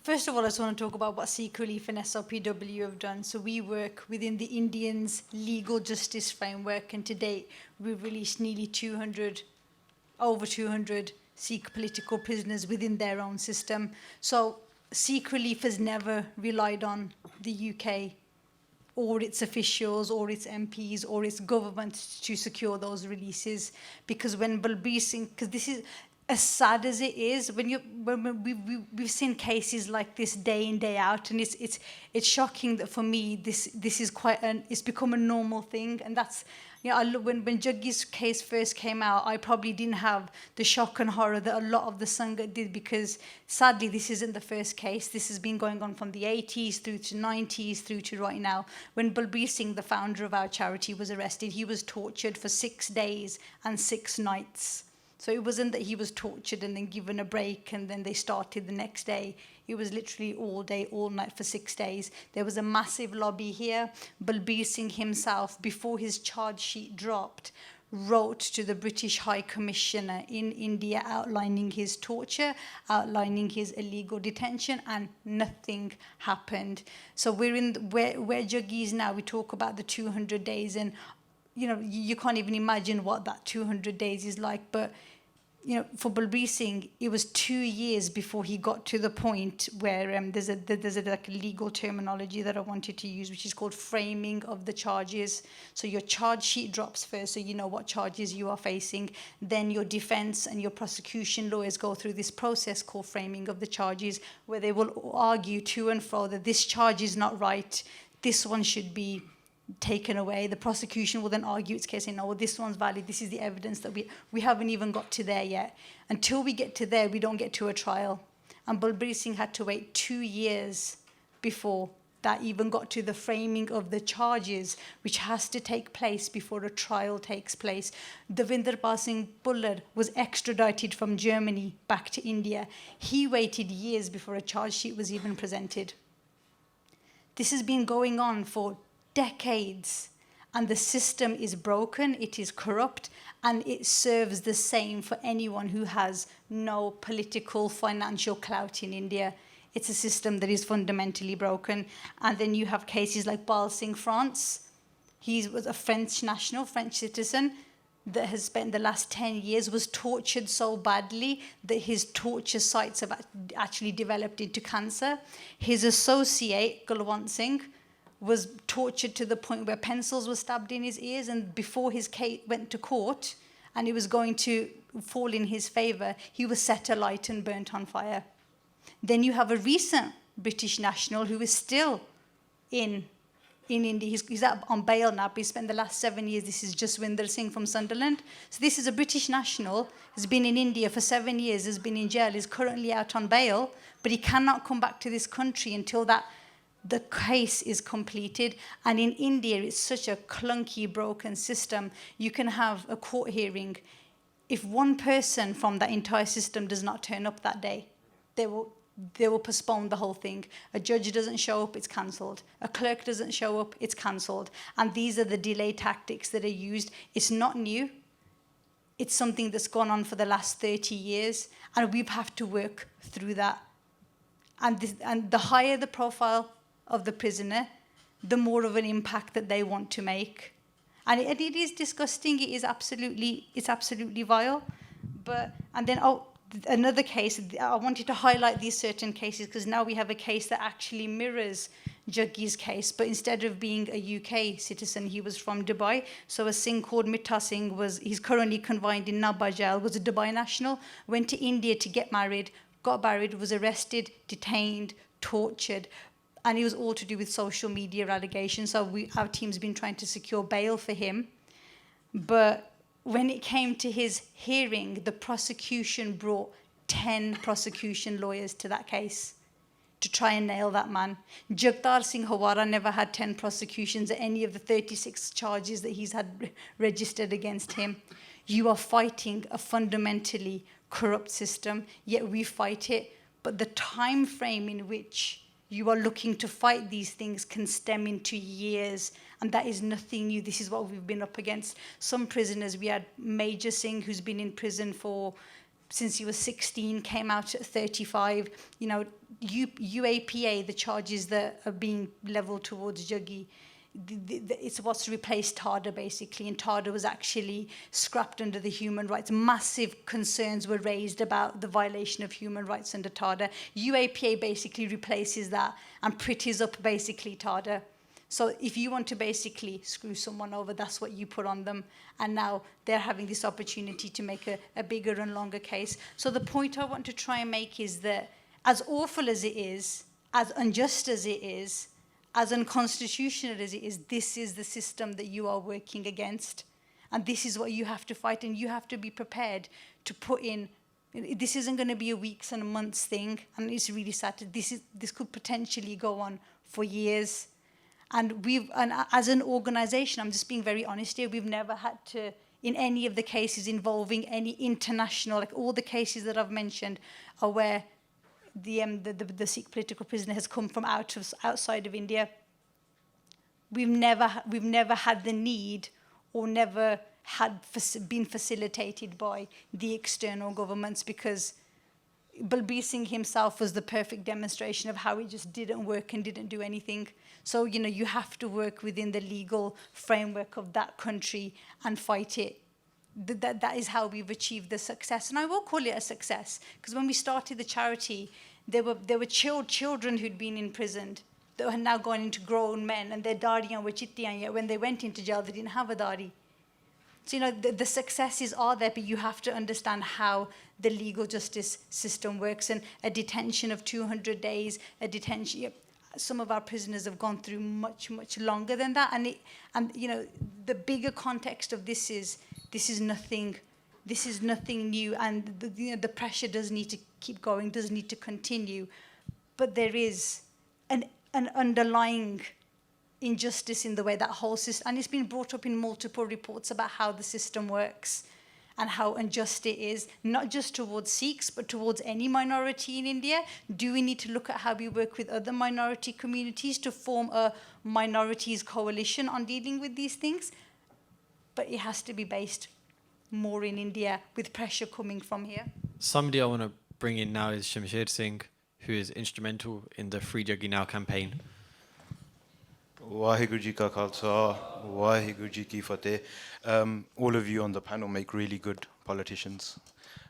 first of all, I just want to talk about what Sikh Relief and SRPW have done. So we work within the Indians' legal justice framework, and to date, we've released nearly over 200 Sikh political prisoners within their own system. So Sikh Relief has never relied on the UK or its officials or its MPs or its government to secure those releases, because when Balbir Singh, because this is, as sad as it is, when we've seen cases like this day in, day out, and it's shocking that for me this is it's become a normal thing. And that's, when Jaggi's case first came out, I probably didn't have the shock and horror that a lot of the Sangha did, because sadly this isn't the first case. This has been going on from the 80s through to 90s through to right now. When Balbir Singh, the founder of our charity, was arrested, he was tortured for 6 days and 6 nights. So it wasn't that he was tortured and then given a break and then they started the next day. It was literally all day, all night for 6 days. There was a massive lobby here. Balbir Singh himself, before his charge sheet dropped, wrote to the British High Commissioner in India outlining his torture, outlining his illegal detention, and nothing happened. So we're in where Jaggi is now. We talk about the 200 days, and you can't even imagine what that 200 days is like. But for Balbir Singh, it was 2 years before he got to the point where there's a like legal terminology that I wanted to use, which is called framing of the charges. So your charge sheet drops first, so you know what charges you are facing. Then your defense and your prosecution lawyers go through this process called framing of the charges, where they will argue to and fro that this charge is not right, this one should be taken away. The prosecution will then argue its case, saying, no, well, this one's valid, this is the evidence that we haven't even got to there yet. Until we get to there, we don't get to a trial. And Balbir Singh had to wait 2 years before that even got to the framing of the charges, which has to take place before a trial takes place. Davinder Pal Singh Pullar was extradited from Germany back to India. He waited years before a charge sheet was even presented. This has been going on for decades, and the system is broken, it is corrupt, and it serves the same for anyone who has no political, financial clout in India. It's a system that is fundamentally broken. And then you have cases like Bal Singh France. He was a French national, French citizen, that has spent the last 10 years, was tortured so badly that his torture sites have actually developed into cancer. His associate, Galwant Singh, was tortured to the point where pencils were stabbed in his ears, and before his case went to court and it was going to fall in his favour, he was set alight and burnt on fire. Then you have a recent British national who is still in India. He's out on bail now, but he spent the last 7 years. This is Jaswinder Singh from Sunderland. So this is a British national, has been in India for 7 years, has been in jail, is currently out on bail, but he cannot come back to this country until the case is completed. And in India, it's such a clunky, broken system. You can have a court hearing. If one person from that entire system does not turn up that day, they will postpone the whole thing. A judge doesn't show up, it's cancelled. A clerk doesn't show up, it's cancelled. And these are the delay tactics that are used. It's not new. It's something that's gone on for the last 30 years, and we have to work through that. And the higher the profile of the prisoner, the more of an impact that they want to make. And it is disgusting. It's absolutely vile. Another case, I wanted to highlight these certain cases because now we have a case that actually mirrors Jaggi's case, but instead of being a UK citizen, he was from Dubai. So a Singh called Mitta Singh, he's currently confined in Nabha jail, was a Dubai national, went to India to get married, got married, was arrested, detained, tortured, and it was all to do with social media allegations. So our team's been trying to secure bail for him. But when it came to his hearing, the prosecution brought 10 prosecution lawyers to that case to try and nail that man. Jagtar Singh Hawara never had 10 prosecutions at any of the 36 charges that he's had registered against him. You are fighting a fundamentally corrupt system, yet we fight it. But the time frame in which you are looking to fight these things can stem into years, and that is nothing new. This is what we've been up against. Some prisoners, we had Major Singh, who's been in prison since he was 16, came out at 35. You know, UAPA, the charges that are being levelled towards Jaggi, it's what's replaced TADA basically, and TADA was actually scrapped under the human rights. Massive concerns were raised about the violation of human rights under TADA. UAPA basically replaces that and pretties up basically TADA. So if you want to basically screw someone over, that's what you put on them. And now they're having this opportunity to make a bigger and longer case. So the point I want to try and make is that as awful as it is, as unjust as it is, as unconstitutional as it is, this is the system that you are working against. And this is what you have to fight, and you have to be prepared to put in. This isn't going to be a weeks and a months thing, and it's really sad. This could potentially go on for years. And as an organisation, I'm just being very honest here, we've never had to, in any of the cases involving any international, like all the cases that I've mentioned are where the Sikh political prisoner has come from outside of India. We've never had the need, or never had been facilitated by the external governments, because Balbir Singh himself was the perfect demonstration of how it just didn't work and didn't do anything. So, you know, you have to work within the legal framework of that country and fight it. That is how we've achieved the success. And I will call it a success, because when we started the charity, there were children who'd been imprisoned that had now gone into grown men, and their dariyan were chittiyan, yet when they went into jail, they didn't have a dari. So, you know, the successes are there, but you have to understand how the legal justice system works. And a detention of 200 days, some of our prisoners have gone through much, much longer than that. And you know, the bigger context of this is nothing new, and the pressure does need to keep going, does need to continue. But there is an underlying injustice in the way that whole system, and it's been brought up in multiple reports about how the system works and how unjust it is, not just towards Sikhs, but towards any minority in India. Do we need to look at how we work with other minority communities to form a minorities coalition on dealing with these things? But it has to be based more in India, with pressure coming from here. Somebody I want to bring in now is Shamsher Singh, who is instrumental in the Free Jaggi Now campaign. Waheguru Ji Ka Khalsa, Waheguru Ji Ki Fateh. All of you on the panel make really good politicians.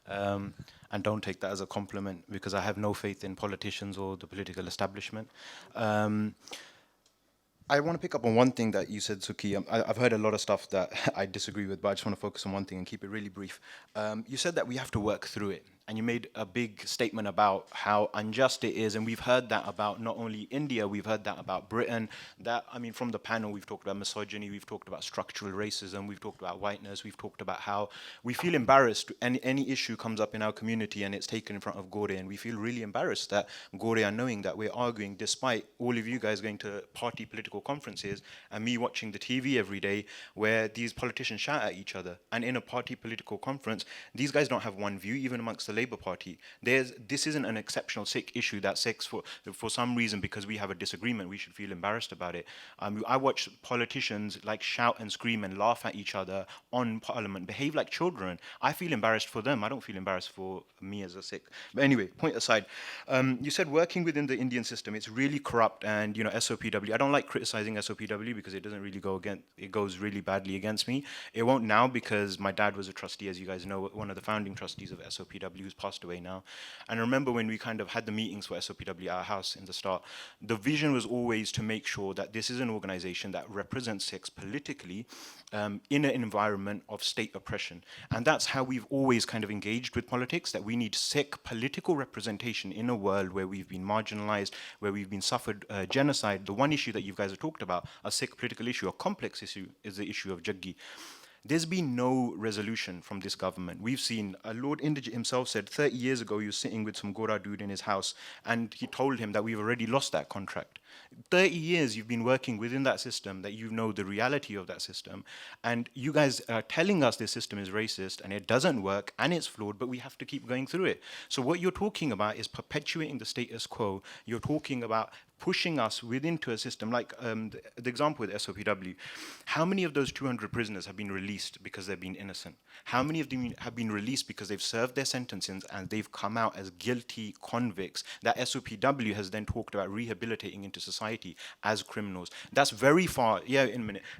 And don't take that as a compliment, because I have no faith in politicians or the political establishment. I want to pick up on one thing that you said, Suki. I've heard a lot of stuff that I disagree with, but I just want to focus on one thing and keep it really brief. You said that we have to work through it, and you made a big statement about how unjust it is, and we've heard that about not only India, we've heard that about Britain. That, I mean, from the panel, we've talked about misogyny, we've talked about structural racism, we've talked about whiteness, we've talked about how we feel embarrassed any issue comes up in our community and it's taken in front of Gore, and we feel really embarrassed that Gore are knowing that we're arguing, despite all of you guys going to party political conferences and me watching the TV every day where these politicians shout at each other. And in a party political conference, these guys don't have one view, even amongst the Labour Party. This isn't an exceptional Sikh issue that Sikhs, for some reason, because we have a disagreement, we should feel embarrassed about it. I watch politicians like shout and scream and laugh at each other on Parliament, behave like children. I feel embarrassed for them. I don't feel embarrassed for me as a Sikh. But anyway, point aside, you said working within the Indian system, it's really corrupt, and you know, SOPW. I don't like criticizing SOPW because it doesn't really go against, it goes really badly against me. It won't now because my dad was a trustee, as you guys know, one of the founding trustees of SOPW, who's passed away now. And I remember when we kind of had the meetings for SOPW at our house in the start, the vision was always to make sure that this is an organization that represents Sikhs politically in an environment of state oppression. And that's how we've always kind of engaged with politics, that we need Sikh political representation in a world where we've been marginalized, where we've been suffered genocide. The one issue that you guys have talked about, a Sikh political issue, a complex issue, is the issue of Jaggi. There's been no resolution from this government. We've seen, Lord Indrajit himself said 30 years ago he was sitting with some Gora dude in his house and he told him that we've already lost that contract. 30 years you've been working within that system, that you know the reality of that system, and you guys are telling us this system is racist and it doesn't work and it's flawed, but we have to keep going through it. So what you're talking about is perpetuating the status quo. You're talking about pushing us into a system like the example with SOPW. How many of those 200 prisoners have been released because they've been innocent? How many of them have been released because they've served their sentences and they've come out as guilty convicts that SOPW has then talked about rehabilitating into society as criminals? That's very far,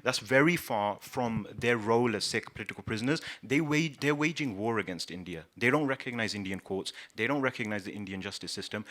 that's very far from their role as Sikh political prisoners. They're waging war against India. They don't recognize Indian courts. They don't recognize the Indian justice system.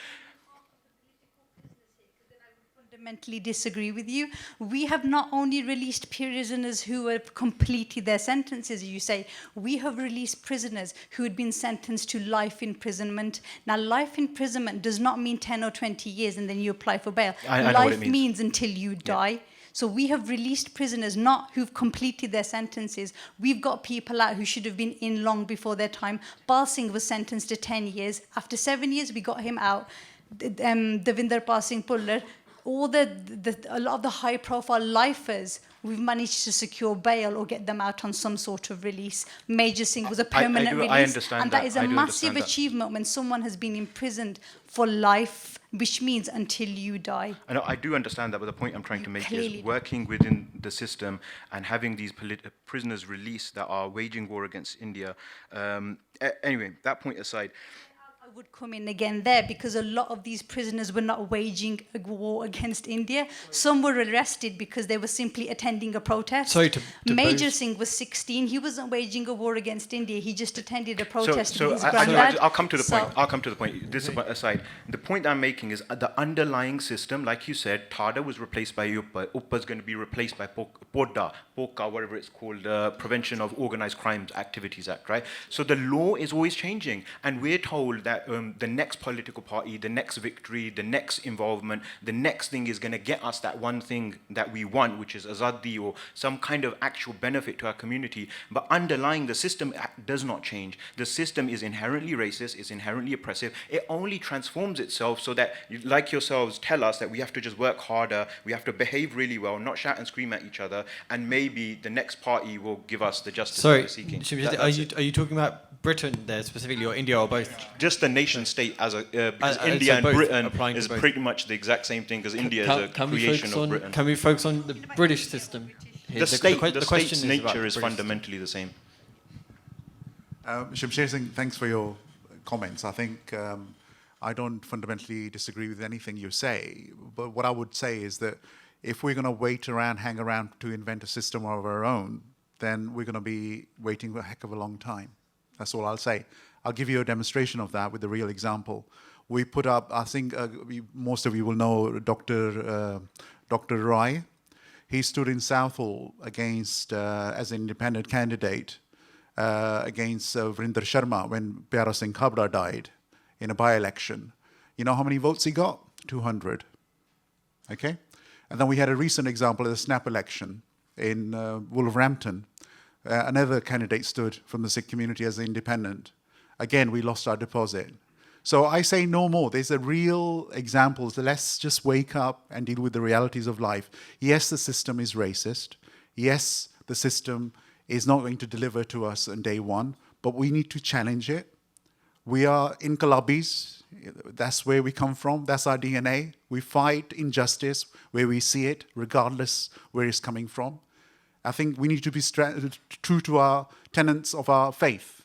Fundamentally disagree with you. We have not only released prisoners who have completed their sentences, you say, we have released prisoners who had been sentenced to life imprisonment. Now, life imprisonment does not mean 10 or 20 years and then you apply for bail. I know life what it means until you die. So we have released prisoners not who've completed their sentences. We've got people out who should have been in long before their time. Bal Singh was sentenced to 10 years. After 7 years, we got him out. Devinder Pal Singh Pullar, a lot of the high-profile lifers, we've managed to secure bail or get them out on some sort of release. Major Singh was a permanent release. I understand and that is a massive achievement when someone has been imprisoned for life, which means until you die. I do understand that, but the point I'm trying to make is working within the system and having these prisoners released that are waging war against India. Anyway, that point aside, would come in again there, because a lot of these prisoners were not waging a war against India. Some were arrested because they were simply attending a protest. Sorry to Major Singh was 16. He wasn't waging a war against India. He just attended a protest with his granddad. I'll come to the point. I'll come to the point. This aside, the point I'm making is the underlying system, like you said, TADA was replaced by UPA. UPA is going to be replaced by PODA, whatever it's called, Prevention of Organized Crimes Activities Act, right? So the law is always changing, and we're told that that the next political party, the next victory, the next involvement, the next thing is going to get us that one thing that we want, which is azadi or some kind of actual benefit to our community. But underlying the system does not change. The system is inherently racist, it's inherently oppressive. It only transforms itself so that, like yourselves tell us, that we have to just work harder, we have to behave really well, not shout and scream at each other, and maybe the next party will give us the justice that we're seeking. Are you talking about Britain there specifically, or India, or both? Just the nation state because India so and both, Britain is both. pretty much the exact same thing, because India is a creation of Britain. Can we focus on the British system? The state's nature is fundamentally the same. Shamsher Singh, thanks for your comments. I think I don't fundamentally disagree with anything you say, but what I would say is that if we're going to hang around to invent a system of our own, then we're going to be waiting a heck of a long time. That's all I'll say. I'll give you a demonstration of that with a real example. We put up, I think most of you will know Dr. Roy. He stood in Southall against, as an independent candidate, against Vrinder Sharma when Pyara Singh Khabra died in a by-election. You know how many votes he got? 200. Okay? And then we had a recent example of the snap election in Wolverhampton. Another candidate stood from the Sikh community as an independent. Again, we lost our deposit. So I say no more. There's a real examples. Let's just wake up and deal with the realities of life. Yes, the system is racist. Yes, the system is not going to deliver to us on day one, but we need to challenge it. We are inqilabis. That's where we come from. That's our DNA. We fight injustice where we see it, regardless where it's coming from. I think we need to be true to our tenets of our faith,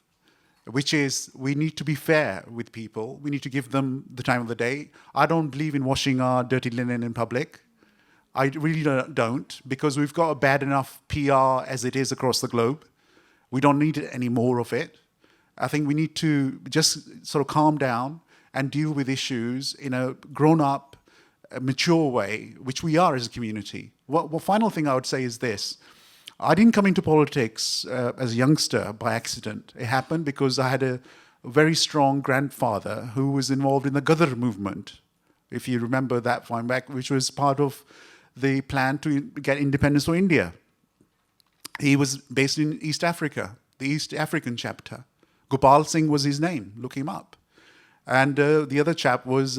which is we need to be fair with people. We need to give them the time of the day. I don't believe in washing our dirty linen in public. I really don't, because we've got a bad enough PR as it is across the globe. We don't need any more of it. I think we need to just sort of calm down and deal with issues in a grown-up, mature way, which we are as a community. One final thing I would say is this. I didn't come into politics as a youngster by accident. It happened because I had a very strong grandfather who was involved in the Ghadar movement, if you remember that far back, which was part of the plan to get independence for India. He was based in East Africa, the East African chapter. Gopal Singh was his name, look him up. And the other chap was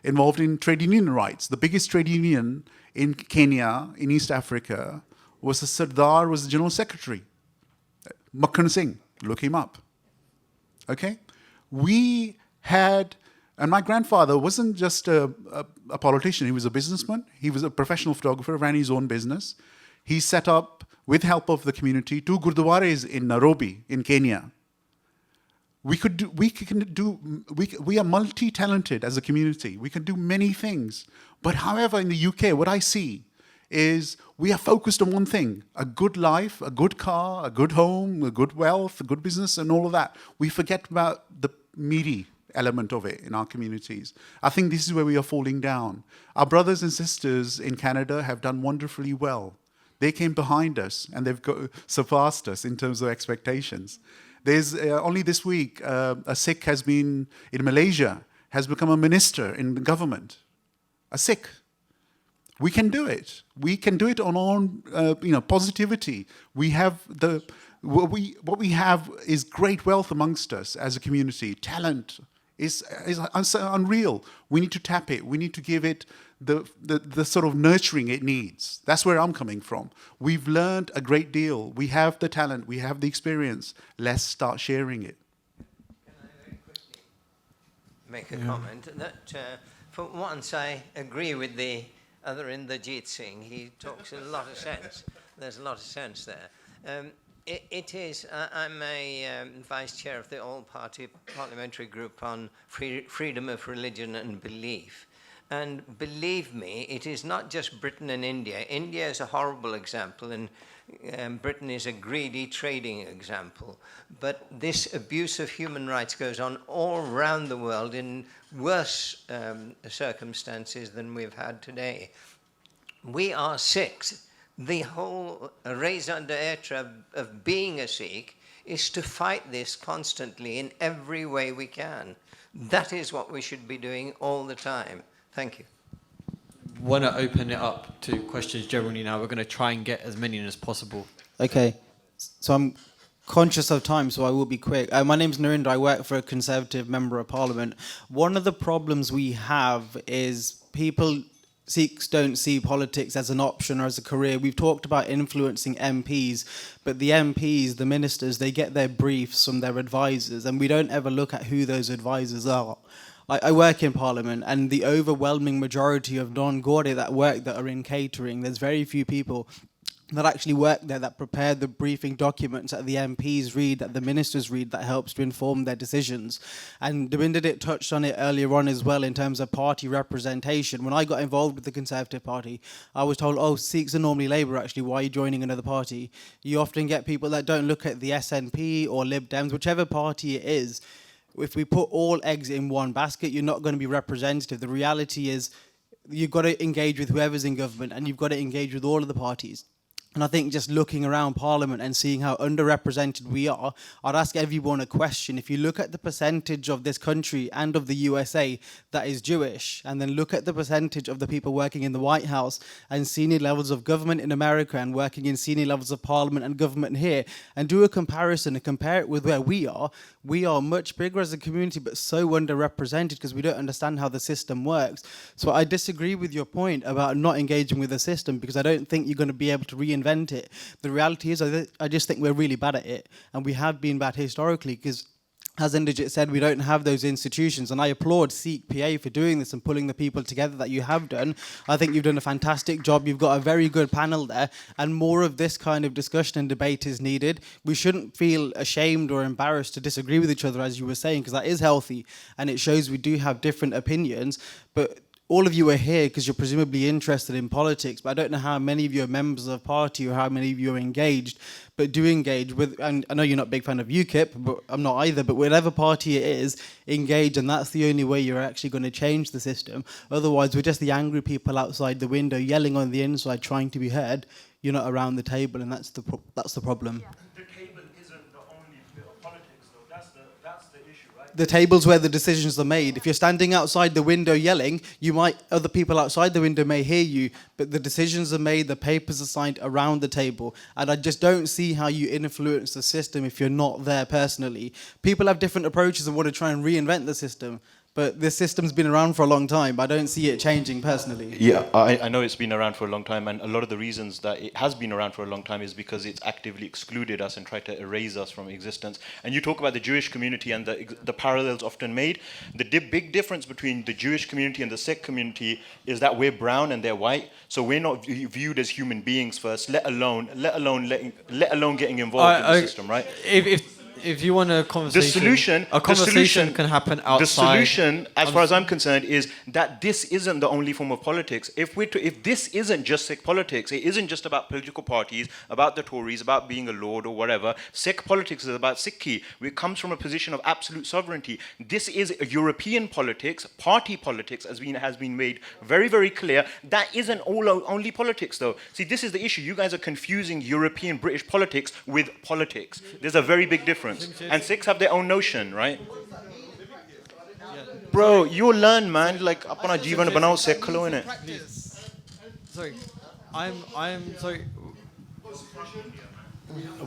involved in trade union rights. The biggest trade union in Kenya, in East Africa, was the Sardar, was the General Secretary. Makhan Singh, look him up. Okay? We had, and my grandfather wasn't just a politician, he was a businessman. He was a professional photographer, ran his own business. He set up, with help of the community, 2 gurdwaras in Nairobi, in Kenya. We are multi-talented as a community. We can do many things. But however, in the UK, what I see is we are focused on one thing, a good life, a good car, a good home, a good wealth, a good business, and all of that. We forget about the meaty element of it in our communities. I think this is where we are falling down. Our brothers and sisters in Canada have done wonderfully well. They came behind us and they've surpassed us in terms of expectations. There's only this week, a Sikh has been in Malaysia, has become a minister in the government. A Sikh. We can do it. We can do it on our own, positivity. We have what we have is great wealth amongst us as a community. Talent is unreal. We need to tap it. We need to give it the sort of nurturing it needs. That's where I'm coming from. We've learned a great deal. We have the talent. We have the experience. Let's start sharing it. Can I very quickly make a comment? That for once I agree with the other Inderjeet Singh. He talks a lot of sense. There's a lot of sense there. It is, I'm a vice chair of the all-party parliamentary group on freedom of religion and belief. And believe me, it is not just Britain and India. India is a horrible example, and Britain is a greedy trading example. But this abuse of human rights goes on all around the world in worse circumstances than we've had today. We are Sikhs. The whole raison d'etre of being a Sikh is to fight this constantly in every way we can. That is what we should be doing all the time. Thank you. Want to open it up to questions generally now. We're going to try and get as many in as possible. Okay, so I'm conscious of time, so I will be quick. My name's Narinder. I work for a Conservative Member of Parliament. One of the problems we have is Sikhs don't see politics as an option or as a career. We've talked about influencing MPs, but the MPs, the ministers, they get their briefs from their advisors, and we don't ever look at who those advisors are. I work in Parliament, and the overwhelming majority of non-Gorde that work that are in catering, there's very few people that actually work there, that prepare the briefing documents that the MPs read, that the ministers read, that helps to inform their decisions. And Devindra touched on it earlier on as well in terms of party representation. When I got involved with the Conservative Party, I was told, oh, Sikhs are normally Labour, actually, why are you joining another party? You often get people that don't look at the SNP or Lib Dems, whichever party it is. If we put all eggs in one basket, you're not going to be representative. The reality is you've got to engage with whoever's in government, and you've got to engage with all of the parties. And I think just looking around Parliament and seeing how underrepresented we are, I'd ask everyone a question. If you look at the percentage of this country and of the USA that is Jewish, and then look at the percentage of the people working in the White House and senior levels of government in America and working in senior levels of Parliament and government here, and do a comparison and compare it with where we are much bigger as a community, but so underrepresented because we don't understand how the system works. So I disagree with your point about not engaging with the system, because I don't think you're going to be able to reinvent it. The reality is, I just think we're really bad at it, and we have been bad historically, because as Indrajit said, we don't have those institutions, and I applaud Sikh PA for doing this and pulling the people together that you have done. I think you've done a fantastic job. You've got a very good panel there, and more of this kind of discussion and debate is needed. We shouldn't feel ashamed or embarrassed to disagree with each other, as you were saying, because that is healthy, and it shows we do have different opinions. But all of you are here because you're presumably interested in politics, but I don't know how many of you are members of a party or how many of you are engaged, but do engage with, and I know you're not a big fan of UKIP, but I'm not either, but whatever party it is, engage, and that's the only way you're actually going to change the system. Otherwise, we're just the angry people outside the window yelling on the inside, trying to be heard. You're not around the table, and that's the problem. Yeah. The table's where the decisions are made. If you're standing outside the window yelling, other people outside the window may hear you, but the decisions are made, the papers are signed around the table. And I just don't see how you influence the system if you're not there personally. People have different approaches and want to try and reinvent the system. But this system's been around for a long time. I don't see it changing personally. Yeah, I know it's been around for a long time, and a lot of the reasons that it has been around for a long time is because it's actively excluded us and tried to erase us from existence. And you talk about the Jewish community and the parallels often made. The big difference between the Jewish community and the Sikh community is that we're brown and they're white, so we're not viewed as human beings first, let alone getting involved in the system, right? If you want a conversation, a conversation can happen outside. The solution, as far as I'm concerned, is that this isn't the only form of politics. If this isn't just Sikh politics, it isn't just about political parties, about the Tories, about being a lord or whatever. Sikh politics is about Sikhi. It comes from a position of absolute sovereignty. This is a European politics, party politics, as has been made very, very clear. That isn't only politics, though. See, this is the issue. You guys are confusing European British politics with politics. There's a very big difference. And Sikhs have their own notion, right? Bro, you'll learn, man. Like, apna jeevan banao Sikh lo in it. Sorry, I'm sorry.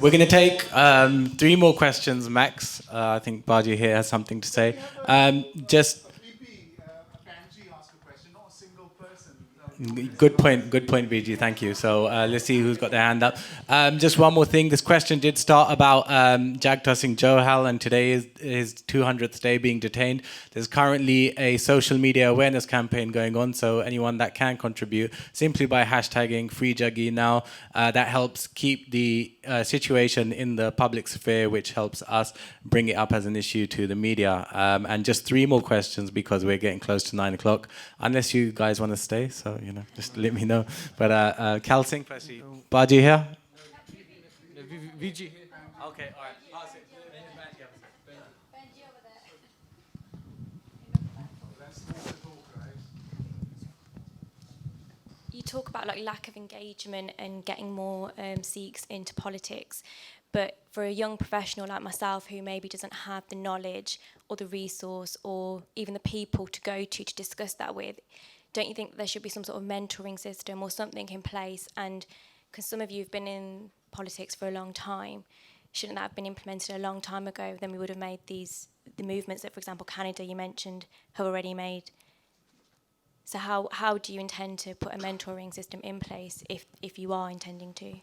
We're going to take 3 more questions max. I think Baji here has something to say. Good point, BG. Thank you. So let's see who's got their hand up. Just one more thing. This question did start about Jagtar Singh Johal, and today is his 200th day being detained. There's currently a social media awareness campaign going on, so anyone that can contribute simply by hashtagging Free Jaggi now, that helps keep the situation in the public sphere, which helps us bring it up as an issue to the media. And just 3 more questions because we're getting close to 9 o'clock, unless you guys want to stay. So, just let me know. But Kal Singh, firstly. Baji here? VG here. Okay, all right. Pass it. You talk about lack of engagement and getting more Sikhs into politics, but for a young professional like myself who maybe doesn't have the knowledge or the resource or even the people to go to discuss that with, don't you think there should be some sort of mentoring system or something in place? And because some of you have been in politics for a long time, shouldn't that have been implemented a long time ago? Then we would have made the movements that, for example, Canada, you mentioned, have already made. So how do you intend to put a mentoring system in place if you are intending to?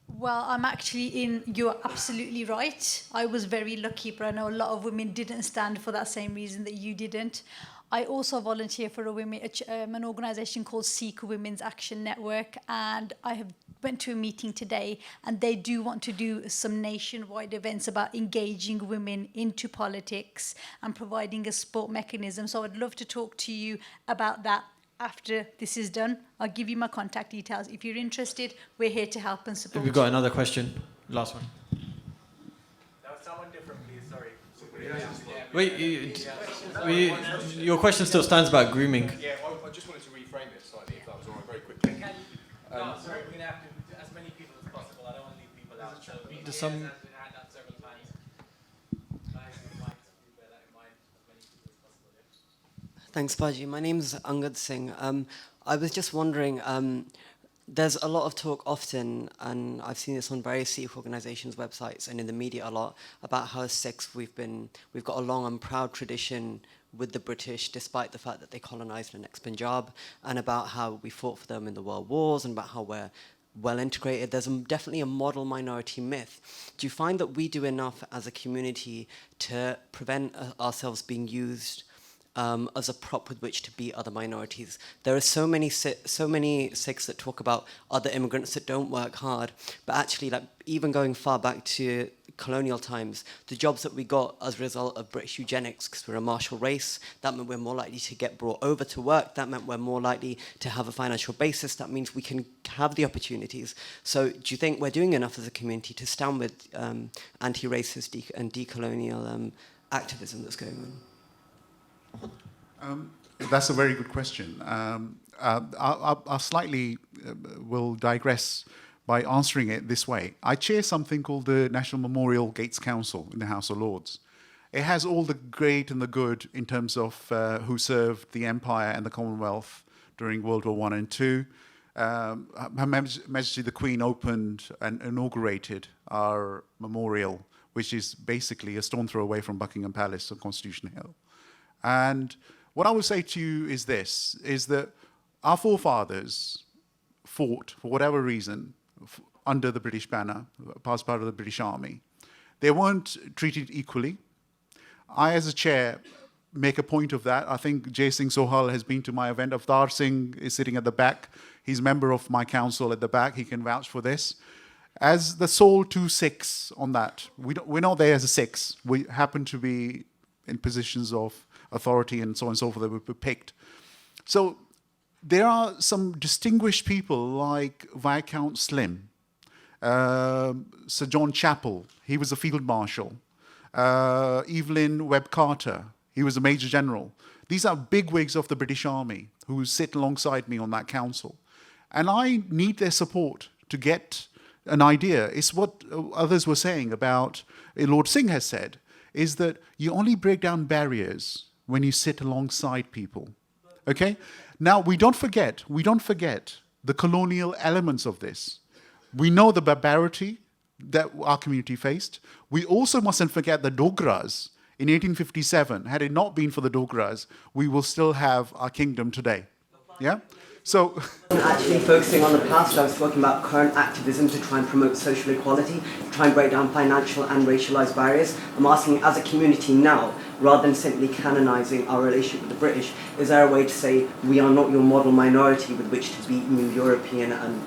Well, you're absolutely right. I was very lucky, but I know a lot of women didn't stand for that same reason that you didn't. I also volunteer for an organisation called Sikh Women's Action Network, and I went to a meeting today, and they do want to do some nationwide events about engaging women into politics and providing a support mechanism. So I'd love to talk to you about that after this is done. I'll give you my contact details. If you're interested, we're here to help and support. We've got another question. Last one. No, someone different, please. Sorry. Wait, your question still stands about grooming. Yeah, I just wanted to reframe it slightly, if that was all right, very quickly. No, sorry, we're going to have to do as many people as possible. I don't want to leave people out. So There's some... several times. Thanks, Baji. My name's Angad Singh. I was just wondering, there's a lot of talk often, and I've seen this on various Sikh organisations' websites and in the media a lot, about how as Sikhs we've got a long and proud tradition with the British, despite the fact that they colonised the next Punjab, and about how we fought for them in the world wars, and about how we're well integrated. There's definitely a model minority myth. Do you find that we do enough as a community to prevent ourselves being used as a prop with which to beat other minorities? There are so many Sikhs that talk about other immigrants that don't work hard, but actually, like even going far back to colonial times, the jobs that we got as a result of British eugenics, because we're a martial race, that meant we're more likely to get brought over to work, that meant we're more likely to have a financial basis, that means we can have the opportunities. So do you think we're doing enough as a community to stand with anti-racist and decolonial activism that's going on? That's a very good question. I slightly will digress by answering it this way. I chair something called the National Memorial Gates Council in the House of Lords. It has all the great and the good in terms of who served the Empire and the Commonwealth during World War I and II. Her Majesty the Queen opened and inaugurated our memorial, which is basically a stone throw away from Buckingham Palace on Constitution Hill. And what I would say to you is this, is that our forefathers fought, for whatever reason, under the British banner, as part of the British Army. They weren't treated equally. I, as a chair, make a point of that. I think Jay Singh Sohal has been to my event. Avtar Singh is sitting at the back. He's a member of my council at the back. He can vouch for this. As the sole two Sikhs on that, we're not there as a Sikhs. We happen to be in positions of authority and so on and so forth that were picked. So there are some distinguished people like Viscount Slim, Sir John Chappell, he was a field marshal, Evelyn Webb Carter, he was a major general. These are bigwigs of the British Army who sit alongside me on that council. And I need their support to get an idea. It's what others were saying about, Lord Singh has said, is that you only break down barriers when you sit alongside people. Okay? Now, we don't forget the colonial elements of this. We know the barbarity that our community faced. We also mustn't forget the Dogras in 1857. Had it not been for the Dogras, we will still have our kingdom today. Yeah? So, actually focusing on the past, I was talking about current activism to try and promote social equality, to try and break down financial and racialized barriers. I'm asking, as a community now, rather than simply canonizing our relationship with the British, is there a way to say we are not your model minority with which to beat new European and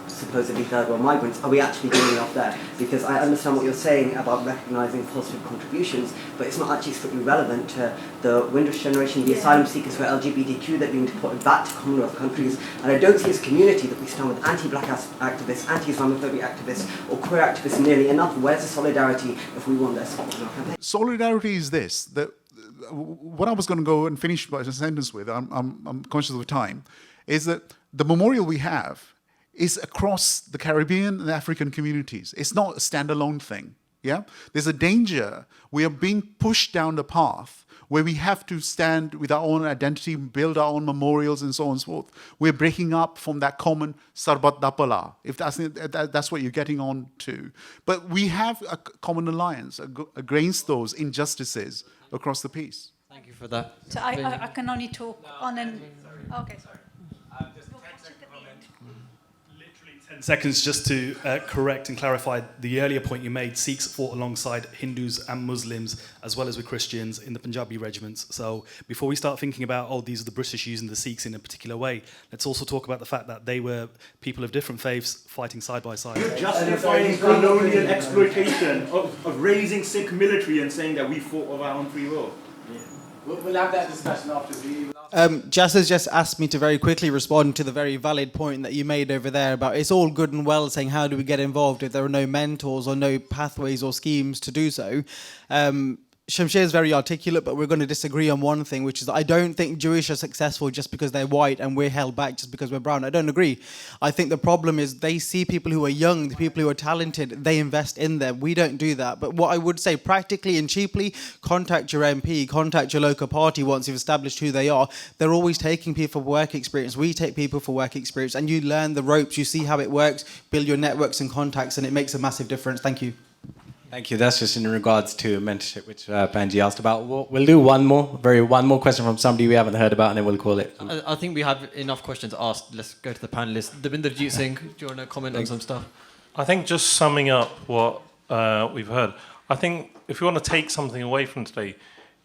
supposedly third world migrants? Are we actually doing enough there? Because I understand what you're saying about recognizing positive contributions, but it's not actually strictly relevant to the Windrush generation, the asylum seekers who are LGBTQ that are being deported back to Commonwealth countries. And I don't see as a community that we stand with anti-black activists, anti-Islamophobic activists, or queer activists nearly enough. Where's the solidarity if we want their support in our campaign? Solidarity is this, that what I was going to go and finish by a sentence with, I'm conscious of the time, is that the memorial we have is across the Caribbean and African communities. It's not a standalone thing. Yeah? There's a danger. We are being pushed down the path where we have to stand with our own identity, build our own memorials, and so on and so forth. We're breaking up from that common Sarbat Dapala, if that's what you're getting on to. But we have a common alliance against those injustices across the piece. Thank you for that. So I can only talk on an... Okay, sorry. 10 seconds just to correct and clarify the earlier point you made. Sikhs fought alongside Hindus and Muslims, as well as with Christians in the Punjabi regiments. So before we start thinking about, oh, these are the British using the Sikhs in a particular way, let's also talk about the fact that they were people of different faiths fighting side by side. You're justifying colonial exploitation of raising Sikh military and saying that we fought of our own free will. We'll have that discussion after the... Jas has just asked me to very quickly respond to the very valid point that you made over there about it's all good and well saying how do we get involved if there are no mentors or no pathways or schemes to do so. Shamsher is very articulate, but we're going to disagree on one thing, which is that I don't think Jewish are successful just because they're white and we're held back just because we're brown. I don't agree. I think the problem is they see people who are young, the people who are talented, they invest in them. We don't do that. But what I would say practically and cheaply, contact your MP, contact your local party once you've established who they are. They're always taking people for work experience. We take people for work experience and you learn the ropes, you see how it works, build your networks and contacts, and it makes a massive difference. Thank you. Thank you. That's just in regards to mentorship, which Banji asked about. We'll do one more question from somebody we haven't heard about, and then we'll call it. I think we have enough questions asked. Let's go to the panelists. Devinderjeet Singh, do you want to comment on some stuff? I think just summing up what we've heard, I think if you want to take something away from today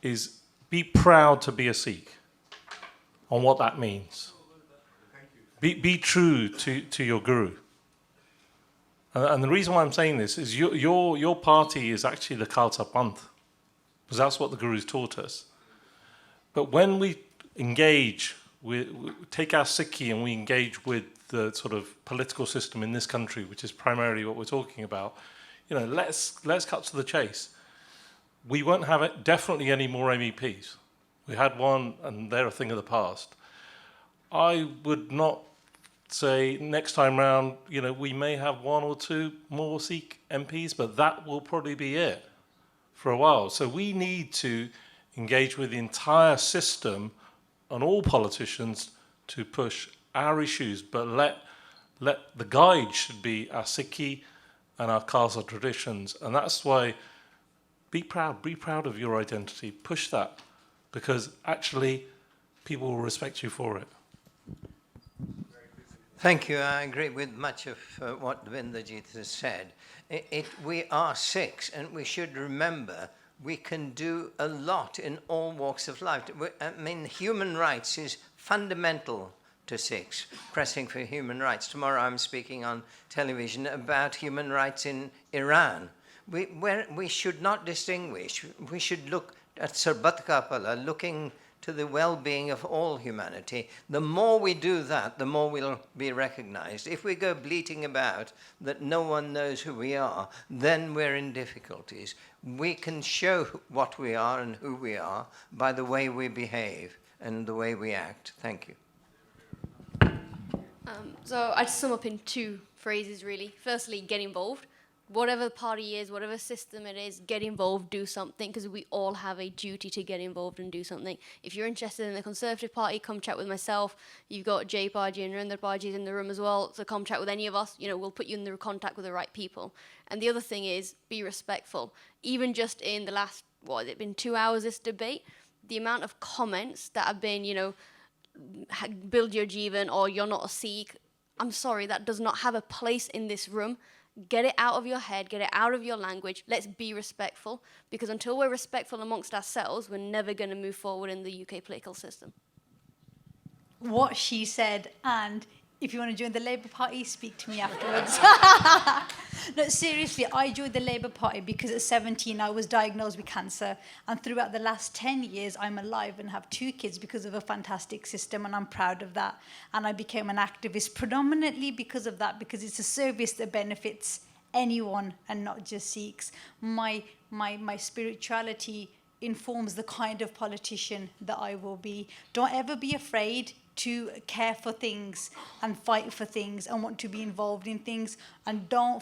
is be proud to be a Sikh on what that means. Be true to your guru. And the reason why I'm saying this is your party is actually the Khalsa Panth, because that's what the Guru's taught us. But when we engage, we take our Sikhi and we engage with the sort of political system in this country, which is primarily what we're talking about, let's cut to the chase. We won't have definitely any more MEPs. We had one, and they're a thing of the past. I would not say next time round, we may have one or two more Sikh MPs, but that will probably be it for a while. So we need to engage with the entire system and all politicians to push our issues, but let the guide should be our Sikhi and our Khalsa traditions. And that's why be proud of your identity, push that, because actually people will respect you for it. Thank you. I agree with much of what Devinderjeet has said. We are Sikhs, and we should remember we can do a lot in all walks of life. I mean, human rights is fundamental to Sikhs, pressing for human rights. Tomorrow I'm speaking on television about human rights in Iran. We should not distinguish. We should look at Sarbat Kapala, looking to the well-being of all humanity. The more we do that, the more we'll be recognized. If we go bleating about that no one knows who we are, then we're in difficulties. We can show what we are and who we are by the way we behave and the way we act. Thank you. So I'd sum up in two phrases, really. Firstly, get involved. Whatever the party is, whatever system it is, get involved, do something, because we all have a duty to get involved and do something. If you're interested in the Conservative Party, come chat with myself. You've got Jay Parji and Narendra Parji in the room as well, so come chat with any of us. We'll put you in the contact with the right people. And the other thing is, be respectful. Even just in the last, what has it been, 2 hours, this debate, the amount of comments that have been, build your Jeevan or you're not a Sikh, I'm sorry, that does not have a place in this room. Get it out of your head, get it out of your language. Let's be respectful, because until we're respectful amongst ourselves, we're never going to move forward in the UK political system. What she said, and if you want to join the Labour Party, speak to me afterwards. No, seriously, I joined the Labour Party because at 17 I was diagnosed with cancer, and throughout the last 10 years I'm alive and have 2 kids because of a fantastic system, and I'm proud of that. And I became an activist predominantly because of that, because it's a service that benefits anyone and not just Sikhs. My spirituality informs the kind of politician that I will be. Don't ever be afraid to care for things and fight for things and want to be involved in things, and don't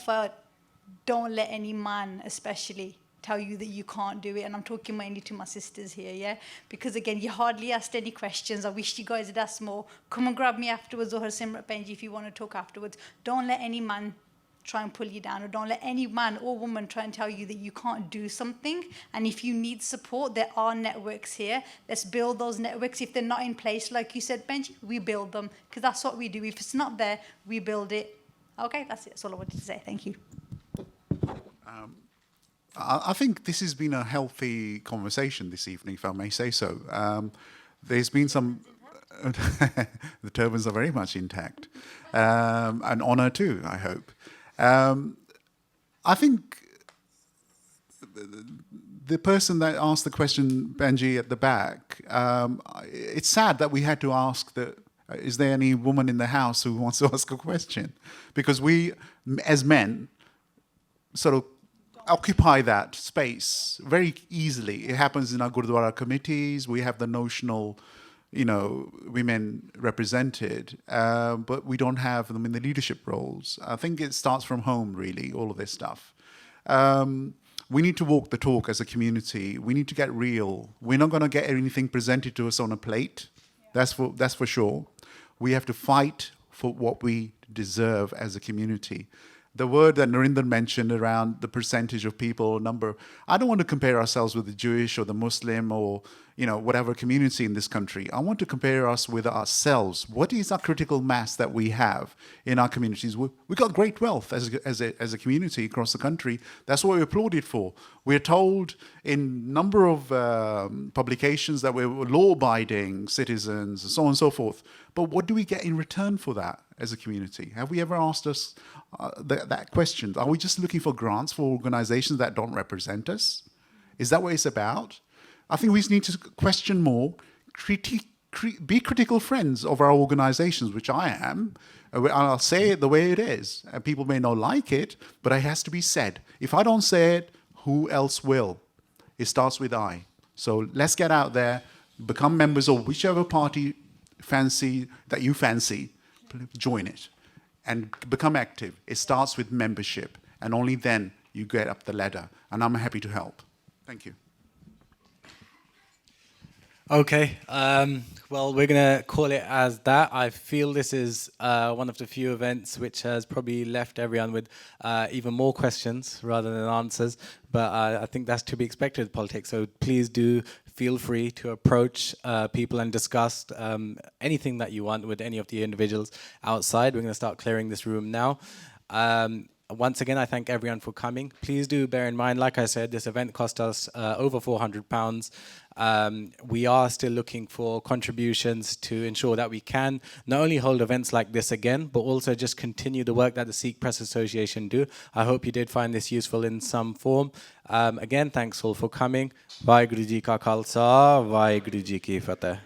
don't let any man especially tell you that you can't do it. And I'm talking mainly to my sisters here, yeah? Because again, you hardly asked any questions. I wish you guys had asked more. Come and grab me afterwards, or Simrat Benji if you want to talk afterwards. Don't let any man try and pull you down, or don't let any man or woman try and tell you that you can't do something. And if you need support, there are networks here. Let's build those networks. If they're not in place, like you said, Benji, we build them, because that's what we do. If it's not there, we build it. Okay, that's it. That's all I wanted to say. Thank you. I think this has been a healthy conversation this evening, if I may say so. There's been some... the turbans are very much intact. An honour too, I hope. I think the person that asked the question, Benji, at the back, it's sad that we had to ask is there any woman in the house who wants to ask a question? Because we, as men, sort of occupy that space very easily. It happens in our Gurdwara committees. We have the notional, women represented, but we don't have them in the leadership roles. I think it starts from home, really, all of this stuff. We need to walk the talk as a community. We need to get real. We're not going to get anything presented to us on a plate. That's for sure. We have to fight for what we deserve as a community. The word that Narendra mentioned around the percentage of people, number, I don't want to compare ourselves with the Jewish or the Muslim or, whatever community in this country. I want to compare us with ourselves. What is our critical mass that we have in our communities? We've got great wealth as a community across the country. That's what we're applauded for. We're told in number of publications that we're law-abiding citizens and so on and so forth. But what do we get in return for that as a community? Have we ever asked us that question? Are we just looking for grants for organizations that don't represent us? Is that what it's about? I think we need to question more, be critical friends of our organizations, which I am. I'll say it the way it is. And people may not like it, but it has to be said. If I don't say it, who else will? It starts with I. So let's get out there, become members of whichever party that you fancy, join it and become active. It starts with membership, and only then you get up the ladder. And I'm happy to help. Thank you. Okay, well, we're going to call it as that. I feel this is one of the few events which has probably left everyone with even more questions rather than answers, but I think that's to be expected with politics. So please do feel free to approach people and discuss anything that you want with any of the individuals outside. We're going to start clearing this room now. Once again, I thank everyone for coming. Please do bear in mind, like I said, this event cost us over £400. We are still looking for contributions to ensure that we can not only hold events like this again, but also just continue the work that the Sikh Press Association do. I hope you did find this useful in some form. Again, thanks all for coming. Vaheguru Ji Ka Khalsa, Vaheguru Ji Ki Fateh.